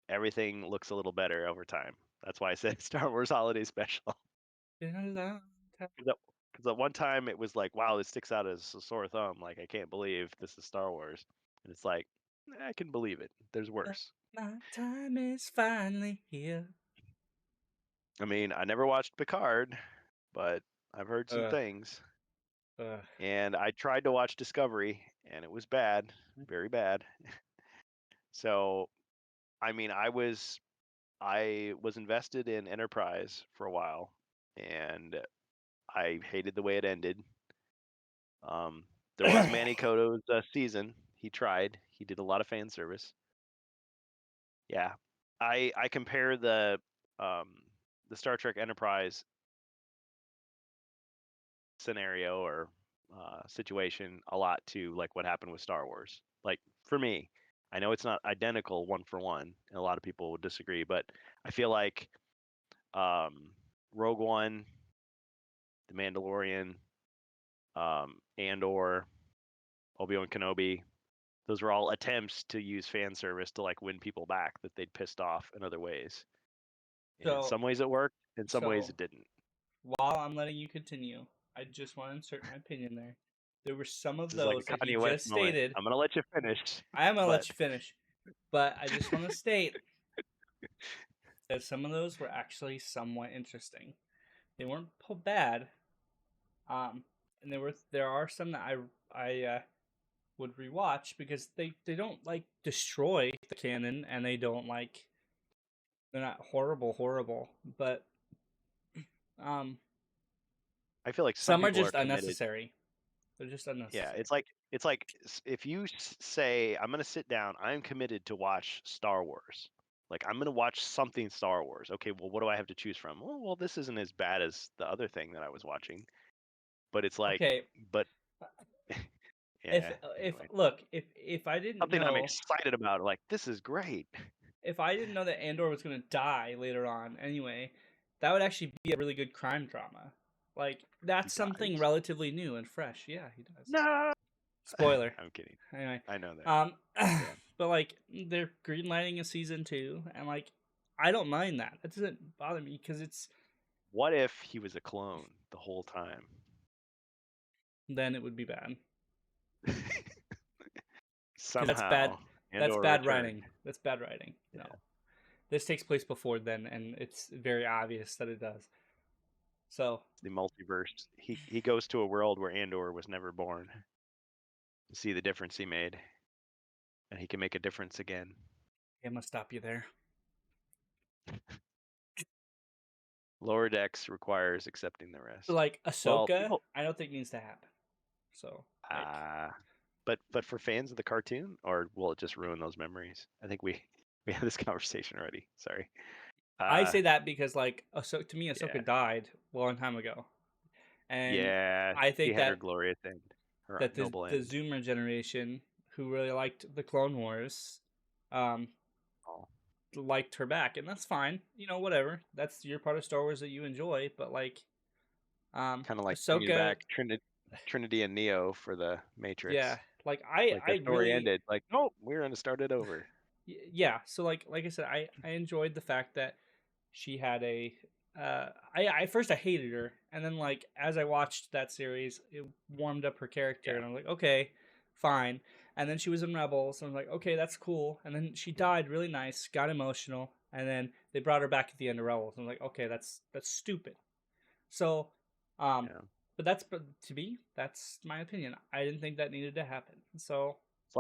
everything looks a little better over time. That's why I said Star Wars Holiday Special. Because at one time it was like, wow, this sticks out as a sore thumb. Like, I can't believe this is Star Wars. And it's like, I can believe it. There's worse. My time is finally here. I mean, I never watched Picard, but I've heard some things. And I tried to watch Discovery, and it was bad, very bad. So, I mean, I was invested in Enterprise for a while, and I hated the way it ended. There was Manny Koto's season. He tried. He did a lot of fan service. Yeah, I compare the Star Trek Enterprise scenario or situation a lot to like what happened with Star Wars. Like for me, I know it's not identical one for one, and a lot of people would disagree, but I feel like Rogue One, The Mandalorian, Andor, Obi-Wan Kenobi, those were all attempts to use fan service to like win people back that they'd pissed off in other ways. And in some ways it worked, in some ways it didn't. While I'm letting you continue, I just want to insert my opinion there. There were some of those like that you just stated. I'm going to let you finish. I am going to let you finish. But I just want to state that some of those were actually somewhat interesting. They weren't bad. And there are some that I would rewatch because they don't like destroy the canon, and they're not horrible, but I feel like some are just unnecessary. They're just unnecessary. Yeah, it's like if you say I'm gonna sit down, I'm committed to watch Star Wars. Like I'm gonna watch something Star Wars. Okay, well, what do I have to choose from? Well, this isn't as bad as the other thing that I was watching, but it's like, but yeah. If I didn't something know, I'm excited about, like this is great. If I didn't know that Andor was gonna die later on, anyway, that would actually be a really good crime drama. Like that's something relatively new and fresh. Yeah, he does. No. Spoiler. I'm kidding. Anyway, I know that. But like they're greenlighting a season 2, and like I don't mind that. That doesn't bother me because it's. What if he was a clone the whole time? Then it would be bad. Somehow. That's bad. That's bad writing. That's bad writing. Yeah. No. This takes place before then, and it's very obvious that it does. So the multiverse. He goes to a world where Andor was never born to see the difference he made, and he can make a difference again. I'm gonna stop you there. Lower decks requires accepting the rest. Like Ahsoka, I don't think needs to happen. So, but for fans of the cartoon, or will it just ruin those memories? I think we had this conversation already. Sorry. I say that because like to me, Ahsoka died a long time ago, and I think she had her glorious end, her that noble the end. Zoomer generation who really liked the Clone Wars, liked her back, and that's fine. You know, whatever. That's your part of Star Wars that you enjoy, but like, kind of like Ahsoka, bringing back Trinity and Neo for the Matrix. Yeah, like I story really ended. Like, no, we're gonna start it over. Yeah, so like I said, I enjoyed the fact that she had a. I first I hated her, and then like as I watched that series, it warmed up her character, and I'm like, okay, fine. And then she was in Rebels, and I'm like, okay, that's cool. And then she died really nice, got emotional, and then they brought her back at the end of Rebels. I'm like, okay, that's stupid. So, but to me, that's my opinion. I didn't think that needed to happen. So it's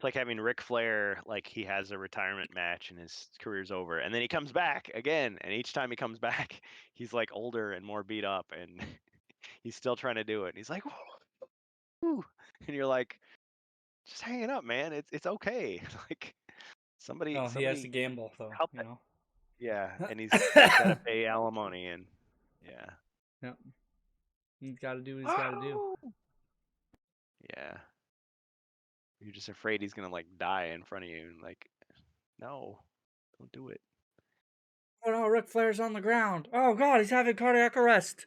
like having Ric Flair, like he has a retirement match and his career's over, and then he comes back again, and each time he comes back, he's like older and more beat up, and he's still trying to do it. And he's like, woo, and you're like, just hang it up, man. It's okay. Like somebody he has to gamble though, help you know. Yeah, and he's gotta pay alimony, and yeah, he's got to do what he's got to do. Yeah, you're just afraid he's gonna like die in front of you, and like, no, don't do it. Oh no, Ric Flair's on the ground. Oh god, he's having cardiac arrest.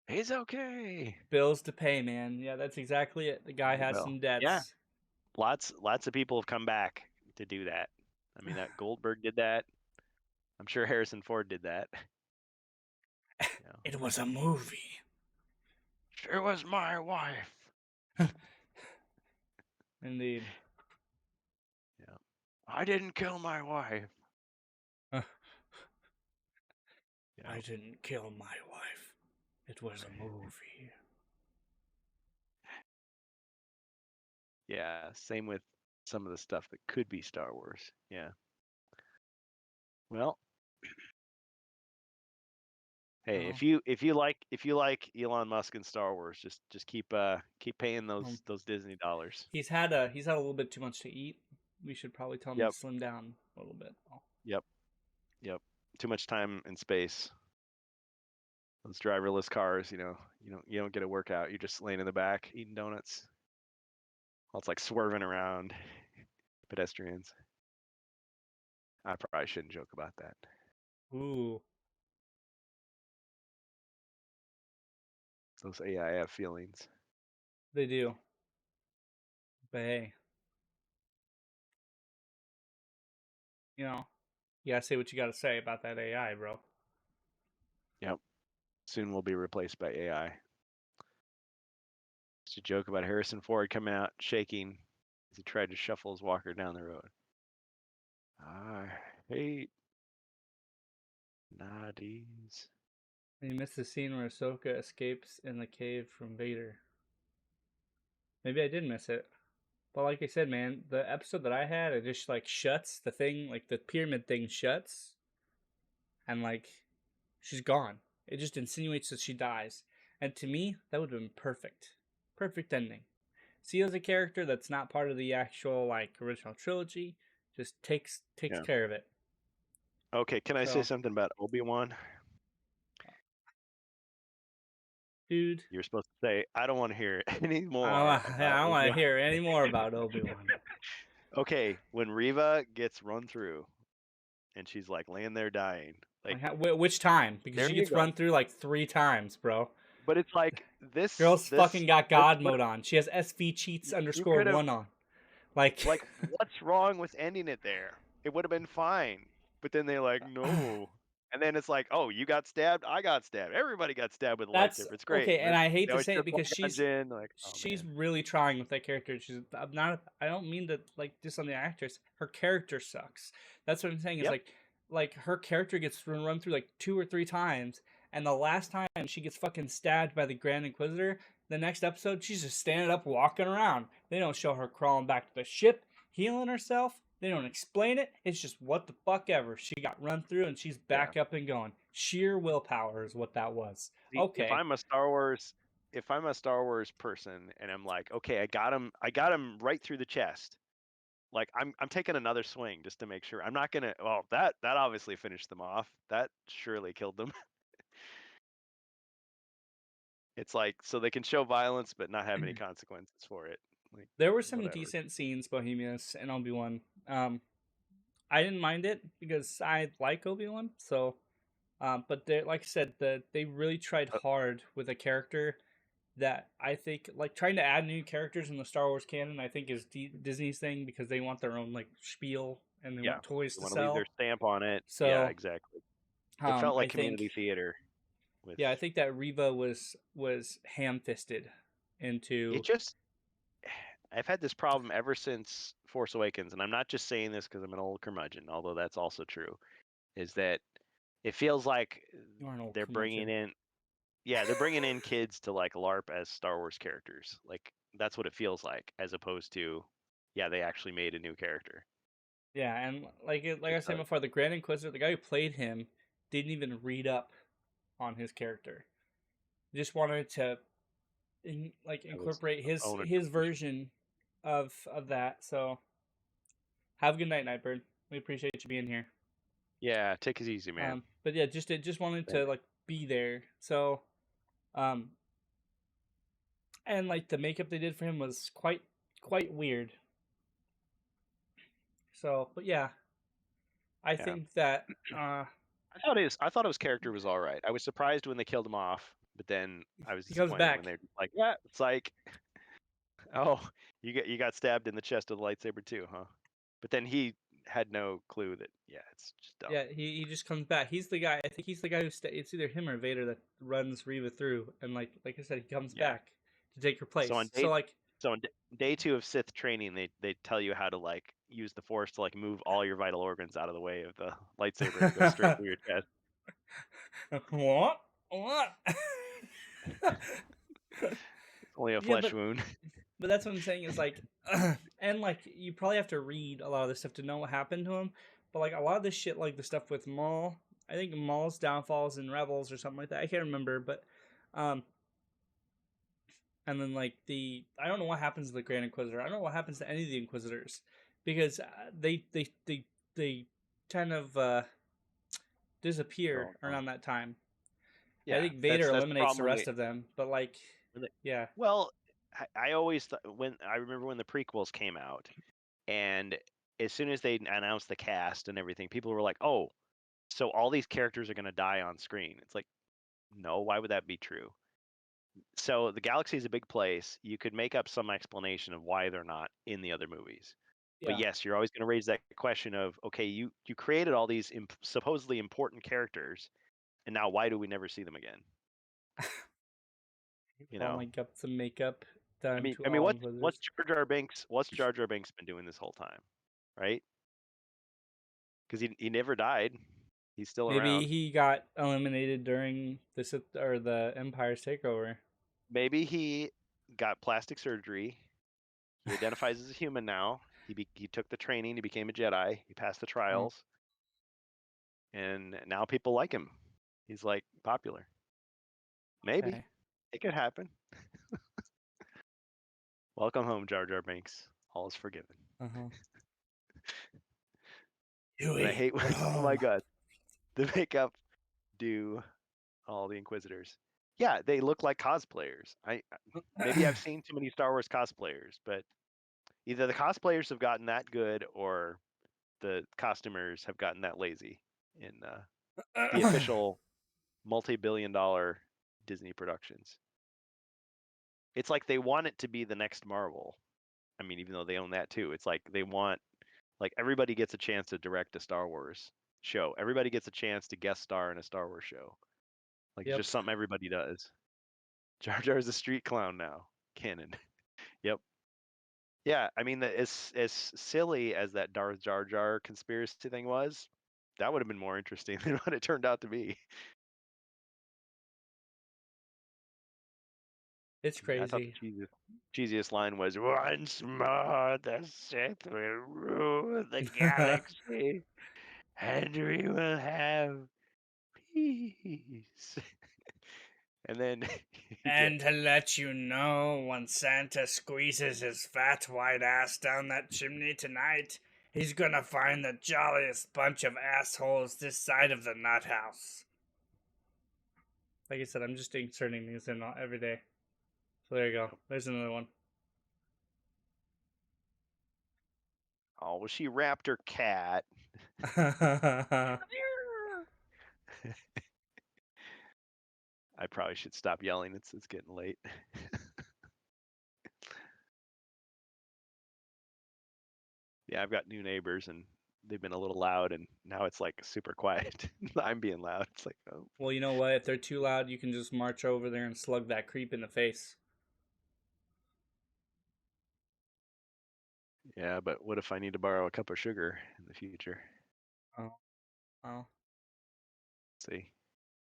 He's okay. Bills to pay, man. Yeah, that's exactly it. The guy has some debts. Yeah, lots of people have come back to do that. I mean, that Goldberg did that. I'm sure Harrison Ford did that. It was a movie. Sure was my wife. Indeed. Yeah. I didn't kill my wife. I didn't kill my wife. It was a movie. Yeah, same with some of the stuff that could be Star Wars. Yeah. Well, hey, if you like Elon Musk and Star Wars, just keep paying those Disney dollars. He's had a little bit too much to eat. We should probably tell him to slim down a little bit. Yep. Too much time in space. Those driverless cars, you don't get a workout. You're just laying in the back eating donuts. Well, it's like swerving around pedestrians. I probably shouldn't joke about that. Ooh. Those AI have feelings. They do. But hey. You gotta say what you gotta say about that AI, bro. Yep. Soon we'll be replaced by AI. Just a joke about Harrison Ford coming out shaking as he tried to shuffle his walker down the road. I hate Nadies. You missed the scene where Ahsoka escapes in the cave from Vader. Maybe I did miss it. But like I said, man, the episode that I had, it just like shuts the thing, like the pyramid thing shuts. And like, she's gone. It just insinuates that she dies. And to me, that would have been perfect. Perfect ending. See, as a character that's not part of the actual like original trilogy, just takes care of it. Okay, can I say something about Obi-Wan? Dude, you're supposed to say, I don't want to hear any more. I don't want to hear any more about Obi-Wan. Okay, when Reva gets run through, and she's like laying there dying, like which time? Because she gets run through like 3 times, bro. But it's like this girl's fucking got God mode on. She has SV cheats _1 on. Like what's wrong with ending it there? It would have been fine. But then they're like, no. And then it's like, oh, you got stabbed, I got stabbed. Everybody got stabbed with a lightsaber. It's great. Okay, and I hate They to always say it triple because dungeon. Like, oh she's man. really trying with that character. I'm not. I don't mean to like diss on the actress. Her character sucks. That's what I'm saying. Is Yep. like her character gets run through like 2 or 3 times, and the last time she gets fucking stabbed by the Grand Inquisitor. The next episode, she's just standing up, walking around. They don't show her crawling back to the ship, healing herself. They don't explain it. It's just what the fuck ever. She got run through and she's back up and going. Sheer willpower is what that was. See, Okay. if I'm a Star Wars person and I'm like, okay, I got him right through the chest. Like I'm taking another swing just to make sure. I'm not gonna. Well, that obviously finished them off. That surely killed them. It's like so they can show violence but not have any consequences for it. Like, there were some whatever. decent scenes, Bohemius and Obi-Wan. I didn't mind it because I like Obi-Wan. So, but they, like I said, they really tried hard with a character that I think, like, trying to add new characters in the Star Wars canon, I think is Disney's thing because they want their own like spiel and they want toys to want sell. Leave their stamp on it. So, yeah, exactly. It felt like I community think, theater. With... Yeah, I think that Reva was ham-fisted into. It just. I've had this problem ever since Force Awakens, and I'm not just saying this because I'm an old curmudgeon, although that's also true. Is that it feels like they're bringing in, they're bringing in kids to like LARP as Star Wars characters. Like that's what it feels like, as opposed to, they actually made a new character. Yeah, and like I said before, the Grand Inquisitor, the guy who played him, didn't even read up on his character. He just wanted to incorporate his version of that. So have a good night, Nightbird. We appreciate you being here. Yeah, take it easy, man. But yeah, just wanted to like be there. So and like the makeup they did for him was quite weird. So, but yeah, I think that I thought his character was all right. I was surprised when they killed him off, but then I was disappointed when they're like, it's like, oh, you got stabbed in the chest with a lightsaber too, huh? But then he had no clue that it's just dumb. Yeah, he just comes back. He's the guy. I think he's the guy who it's either him or Vader that runs Reva through, and like I said, he comes back to take her place. So on day 2 of Sith training, they tell you how to like use the Force to like move all your vital organs out of the way of the lightsaber and go straight through your chest. What? It's only a flesh wound. But that's what I'm saying is like, and like you probably have to read a lot of this stuff to know what happened to him. But like a lot of this shit, like the stuff with Maul, I think Maul's downfalls in Rebels or something like that. I can't remember, but and then like I don't know what happens to the Grand Inquisitor. I don't know what happens to any of the Inquisitors because they kind of disappear around that time. Yeah, I think Vader eliminates the rest of them, but like, yeah. Well, I always thought I remember when the prequels came out, and as soon as they announced the cast and everything, people were like, "Oh, so all these characters are going to die on screen." It's like, no, why would that be true? So the galaxy is a big place. You could make up some explanation of why they're not in the other movies. But yes, you're always going to raise that question of, okay, you created all these supposedly important characters, and now why do we never see them again? Some makeup. I mean, what's Jar Jar Binks? What's Jar Jar Binks been doing this whole time, right? Because he never died. He's still around. Maybe he got eliminated during the Sith or the Empire's takeover. Maybe he got plastic surgery. He identifies as a human now. He took the training. He became a Jedi. He passed the trials, and now people like him. He's like popular. Maybe it could happen. Welcome home, Jar Jar Binks. All is forgiven. I hate when, oh my god, the makeup do all the Inquisitors. Yeah, they look like cosplayers. Maybe I've seen too many Star Wars cosplayers, but either the cosplayers have gotten that good or the costumers have gotten that lazy in the official multi-billion-dollar Disney productions. It's like they want it to be the next Marvel. I mean, even though they own that too, it's like they want, like, everybody gets a chance to direct a Star Wars show. Everybody gets a chance to guest star in a Star Wars show. Like it's Yep. just something everybody does. Jar Jar is a street clown now. Canon. Yep. Yeah, I mean, as silly as that Darth Jar Jar conspiracy thing was, that would have been more interesting than what it turned out to be. It's I thought crazy. the cheesiest line was, "Once more, the Sith will rule the galaxy, and we will have peace." And then you And get, to let you know, when Santa squeezes his fat white ass down that chimney tonight, he's gonna find the jolliest bunch of assholes this side of the nut house. Like I said, I'm just inserting these in every day. So there you go. There's another one. oh, well, she wrapped her cat. I probably should stop yelling. It's getting late. Yeah, I've got new neighbors and they've been a little loud, and now it's like super quiet. I'm being loud. It's like, oh. Well, you know what? If they're too loud, you can just march over there and slug that creep in the face. Yeah, but what if I need to borrow a cup of sugar in the future? Oh, well. See,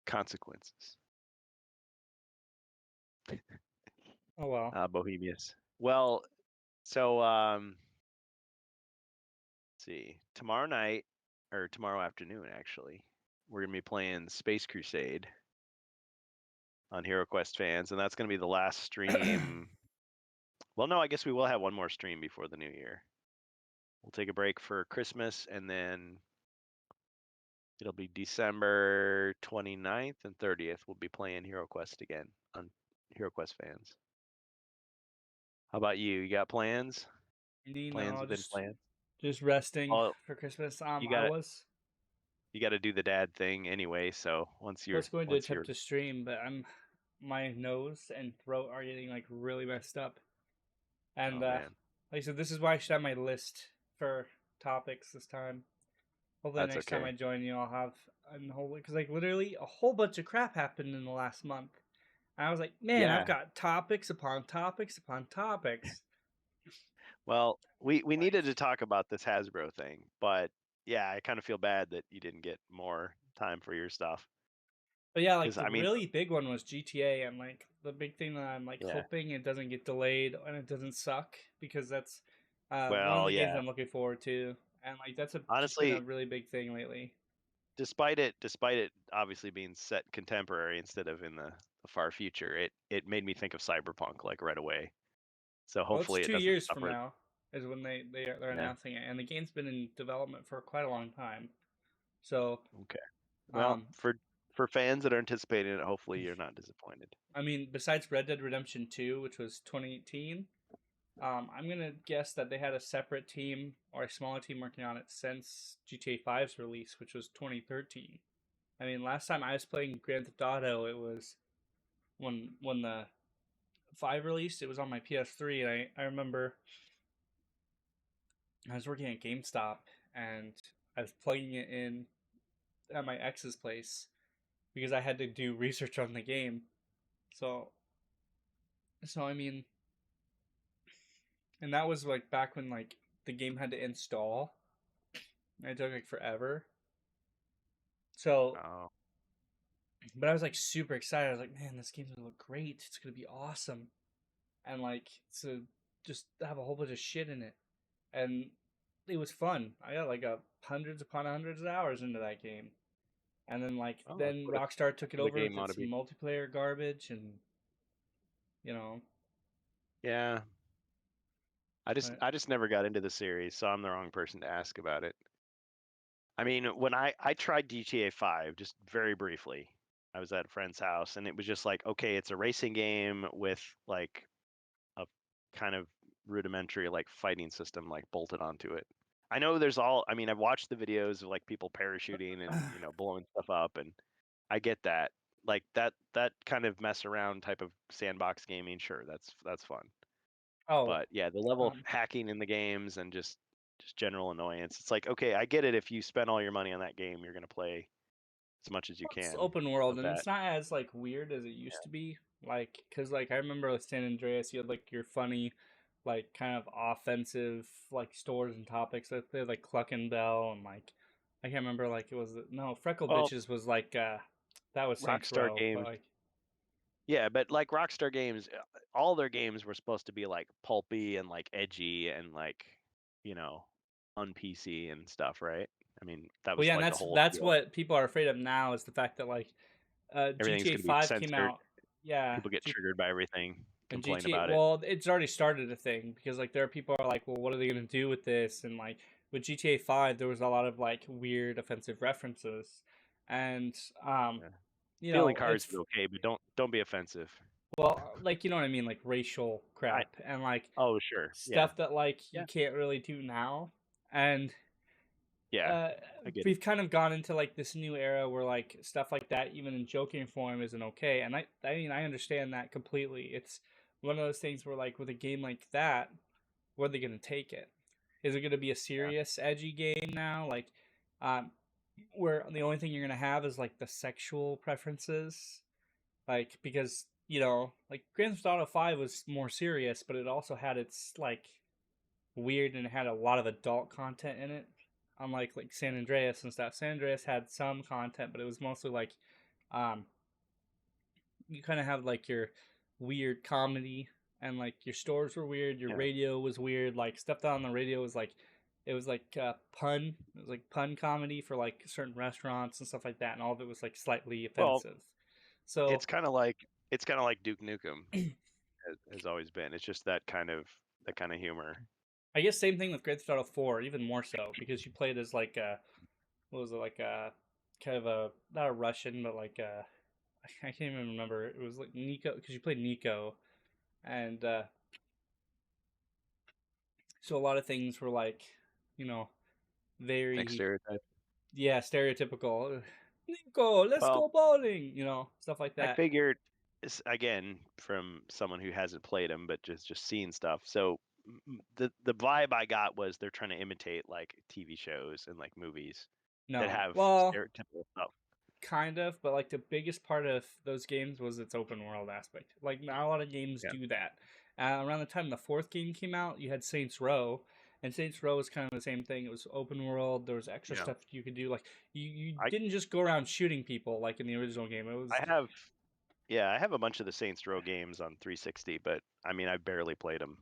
consequences. Oh well. Bohemius. Well, so let's see. Tomorrow night, or tomorrow afternoon, actually, we're gonna be playing Space Crusade on HeroQuest Fans, and that's gonna be the last stream. Well, no, I guess we will have one more stream before the new year. We'll take a break for Christmas, and then it'll be December 29th and 30th. We'll be playing HeroQuest again on HeroQuest Fans. How about you? You got plans? Plans within plans? Just resting Oh, for Christmas. you I got was to do the dad thing anyway. So once you're going to attempt to stream, but my nose and throat are getting like really messed up. And oh man, like I said, this is why I should have my list for topics this time. Hopefully, that's next okay. time I join you, I'll have a whole, because like literally a whole bunch of crap happened in the last month. And I was like, man, Yeah. I've got topics upon topics upon topics. Well, we needed to talk about this Hasbro thing, but yeah, I kind of feel bad that you didn't get more time for your stuff. But yeah, like the really big one was GTA, and like the big thing that I'm like hoping it doesn't get delayed and it doesn't suck, because that's one of the games I'm looking forward to, and like that's honestly been a really big thing lately. Despite it obviously being set contemporary instead of in the far future, it made me think of Cyberpunk like right away. So hopefully it's 2 years from now is when they're announcing it, and the game's been in development for quite a long time. So okay, well, for fans that are anticipating it, hopefully you're not disappointed. I mean, besides Red Dead Redemption 2, which was 2018, I'm gonna guess that they had a separate team or a smaller team working on it since GTA 5's release, which was 2013. I mean, last time I was playing Grand Theft Auto, it was when the 5 released. It was on my PS3, and I remember I was working at GameStop and I was plugging it in at my ex's place because I had to do research on the game. So I mean, and that was like back when like the game had to install. It took like forever. So, but I was like super excited. I was like, man, this game's gonna look great. It's gonna be awesome, and like to just have a whole bunch of shit in it, and it was fun. I got like hundreds upon hundreds of hours into that game, and then then Rockstar took it over with some multiplayer garbage, and you know. Yeah. I just never got into the series, so I'm the wrong person to ask about it. I mean, when I tried GTA 5 just very briefly, I was at a friend's house, and it was just like, okay, it's a racing game with like a kind of rudimentary like fighting system like bolted onto it. I know I've watched the videos of like people parachuting and blowing stuff up, and I get that. Like that kind of mess around type of sandbox gaming, sure, that's fun. Oh, but yeah, the level of hacking in the games and just just general annoyance. It's like, okay, I get it. If you spend all your money on that game, you're going to play as much as you can. It's open world, of and that. it's not as like weird as it used to be. Like, cause like I remember with San Andreas, you had like your funny, like kind of offensive like stores and topics. They had like Cluck and Bell and like I can't remember like it was Freckle Well, Bitches was like that was Saints Rockstar Row, but Games. like Yeah, but like Rockstar Games, all their games were supposed to be like pulpy and like edgy and like, on PC and stuff, right? I mean, that well was yeah, and like the whole that's deal. what people are afraid of now is the fact that like Everything's GTA going to be 5 came censored. out. Yeah, People get triggered by everything, and complain GTA, about it. well, it's already started a thing because like there are people are like, well, what are they gonna do with this? And like with GTA 5, there was a lot of like weird offensive references, and Yeah. you Stealing know, cars is okay, but don't be offensive. well, like you know what I mean, like racial crap and like Oh, sure. Yeah. stuff that like you Yeah. can't really do now, and Yeah. I get it. we've kind of gone into like this new era where like stuff like that, even in joking form, isn't okay. And I mean, I understand that completely. It's one of those things where like with a game like that, where are they going to take it? Is it going to be a serious, edgy game now? Like, where the only thing you're going to have is like the sexual preferences, like because like Grand Theft Auto 5 was more serious, but it also had its like weird and it had a lot of adult content in it. Unlike like San Andreas and stuff. San Andreas had some content, but it was mostly like um you kind of have like your weird comedy and like your stores were weird, your radio was weird, like stuff that on the radio was like it was like pun. It was like pun comedy for like certain restaurants and stuff like that, and all of it was like slightly offensive. So it's kind of like Duke Nukem has always been. It's just that kind of humor. I guess same thing with Grand Theft Auto 4, even more so because you played as like a what was it like a kind of a not a Russian but like a I can't even remember. It was like Nico because you played Nico, and so a lot of things were like very Next stereotype. yeah stereotypical. Nico, let's go bowling. Stuff like that. I figured, again, from someone who hasn't played them but just seen stuff. So the vibe I got was they're trying to imitate like TV shows and like movies that have stereotypical stuff. Kind of, but like the biggest part of those games was its open world aspect. Like not a lot of games do that. Around the time the fourth game came out, you had Saints Row, and Saints Row was kind of the same thing. It was open world. There was extra stuff you could do. Like you didn't just go around shooting people like in the original game. It was. I have a bunch of the Saints Row games on 360, but I mean I barely played them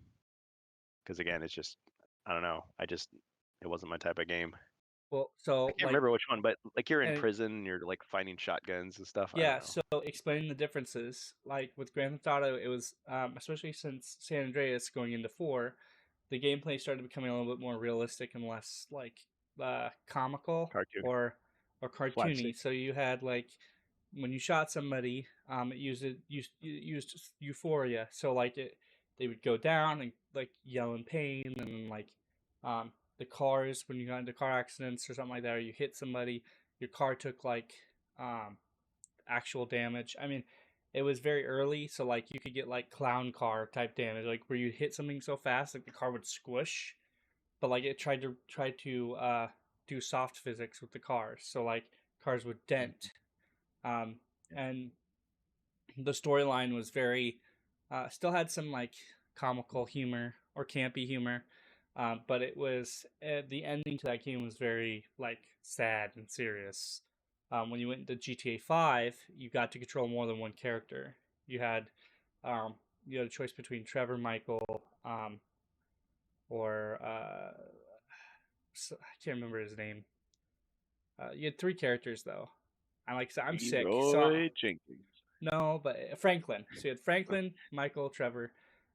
because again it's just I don't know. It wasn't my type of game. Well, so I can't remember which one, but like you're in prison, and you're like finding shotguns and stuff. Yeah, so explaining the differences, like with Grand Theft Auto, it was especially since San Andreas going into 4, the gameplay started becoming a little bit more realistic and less like comical or cartoony. Classic. So you had like when you shot somebody, it used euphoria. So like they would go down and like yell in pain, and like the cars when you got into car accidents or something like that, or you hit somebody, your car took like actual damage. I mean, it was very early, so like you could get like clown car type damage, like where you hit something so fast like the car would squish, but like it tried to do soft physics with the cars, so like cars would dent, and the storyline was very still had some like comical humor or campy humor, but it was the ending to that game was very like sad and serious. When you went into GTA 5, you got to control more than one character. You had a choice between Trevor, Michael, or I can't remember his name. You had 3 characters though. I'm sick. So, Jenkins. No, but Franklin. So you had Franklin, Michael, Trevor,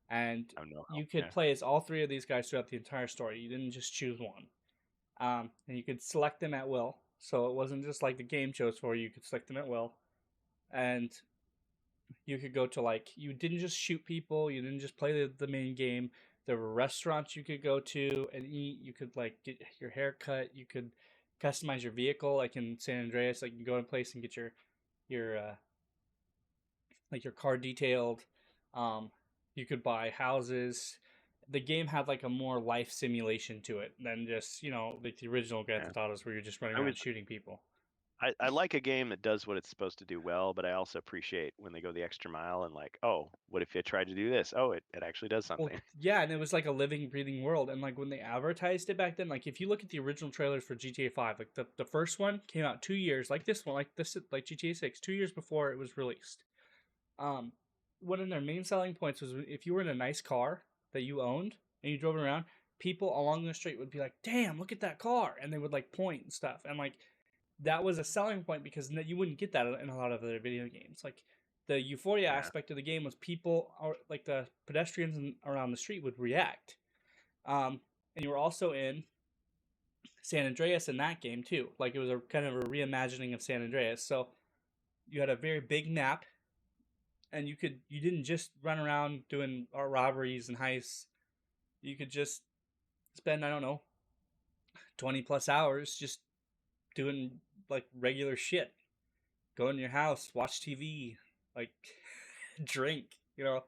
and you could play as all 3 of these guys throughout the entire story. You didn't just choose one, and you could select them at will. So it wasn't just like the game chose for you. You could select them at will. And you could go to like, you didn't just shoot people. You didn't just play the main game. There were restaurants you could go to and eat. You could like get your hair cut. You could customize your vehicle. Like in San Andreas, like you go in a place and get your like your car detailed. You could buy houses. the game had like a more life simulation to it than just, you know, like the original Grand Theft Autos where you're just running around shooting people. I like a game that does what it's supposed to do well, but I also appreciate when they go the extra mile and like, oh, what if you tried to do this? Oh, it actually does something. Well, yeah, and it was like a living, breathing world. And like when they advertised it back then, like if you look at the original trailers for GTA 5, like the first one came out 2 years, like this one, like GTA 6, 2 years before it was released. One of their main selling points was if you were in a nice car that you owned and you drove it around, people along the street would be like, "Damn, look at that car," and they would like point and stuff. And like that was a selling point because you wouldn't get that in a lot of other video games. Like the euphoria aspect of the game was people, or like the pedestrians around the street would react. And you were also in San Andreas in that game too. Like it was a kind of a reimagining of San Andreas. So you had a very big map, and you didn't just run around doing robberies and heists. You could just spend, I don't know, 20 plus hours just doing like regular shit. Go in your house, watch TV, like drink, you know.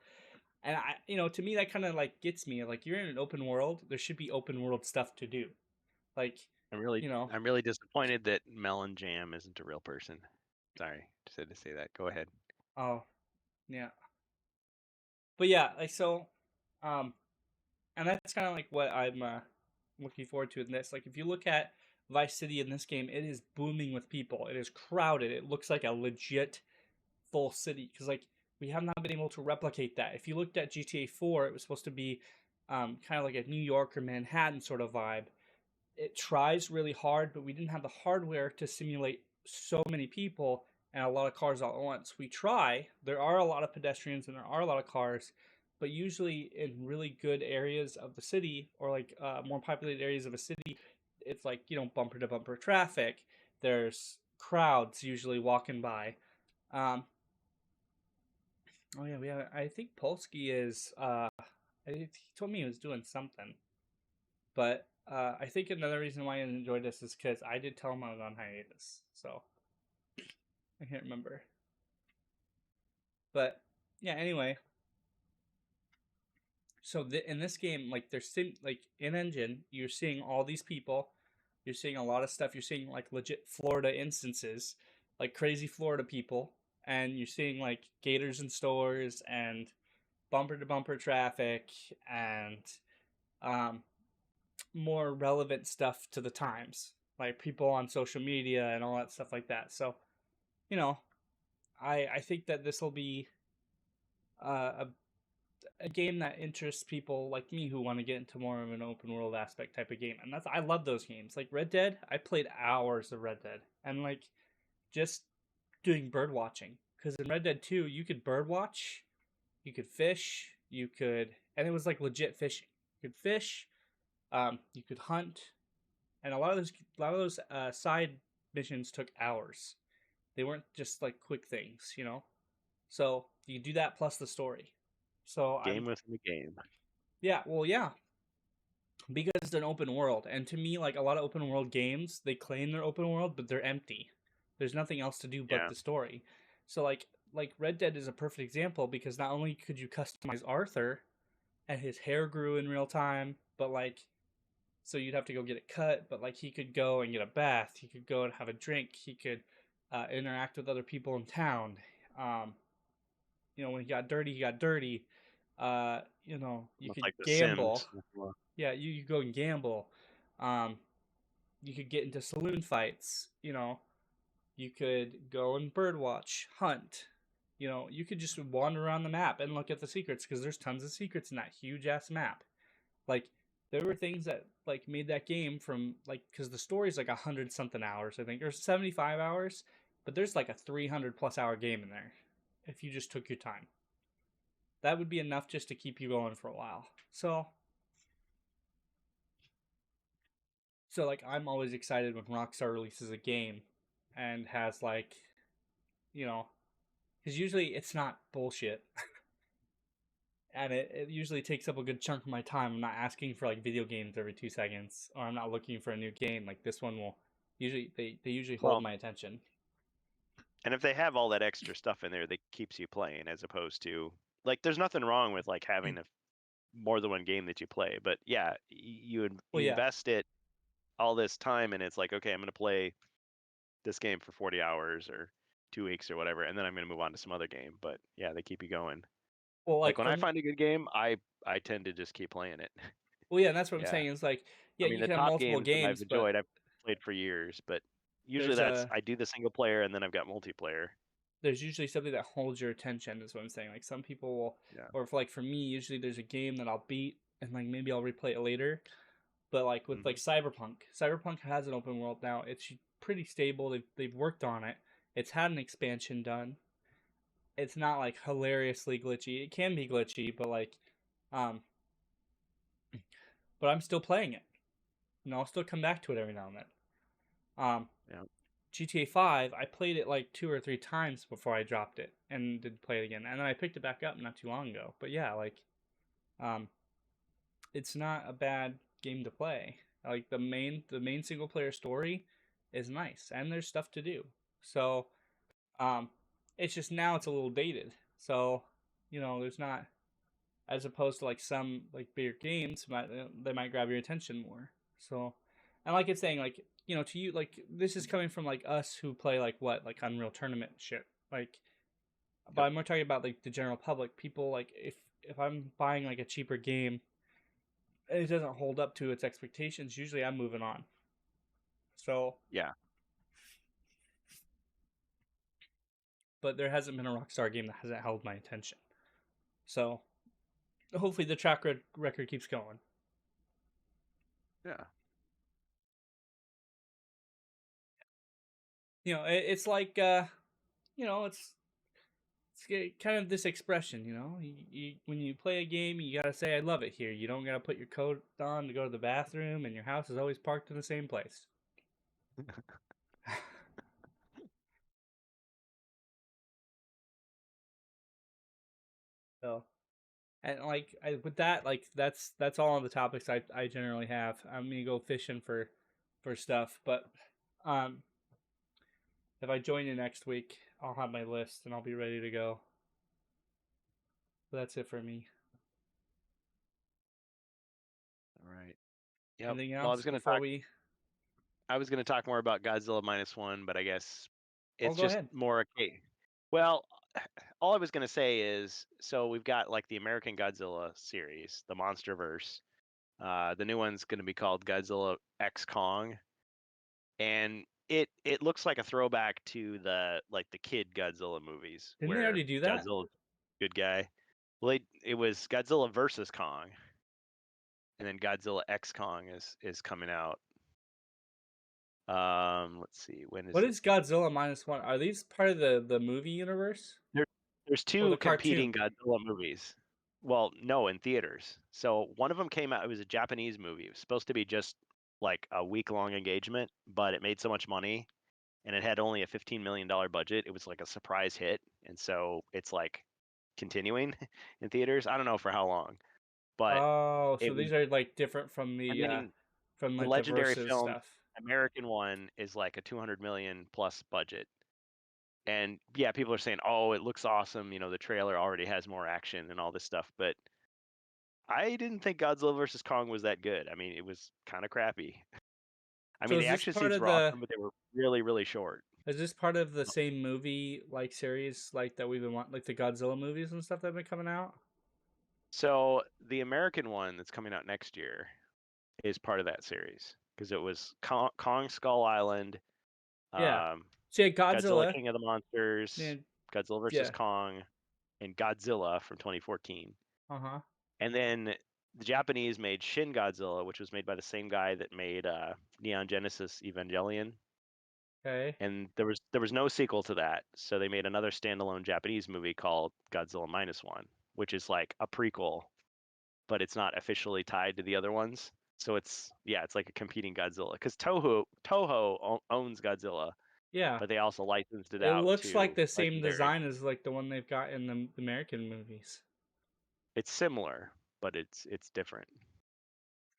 And I, you know, to me that kind of like gets me. Like you're in an open world, there should be open world stuff to do. Like I'm really, you know, I'm really disappointed that Melon Jam isn't a real person. Sorry, just had to say that. Go ahead. Oh, yeah. But yeah, like so, and that's kind of like what I'm looking forward to in this. Like if you look at Vice City in this game, it is booming with people. It is crowded. It looks like a legit full city because like we have not been able to replicate that. If you looked at GTA 4, it was supposed to be kind of like a New York or Manhattan sort of vibe. It tries really hard, but we didn't have the hardware to simulate so many people and a lot of cars all at once. We try. There are a lot of pedestrians and there are a lot of cars, but usually in really good areas of the city or like more populated areas of a city, it's like, you know, bumper to bumper traffic. There's crowds usually walking by. Oh yeah, we have. I think Polsky is. He told me he was doing something, but I think another reason why I enjoyed this is because I did tell him I was on hiatus, so I can't remember. But yeah, anyway. So in this game, like there's like in engine, you're seeing all these people. You're seeing a lot of stuff. You're seeing like legit Florida instances, like crazy Florida people, and you're seeing like gators in stores and bumper to bumper traffic and more relevant stuff to the times, like people on social media and all that stuff like that. So, you know, I think that this will be a game that interests people like me who want to get into more of an open world aspect type of game. And I love those games. Like Red Dead, I played hours of Red Dead and like just doing bird watching. Because in Red Dead 2, you could bird watch, you could fish, and it was like legit fishing. You could fish, you could hunt, and a lot of those side missions took hours. They weren't just like quick things, you know. So you do that plus the story. So game within the game. Yeah, well, yeah, because it's an open world, and to me, like a lot of open world games, they claim they're open world, but they're empty. There's nothing else to do but the story. So like Red Dead is a perfect example because not only could you customize Arthur, and his hair grew in real time, but like, so you'd have to go get it cut, but like he could go and get a bath, he could go and have a drink, he could interact with other people in town. You know, when he got dirty, he got dirty. You know, you could like gamble. Yeah, you go and gamble. You could get into saloon fights. You know, you could go and birdwatch, hunt. You know, you could just wander around the map and look at the secrets because there's tons of secrets in that huge ass map. Like there were things that like made that game from like because the story's like 100 something hours, I think, or 75 hours, but there's like a 300 plus hour game in there if you just took your time. That would be enough just to keep you going for a while. So like I'm always excited when Rockstar releases a game and has like, you know, because usually it's not bullshit. And it usually takes up a good chunk of my time. I'm not asking for like video games every 2 seconds, or I'm not looking for a new game. Like this one will usually they usually hold my attention. And if they have all that extra stuff in there that keeps you playing, as opposed to like, there's nothing wrong with like having more than one game that you play. But yeah, you invest it all this time, and it's like, okay, I'm going to play this game for 40 hours or 2 weeks or whatever, and then I'm going to move on to some other game. But yeah, they keep you going. Well, like when I find a good game, I tend to just keep playing it. Well, yeah, and that's what I'm saying. Is like, yeah, I mean, you the can have top multiple games that I've games, but enjoyed, I've played for years. But usually I do the single player, and then I've got multiplayer. There's usually something that holds your attention, is what I'm saying. Like some people will, or if, like for me, usually there's a game that I'll beat and like maybe I'll replay it later. But like with like Cyberpunk has an open world now. It's pretty stable. They've worked on it. It's had an expansion done. It's not like hilariously glitchy. It can be glitchy, but like, but I'm still playing it. You know, I'll still come back to it every now and then. GTA 5, I played it like 2 or 3 times before I dropped it and did play it again. And then I picked it back up not too long ago. But yeah, like, it's not a bad game to play. Like the main single player story is nice and there's stuff to do. So, it's just now it's a little dated. So, you know, there's not, as opposed to like some like bigger games, they might grab your attention more. So, and like it's saying, like, you know, to you, like this is coming from like us who play like Unreal Tournament shit. Like, but I'm more talking about like the general public. People like if I'm buying like a cheaper game, and it doesn't hold up to its expectations, usually I'm moving on. So yeah. But there hasn't been a Rockstar game that hasn't held my attention. So hopefully the track record keeps going. Yeah. You know, it's like, you know, it's kind of this expression, you know. You when you play a game, you gotta say, I love it here. You don't gotta put your coat on to go to the bathroom, and your house is always parked in the same place. So, and like with that, like that's all on the topics I generally have. I'm gonna go fishing for stuff, but if I join you next week, I'll have my list and I'll be ready to go. But that's it for me. All right. Yep. Anything else well, I was gonna talk more about Godzilla -1, but I guess it's just more okay. Well, all I was gonna say is, so we've got like the American Godzilla series, the MonsterVerse. The new one's gonna be called Godzilla X Kong, and it looks like a throwback to the kid Godzilla movies. Didn't they already do that? Godzilla's good guy. Well, it was Godzilla versus Kong, and then Godzilla X Kong is coming out. Let's see, when is what is Godzilla -1? Are these part of the movie universe? There's 2 competing Godzilla movies. Well, no, in theaters. So one of them came out. It was a Japanese movie. It was supposed to be just like a week-long engagement, but it made so much money, and it had only a $15 million budget. It was like a surprise hit, and so it's like continuing in theaters. I don't know for how long, but so these are like different from the from like the legendary the film stuff. American one is like a $200 million plus budget. And yeah, people are saying, "Oh, it looks awesome." You know, the trailer already has more action and all this stuff. But I didn't think Godzilla vs. Kong was that good. I mean, it was kind of crappy. I mean, the action scenes were awesome, but they were really, really short. Is this part of the same movie like series like that we've been watching, like the Godzilla movies and stuff that have been coming out? So the American one that's coming out next year is part of that series, because it was Kong Skull Island. Yeah. So Godzilla King of the Monsters, Godzilla vs. Kong, and Godzilla from 2014. And then the Japanese made Shin Godzilla, which was made by the same guy that made Neon Genesis Evangelion. Okay. And there was no sequel to that, so they made another standalone Japanese movie called Godzilla -1, which is like a prequel, but it's not officially tied to the other ones. So it's like a competing Godzilla, because Toho owns Godzilla. Yeah. But they also licensed it out. It looks like the same design as like the one they've got in the American movies. It's similar, but it's different.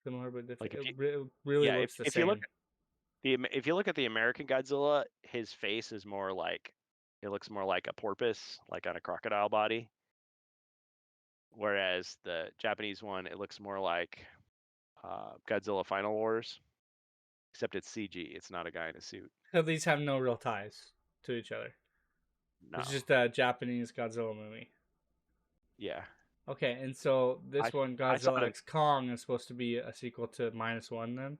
Similar but different. Like it really looks the same. If you look at the American Godzilla, his face is more like, it looks more like a porpoise, like on a crocodile body. whereas the Japanese one, it looks more like Godzilla Final Wars, except it's CG. It's not a guy in a suit. So these have no real ties to each other. No. It's just a Japanese Godzilla movie. Yeah. Okay, and so this one, I saw Godzilla it. X Kong, is supposed to be a sequel to -1 then?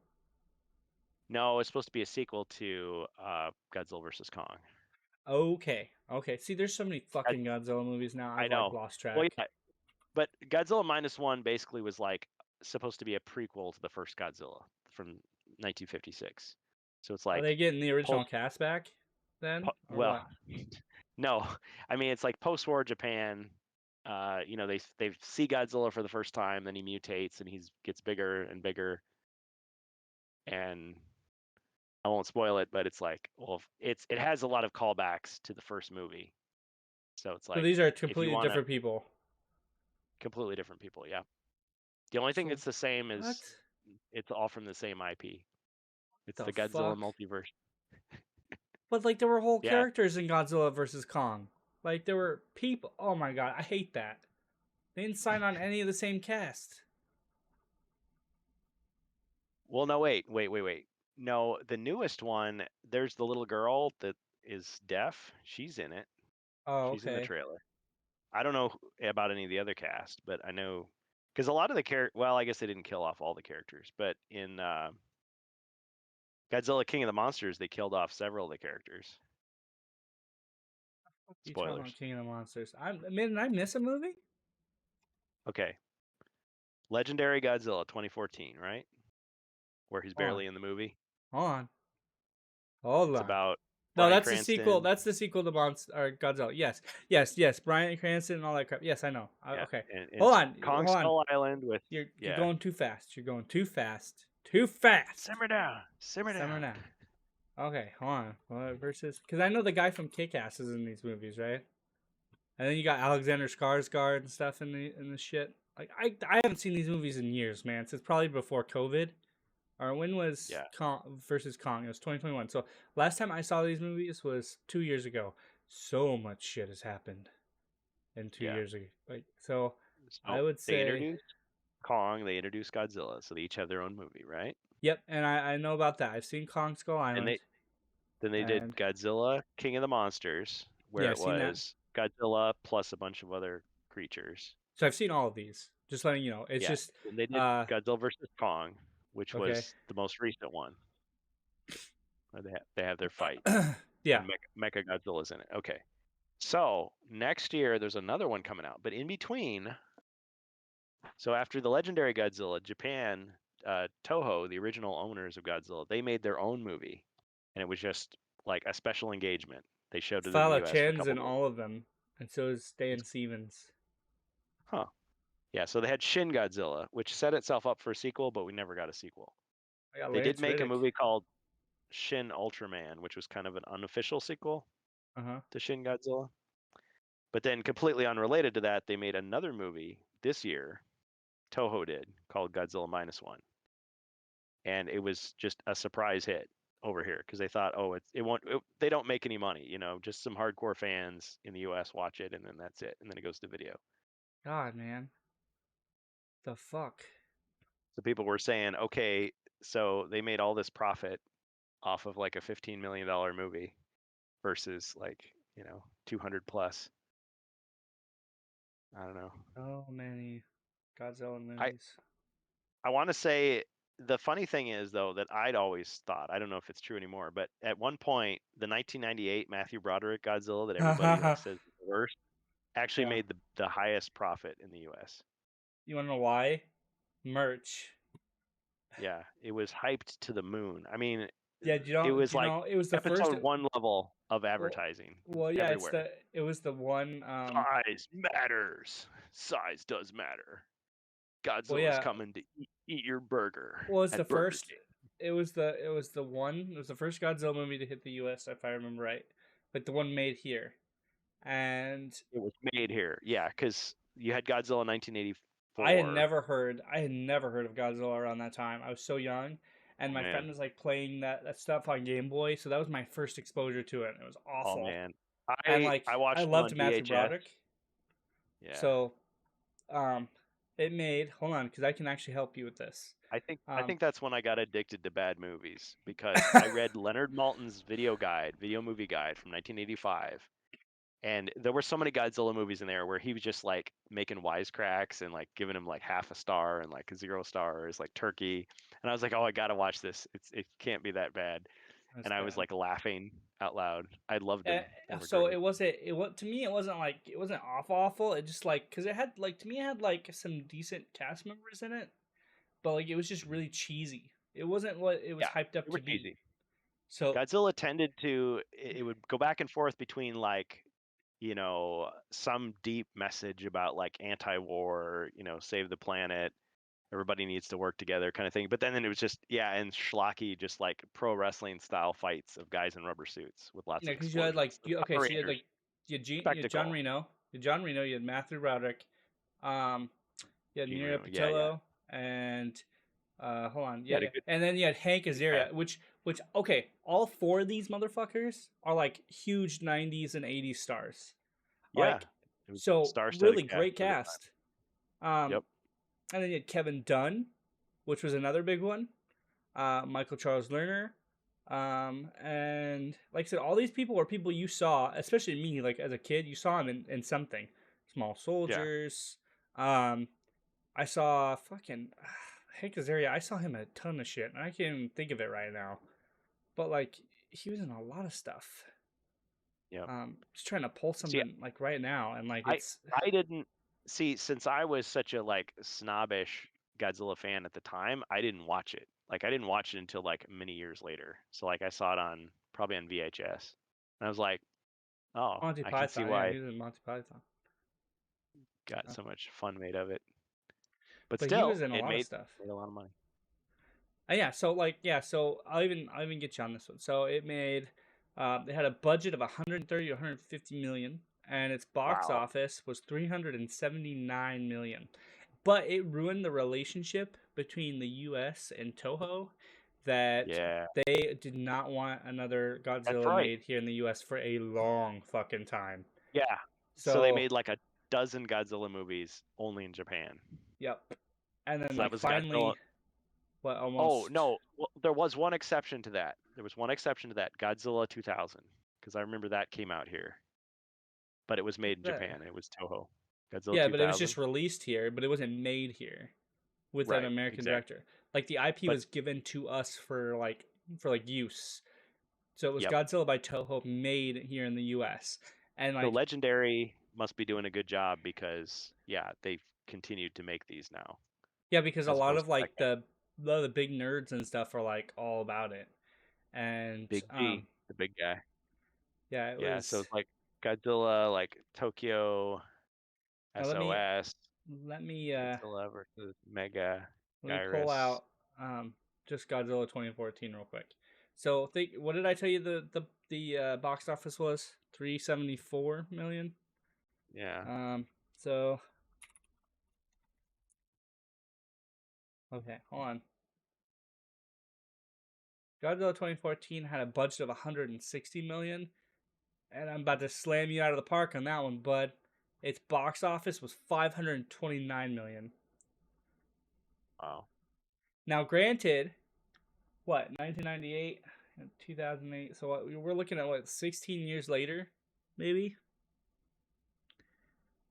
No, it's supposed to be a sequel to Godzilla vs. Kong. Okay. See, there's so many fucking Godzilla movies now. I I've know. like lost track. Well, yeah, but Godzilla -1 basically was like supposed to be a prequel to the first Godzilla from 1956. So it's Are like they getting the original cast back then? Or well, what? no. I mean, it's like post-war Japan. You know, they see Godzilla for the first time, then he mutates and he gets bigger and bigger. And I won't spoil it, but it's like, well, it has a lot of callbacks to the first movie. So it's So like these are if you completely want different people. completely different people, yeah. The only thing So, that's the same is what? it's all from the same IP. It's The the Godzilla fuck? multiverse. But like there were whole Yeah. characters in Godzilla vs. Kong. Like there were people. Oh my god, I hate that. They didn't sign on any of the same cast. Well, no, wait. No, the newest one, there's the little girl that is deaf. She's in it. Oh, She's in the okay. trailer. I don't know about any of the other cast, but I know because a lot of the well, I guess they didn't kill off all the characters, but in Godzilla King of the Monsters, they killed off several of the characters. You talking about Spoilers. King of the Monsters? Did I miss a movie? Okay. Legendary Godzilla 2014, right? Where he's Hold barely on. in the movie. Hold It's on. about No, Bryan that's Cranston. the sequel. That's the sequel to Godzilla. Yes. Bryan Cranston and all that crap. Yes, I know. Yeah. Okay. And Hold on. Kong Skull Island with You're going too fast. You're going too fast. Too fast. Simmer down. Simmer down. Okay, hold on. What versus? Because I know the guy from Kick-Ass is in these movies, right? And then you got Alexander Skarsgård and stuff in the shit. Like I haven't seen these movies in years, man. Since probably before COVID. Or when was Kong versus Kong? It was 2021. So last time I saw these movies was 2 years ago. So much shit has happened in 2 years ago. Like so I would say they introduced Kong, they introduced Godzilla, so they each have their own movie, right? Yep, and I know about that. I've seen Kong Skull Island. And then they did Godzilla King of the Monsters, where it was Godzilla plus a bunch of other creatures. So I've seen all of these. Just letting you know. It's just and they did Godzilla versus Kong, which was the most recent one. They have their fight. Yeah. Mecha Godzilla's in it. Okay. So next year there's another one coming out, but in between. So after the legendary Godzilla, Japan, Toho, the original owners of Godzilla, they made their own movie, and it was just like a special engagement. They showed it in the US. Chan's in all of them, and so is Dan Stevens. Huh. Yeah, so they had Shin Godzilla, which set itself up for a sequel, but we never got a sequel. They did make a movie called Shin Ultraman, which was kind of an unofficial sequel to Shin Godzilla. But then completely unrelated to that, they made another movie this year, Toho did, called Godzilla -1. And it was just a surprise hit over here because they thought, oh, they don't make any money, you know, just some hardcore fans in the US watch it and then that's it. And then it goes to video. God, man. The fuck? So people were saying, okay, so they made all this profit off of like a $15 million movie versus like, you know, 200 plus. I don't know. So many Godzilla movies. I want to say the funny thing is though that I'd always thought, I don't know if it's true anymore, but at one point the 1998 Matthew Broderick Godzilla that everybody like says is the worst actually made the highest profit in the US. You want to know why? Merch. Yeah, it was hyped to the moon. I mean, it was the episode first 1 level of advertising. Well, yeah, everywhere. it was the one. Size matters. Size does matter. Godzilla's coming to eat your burger. Well, it's the first. It was the one. It was the first Godzilla movie to hit the U.S. if I remember right, like the one made here, and it was made here. Yeah, because you had Godzilla in 1984. I had never heard of Godzilla around that time. I was so young, and my friend was like playing that stuff on Game Boy, so that was my first exposure to it. And it was awful. Oh man, I loved Matthew Broderick. Yeah. So, it made. Hold on, because I can actually help you with this. I think that's when I got addicted to bad movies, because I read Leonard Maltin's video movie guide from 1985, and there were so many Godzilla movies in there where he was just like making wisecracks and like giving him like half a star and like 0 stars, like turkey. And I was like, oh, I gotta watch this. It can't be that bad. That's And I was bad. like laughing out loud. I loved them. They were So great. it was to me. It wasn't like it wasn't awful. It just like because it had like to me it had like some decent cast members in it, but like it was just really cheesy. It wasn't what it was hyped up They were to be. cheesy. So Godzilla tended to it would go back and forth between like, you know, some deep message about like anti-war, you know, save the planet, everybody needs to work together kind of thing. But then it was just, and schlocky, just like pro wrestling style fights of guys in rubber suits with lots of because you had explosions. like Power so you had Rangers, like you had spectacle. John Reno, you had Matthew Broderick, you had Gene Mira Reno, Patillo, and hold on, Yeah, good- and then you had Hank Azaria, which okay, all four of these motherfuckers are like huge '90s and '80s stars. Yeah. Like, It was so star-studded really great for the time. cast. Yep. And then you had Kevin Dunn, which was another big one. Michael Charles Lerner. And like I said, all these people were people you saw, especially me, like as a kid, you saw them in something. Small Soldiers. I saw fucking Hank Azaria. I saw him in a ton of shit, and I can't even think of it right now. But like, he was in a lot of stuff. Yeah. Just trying to pull something like right now, and like it's. I didn't see, since I was such a like snobbish Godzilla fan at the time, I didn't watch it. Like I didn't watch it until like many years later. So like I saw it probably on VHS, and I was like, oh, Monty I Python, can see why he was in Monty Python. Got so much fun made of it. But he still, was in a lot of made stuff. a lot of money. So I'll even get you on this one. So it made, they had a budget of 130 to 150 million, and its box office was 379 million. But it ruined the relationship between the U.S. and Toho, that they did not want another Godzilla made here in the U.S. for a long fucking time. Yeah. So they made like a dozen Godzilla movies only in Japan. Yep. And then so like finally, Godzilla... almost. Oh no, well, there was one exception to that. Godzilla 2000, because I remember that came out here, but it was made in Japan. It was Toho. Godzilla 2000. But it was just released here, but it wasn't made here with an American director. Like the IP was given to us for use. So it was Godzilla by Toho, made here in the U.S. And like, so Legendary must be doing a good job, because they've continued to make these now. Yeah, because a lot of like the big nerds and stuff are like all about it. And Big G, the big guy. Yeah, it was. So it's like Godzilla, like Tokyo, SOS. Let me Godzilla versus Mega. Let me pull out just Godzilla 2014 real quick. So what did I tell you the box office was? 374 million. Yeah. So okay, hold on. Godzilla 2014 had a budget of 160 million, and I'm about to slam you out of the park on that one, bud. Its box office was 529 million. Wow. Now, granted, 1998 and 2008. So we're looking at 16 years later, maybe.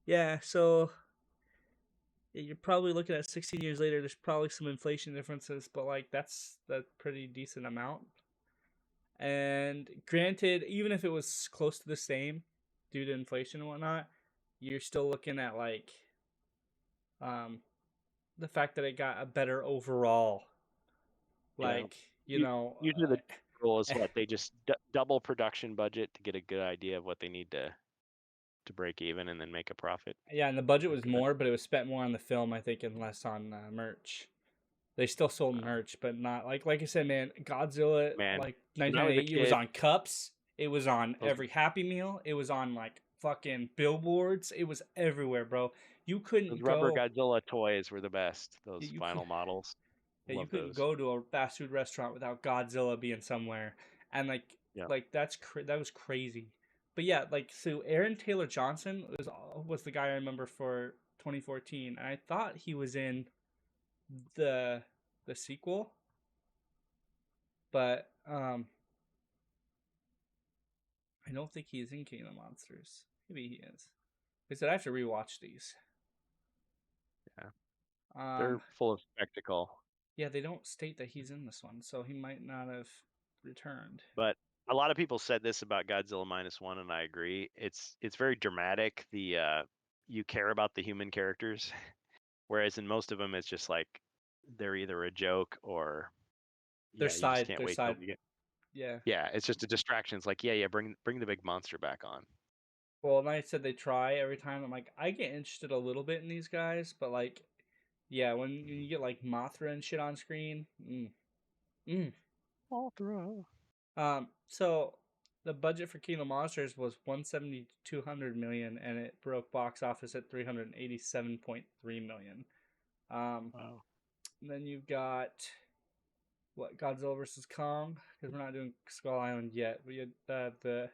Yeah. So you're probably looking at 16 years later. There's probably some inflation differences, but like that's a pretty decent amount. And granted, even if it was close to the same due to inflation and whatnot, you're still looking at like the fact that it got a better overall. Like, usually the rule is what they just double production budget to get a good idea of what they need to break even and then make a profit. Yeah, and the budget was more, but it was spent more on the film, I think, and less on merch. They still sold merch, but not like I said, man. Godzilla, like 1998, it was on cups. It was on every Happy Meal. It was on like fucking billboards. It was everywhere, bro. You couldn't those rubber Godzilla toys were the best. Those final models. Yeah, you couldn't go to a fast food restaurant without Godzilla being somewhere, and that was crazy. But yeah, like so, Aaron Taylor Johnson was the guy I remember for 2014, and I thought he was in the sequel, but I don't think he's in King of the Monsters. Maybe he is. I said I have to rewatch these. Yeah, they're full of spectacle. Yeah, they don't state that he's in this one, so he might not have returned. But a lot of people said this about Godzilla -1, and I agree. It's very dramatic. You care about the human characters, whereas in most of them, it's just like they're either a joke or Their you just side, can't their wait side. till we get. Yeah. Yeah, it's just a distraction. It's like, bring the big monster back on. Well, and I said they try every time. I'm like, I get interested a little bit in these guys, but like, yeah, when you get like Mothra and shit on screen, Mothra. So the budget for King of Monsters was 170 to 200 million, and it broke box office at 387.3 million. Wow. And then you've got Godzilla versus Kong, because we're not doing Skull Island yet. We had the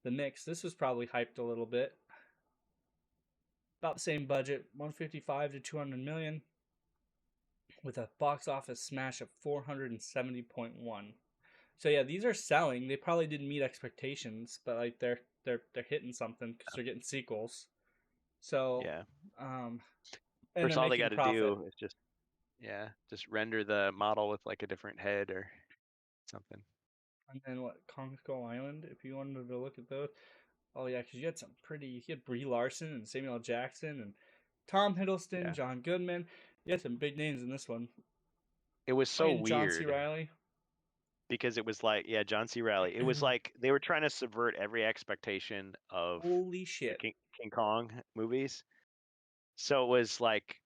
mix. This was probably hyped a little bit. About the same budget, 155 to 200 million, with a box office smash of 470.1. So yeah, these are selling. They probably didn't meet expectations, but like they're hitting something because they're getting sequels. So yeah, and first they're all they making got to profit. do is just render the model with like a different head or something. And then Kong Skull Island, if you wanted to look at those. Oh yeah, because you had Brie Larson and Samuel L. Jackson and Tom Hiddleston, John Goodman. You had some big names in this one. It was so weird. John C. Reilly. Because it was like, John C. Reilly. It was like they were trying to subvert every expectation of Holy shit. the King Kong movies. So it was like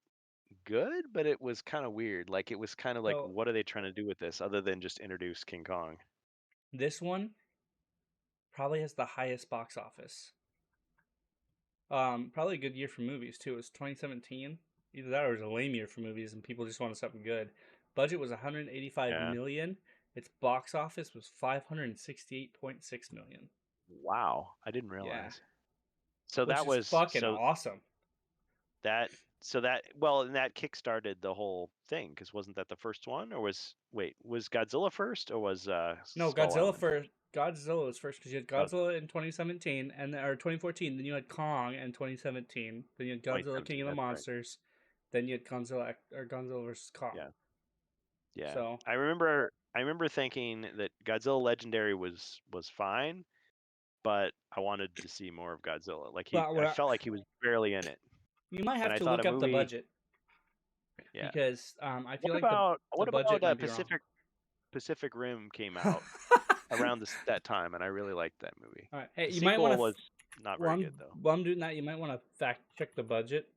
good, but it was kind of weird. Like it was kind of like, what are they trying to do with this other than just introduce King Kong? This one probably has the highest box office. Probably a good year for movies too. It was 2017. Either that or it was a lame year for movies and people just wanted something good. Budget was 185 million. Its box office was 568.6 million. Wow, I didn't realize. Yeah. So Which that was fucking awesome. And that kickstarted the whole thing, because wasn't that the first one, or was Godzilla first, or was no, Skull Godzilla Island? first. Godzilla was first because you had Godzilla in 2017 or 2014. Then you had Kong in 2017. Then you had Godzilla King of the Monsters. Right. Then you had Godzilla vs Kong. Yeah. So I remember thinking that Godzilla Legendary was fine, but I wanted to see more of Godzilla. Like I felt like he was barely in it. You might have to look up the budget. Yeah. Because I feel what about Pacific Rim came out around that time, and I really liked that movie. All right. Hey, the you might want to. Was not very good though. While I'm doing that, you might want to fact check the budget,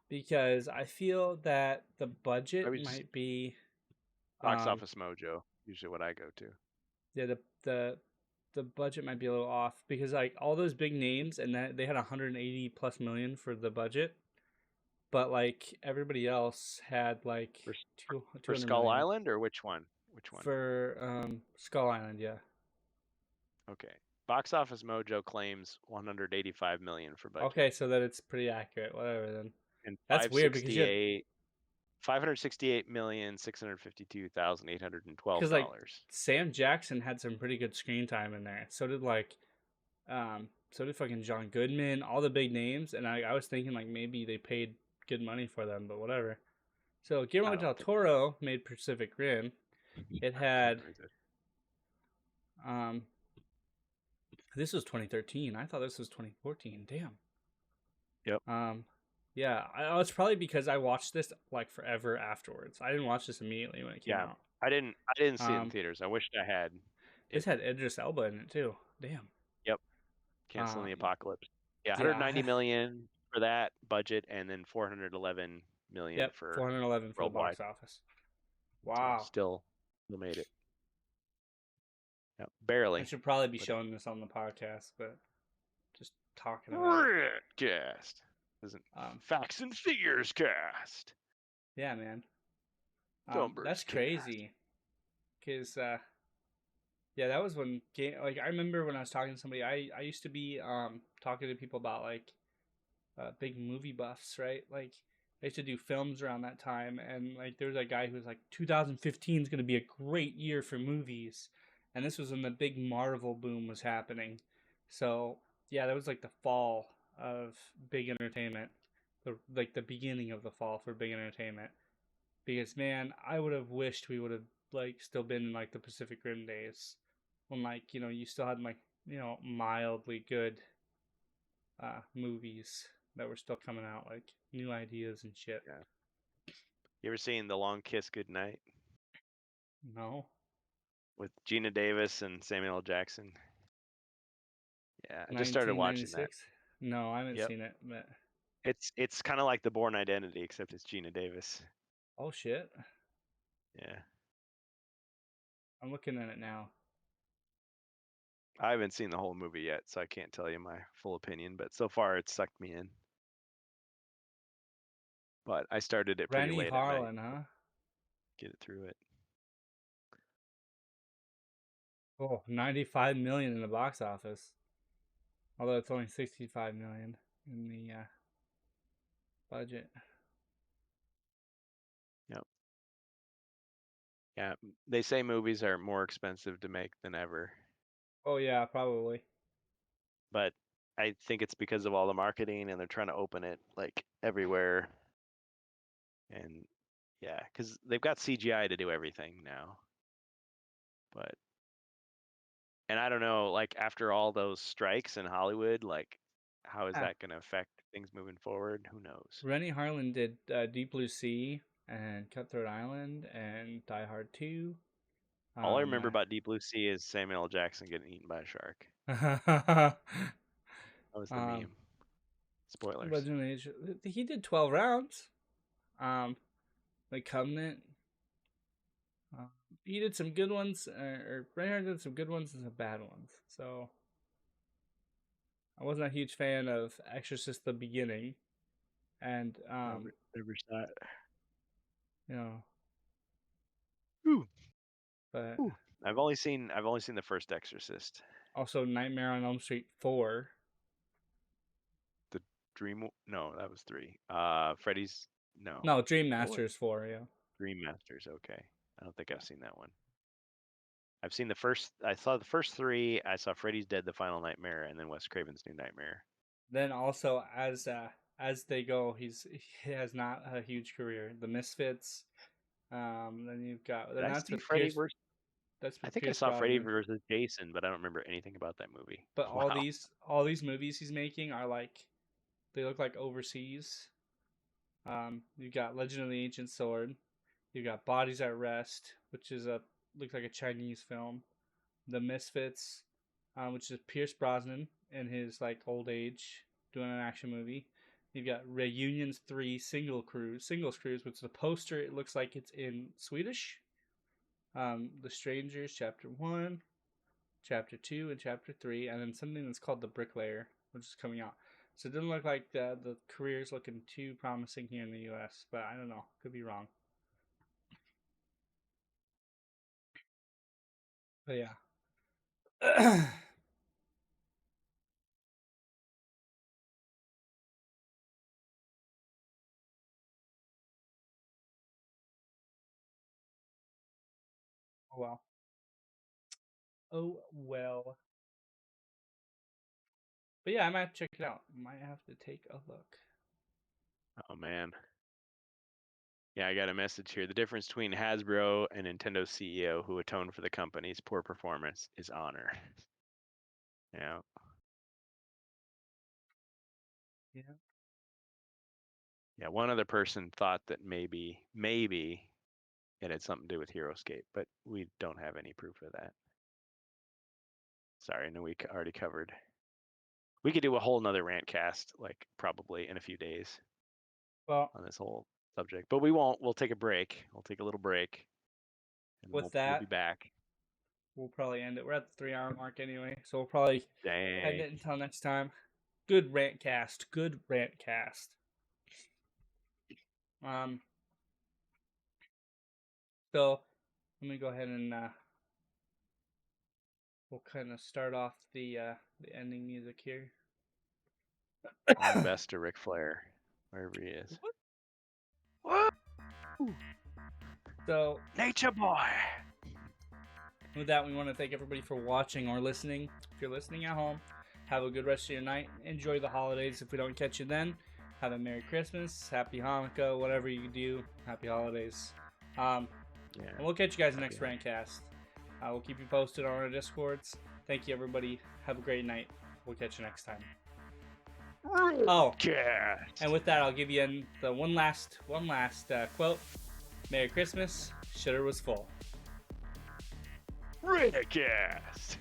because I feel that the budget might be Box Office Mojo. Usually, what I go to. Yeah, the budget might be a little off because like all those big names and that they had 180 plus million for the budget, but like everybody else had like for Skull Island, or which one? For Skull Island, yeah. Okay. Box Office Mojo claims 185 million for budget. Okay, so that it's pretty accurate. Whatever then. And that's weird because you 568,652,812 because like Sam Jackson had some pretty good screen time in there. So did fucking John Goodman, all the big names, and I was thinking like maybe they paid good money for them, but whatever. So Guillermo del Toro made Pacific Rim. It had this was 2013. I thought this was 2014. Damn. Yep. Yeah, it's probably because I watched this like forever afterwards. I didn't watch this immediately when it came out. I didn't see it in theaters. I wished I had. This had Idris Elba in it too. Damn. Yep. Canceling the Apocalypse. Yeah, 190 million for that budget, and then 411 million for 411 for worldwide. The box office. Wow. So still made it. Yep, barely. I should probably be showing this on the podcast, but just talking about Cast. Isn't Facts and Figures Cast. Yeah, man. Numbers that's crazy. Because that was when I remember when I was talking to somebody. I used to be talking to people about like big movie buffs, right? Like they used to do films around that time, and like there was a guy who was like 2015 is going to be a great year for movies, and this was when the big Marvel boom was happening. So yeah, that was like the fall of big entertainment, like the beginning of the fall for big entertainment. Because man, I would have wished we would have like still been in like the Pacific Rim days, when like you still had like mildly good movies that were still coming out, like new ideas and shit. Yeah. You ever seen The Long Kiss Goodnight No. with Gina Davis and Samuel L. Jackson? Yeah, I just started watching that. 1996? No, I haven't Yep. seen it, but It's kind of like The Bourne Identity, except it's Gina Davis. oh shit. Yeah. I'm looking at it now. I haven't seen the whole movie yet, so I can't tell you my full opinion, but so far it's sucked me in. But I started it pretty Rennie late at night. Harlan, huh? Get it through it. Oh, 95 million in the box office. Although it's only 65 million in the budget. Yep. Yeah, they say movies are more expensive to make than ever, Oh yeah, probably. but I think it's because of all the marketing and they're trying to open it like everywhere. And yeah, because they've got CGI to do everything now. And I don't know, like after all those strikes in Hollywood, like how is that going to affect things moving forward? Who knows? Rennie Harlan did Deep Blue Sea and Cutthroat Island and Die Hard 2. All I remember about Deep Blue Sea is Samuel L. Jackson getting eaten by a shark. That was the meme. Spoilers. Legend of Age. He did 12 rounds. The Covenant. He did some good ones, or Reinhardt did some good ones and some bad ones. So I wasn't a huge fan of Exorcist: The Beginning, and never saw it. you know, Ooh. but Ooh. I've only seen the first Exorcist. Also Nightmare on Elm Street 4. The Dream? No, that was 3. Freddy's? No. No, Dream Masters 4. Yeah. Dream Masters. Okay. I don't think I've seen that one. I've seen the first. I saw the first 3. I saw Freddy's Dead: The Final Nightmare, and then Wes Craven's New Nightmare. Then also as they go, he has not a huge career. The Misfits. Then you've got. Then that's with Freddy Pierce. versus. That's with I think Pierce I saw Freddy Brosnan. versus Jason, but I don't remember anything about that movie. But all these movies he's making are like, they look like overseas. You've got Legend of the Ancient Sword. You've got Bodies at Rest, which is looks like a Chinese film. The Misfits, which is Pierce Brosnan in his like old age doing an action movie. You've got Reunions 3 Singles Cruise, which is a poster. It looks like it's in Swedish. The Strangers, Chapter 1, Chapter 2, and Chapter 3, and then something that's called The Bricklayer, which is coming out. So it doesn't look like the career's looking too promising here in the U.S., but I don't know. Could be wrong. But yeah. Oh well. Oh well. But yeah, I might check it out. Might have to take a look. Oh man. Yeah, I got a message here. The difference between Hasbro and Nintendo's CEO who atoned for the company's poor performance is honor. Yeah. Yeah. Yeah, one other person thought that maybe it had something to do with HeroScape, but we don't have any proof of that. Sorry, no, we already covered. We could do a whole nother rant cast, like probably in a few days. Well, on this whole subject, but we won't. We'll take a break. We'll take a little break, and with we'll be back. We'll probably end it. We're at the 3-hour mark anyway, so we'll probably end it until next time. Good rant cast. So let me go ahead and we'll kind of start off the ending music here. All the best to Ric Flair, wherever he is. So, Nature Boy. with that, we want to thank everybody for watching or listening. If you're listening at home, have a good rest of your night. Enjoy the holidays. If we don't catch you then, have a Merry Christmas, Happy Hanukkah, whatever you do. Happy holidays. And we'll catch you guys next Rantcast. We'll keep you posted on our Discords. Thank you, everybody. Have a great night. We'll catch you next time. Oh, and with that, I'll give you the one last quote. Merry Christmas. Shitter was full. Rantcast.